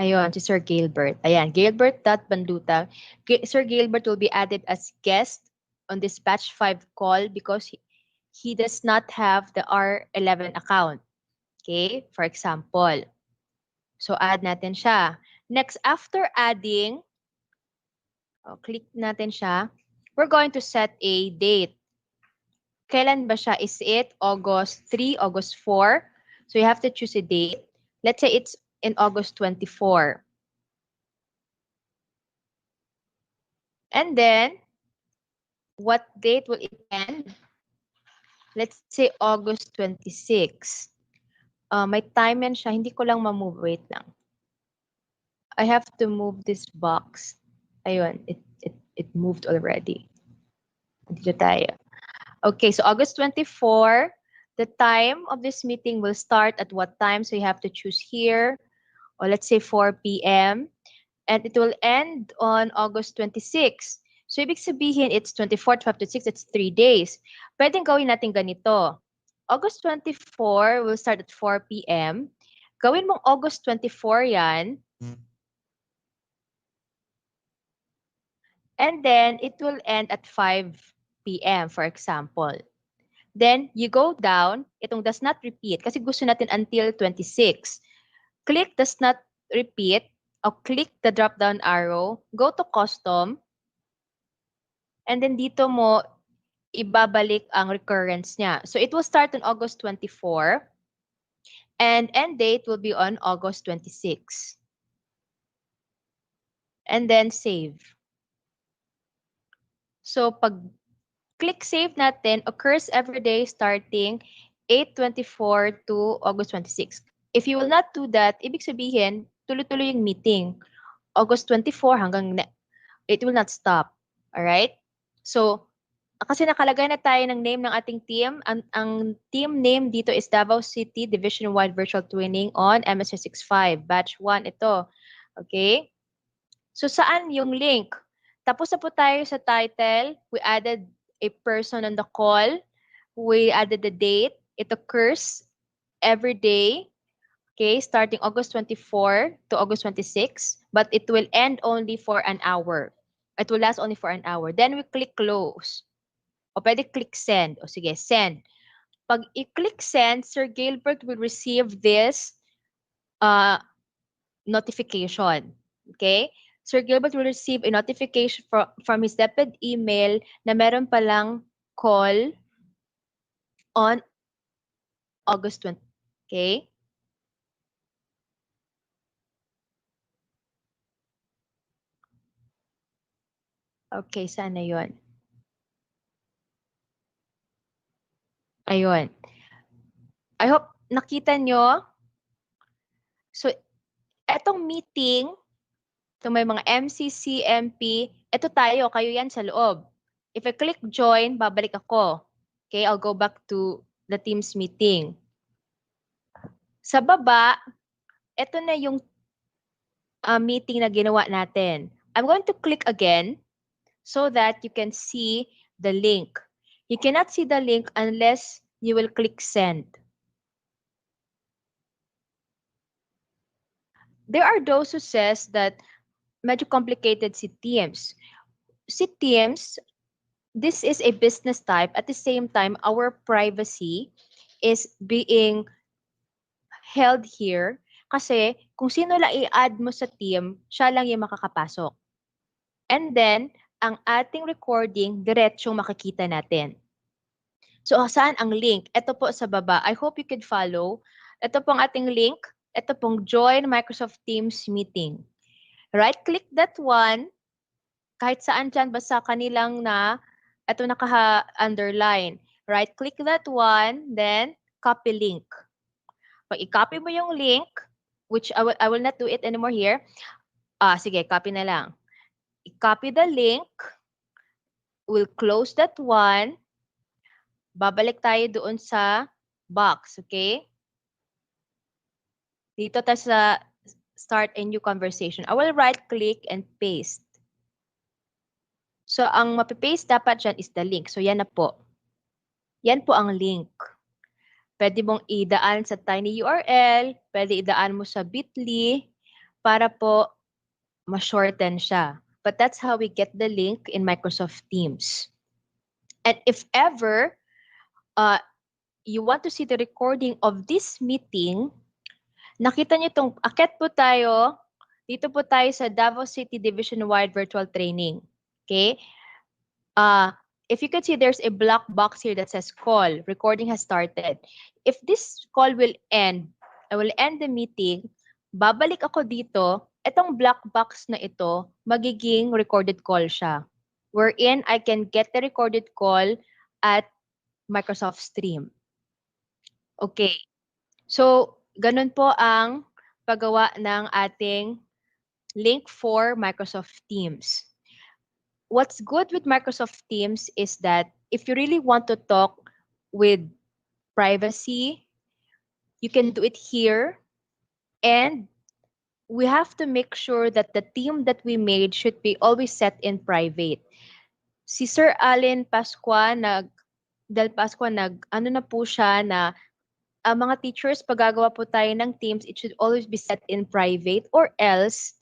Ayun, si Sir Gilbert. Ayan, Gilbert.Banduta. Sir Gilbert will be added as guest on this batch 5 call because he does not have the R11 account. Okay, for example. So, add natin siya. Next, after adding, click natin siya. We're going to set a date. Kailan ba siya? Is it August 3, August 4? So, you have to choose a date. Let's say it's in August 24. And then, what date will it end? Let's say August 26. May time yan siya. Hindi ko lang ma-move. Wait lang. I have to move this box. Ayun, it moved already. Dito tayo. Okay, so August 24, the time of this meeting will start at what time? So you have to choose here, or let's say 4 p.m. And it will end on August 26. So ibig sabihin, it's 24, 12 to 6, it's 3 days. Pwedeng gawin natin ganito. August 24 will start at 4 p.m. Gawin mong August 24 yan. And then it will end at 5 p.m. for example. Then you go down, itong does not repeat kasi gusto natin until 26. Click does not repeat or click the drop down arrow, go to custom, and then dito mo ibabalik ang recurrence niya. So it will start on August 24 and end date will be on August 26. And then save. So pag click save natin, occurs every day starting 8/24 to August 26. If you will not do that, ibig sabihin, tuloy-tuloy yung meeting. August 24 hanggang it will not stop. Alright? So, kasi nakalagay na tayo ng name ng ating team. Ang team name dito is Davao City Division-Wide Virtual Twinning on MS365. Batch 1 ito. Okay? So, saan yung link? Tapos na po tayo sa title. We added a person on the call. We added the date. It occurs every day. Okay, starting August 24 to August 26. But it will end only for an hour. It will last only for an hour. Then we click close. O pwede click send. O sige, send. Pag i-click send, Sir Gilbert will receive this notification. Okay? Sir Gilbert will receive a notification from his DepEd email na meron palang call on August 20. Okay? Okay, sana yun. Ayun. I hope nakita nyo. So, etong meeting, itong may mga MCC, MP, ito tayo, kayo yan sa loob. If I click join, babalik ako. Okay, I'll go back to the Teams meeting. Sa baba, ito na yung meeting na ginawa natin. I'm going to click again so that you can see the link. You cannot see the link unless you will click send. There are those who says that medyo complicated si Teams. Si Teams, this is a business type. At the same time, our privacy is being held here kasi kung sino lang i-add mo sa team, siya lang yung makakapasok. And then, ang ating recording, diretsong makikita natin. So, saan ang link? Ito po sa baba. I hope you could follow. Ito pong ating link. Ito pong Join Microsoft Teams Meeting. Right-click that one. Kahit saan dyan, basta kanilang na, ito naka-underline. Right-click that one, then copy link. Pag i-copy mo yung link, which I will not do it anymore here. Sige, copy na lang. I-copy the link. We'll close that one. Babalik tayo doon sa box, okay? Dito tayo sa start a new conversation. I will right-click and paste. So, ang mapipaste dapat dyan is the link. So, yan na po. Yan po ang link. Pwede mong idaan sa tiny URL, pwede idaan mo sa bit.ly para po ma-shorten siya. But that's how we get the link in Microsoft Teams. And if ever you want to see the recording of this meeting, nakita niyo itong, akit po tayo, dito po tayo sa Davao City Division-Wide Virtual Training. Okay? If you could see, there's a black box here that says call. Recording has started. If this call will end, I will end the meeting, babalik ako dito, itong black box na ito, magiging recorded call siya. Wherein I can get the recorded call at Microsoft Stream. Okay. So, ganun po ang paggawa ng ating link for Microsoft Teams. What's good with Microsoft Teams is that if you really want to talk with privacy, you can do it here. And we have to make sure that the team that we made should be always set in private. Si Sir Allen Pascua ano na po siya na mga teachers, pag gagawa po tayo ng teams, it should always be set in private or else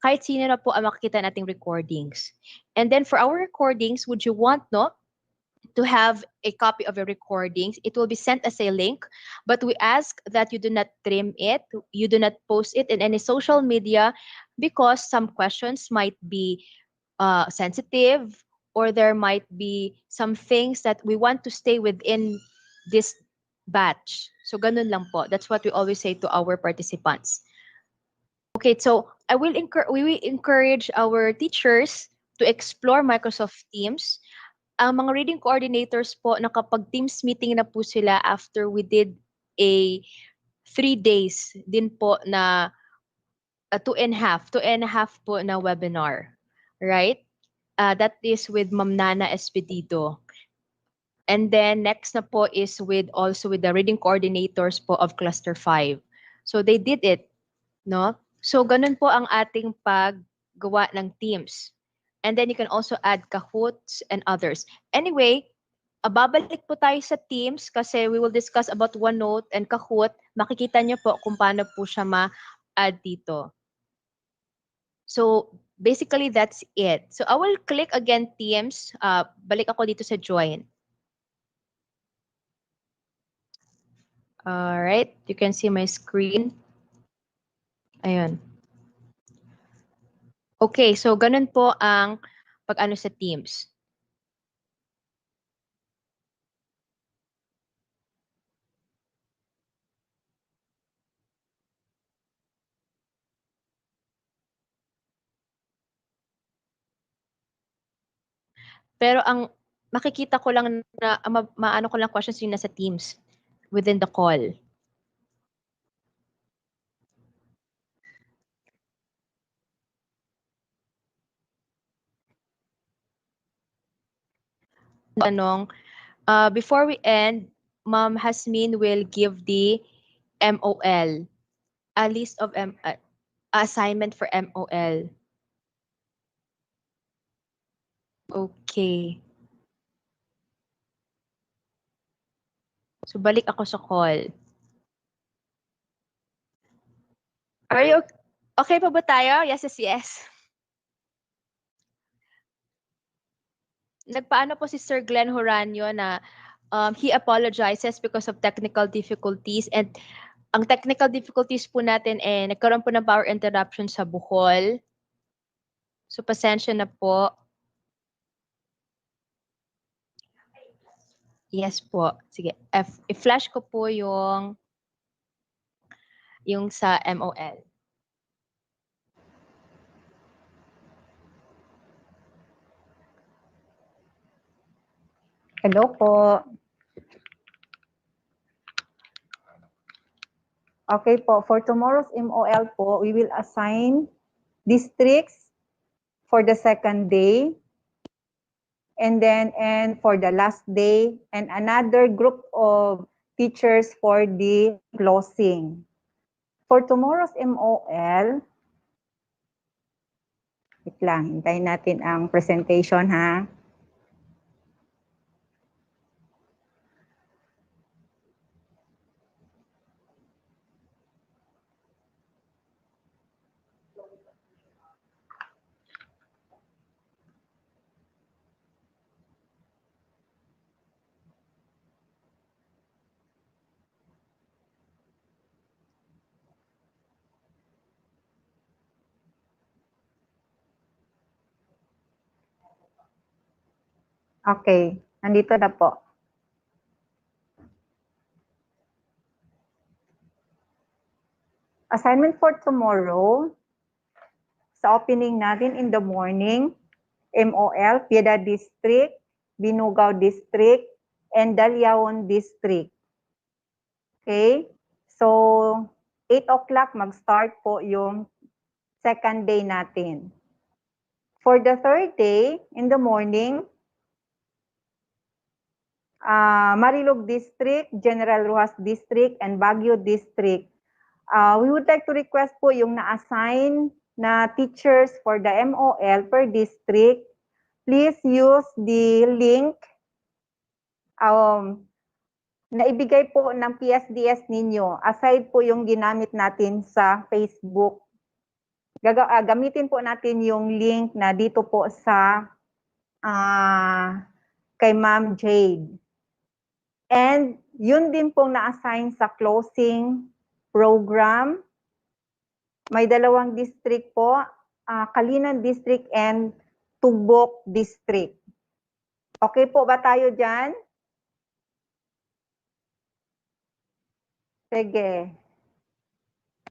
kahit sino na po ang makikita nating recordings. And then for our recordings, would you want to have a copy of your recordings? It will be sent as a link, but we ask that you do not trim it, you do not post it in any social media because some questions might be sensitive, or there might be some things that we want to stay within this batch. So ganun lang po. That's what we always say to our participants. Okay, so we will encourage our teachers to explore Microsoft Teams. Ang mga reading coordinators po, nakapag-Teams meeting na po sila after we did a 3 days din po na 2.5 po na webinar. Right? That is with Ma'am Nana Espedito. And then next na po is also with the reading coordinators po of Cluster 5. So they did it, no? So ganun po ang ating paggawa ng teams. And then you can also add Kahoots and others. Anyway, babalik po tayo sa Teams kasi we will discuss about OneNote and Kahoot. Makikita niyo po kung paano po siya ma-add dito. So basically, that's it. So I will click again Teams. Balik ako dito sa Join. All right, you can see my screen. Ayun. Okay, so ganun po ang pag-ano sa Teams. Pero ang makikita ko lang na maano ko lang questions yung nasa Teams within the call. Tanong, before we end, Ma'am Hasmin will give the MOL, a list of assignment for MOL. Okay. So balik ako sa call. Are you okay pa ba tayo? Yes, yes, yes. Nagpaano po si Sir Glenn Horanio na he apologizes because of technical difficulties, and ang technical difficulties po natin nagkaroon po ng power interruption sa Bohol. So pasensya na po. Yes po. Sige. I-flash ko po yung sa MOL. Hello po. Okay po, for tomorrow's MOL po, we will assign districts for the second day, and for the last day, and another group of teachers for the closing. For tomorrow's MOL, wait lang, hintayin natin ang presentation ha. Okay, nandito na po. Assignment for tomorrow, sa opening natin in the morning, MOL, Piedad District, Binugao District, and Daliaon District. Okay, so 8 o'clock mag-start po yung second day natin. For the third day, in the morning, Marilog District, General Rojas District, and Baguio District. We would like to request po yung na-assign na teachers for the MOL per district. Please use the link na ibigay po ng PSDS ninyo. Aside po yung ginamit natin sa Facebook. Gamitin po natin yung link na dito po sa kay Ma'am Jade. And yun din pong na-assign sa closing program. May dalawang district po, Kalinan District and Tubok District. Okay po ba tayo dyan? Sige.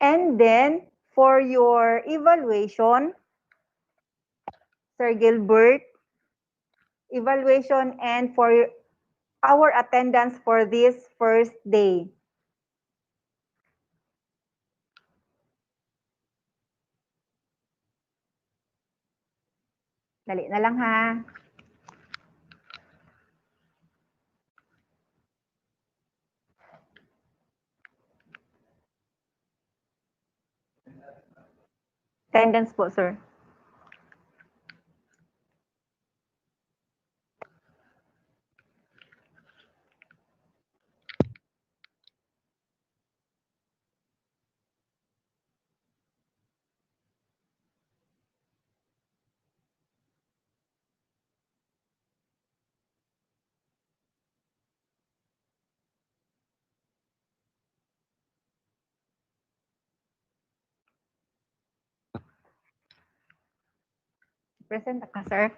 And then, for your evaluation, Sir Gilbert, evaluation and for our attendance for this first day. Dali na lang ha. Attendance po, sir. Present ka, sir.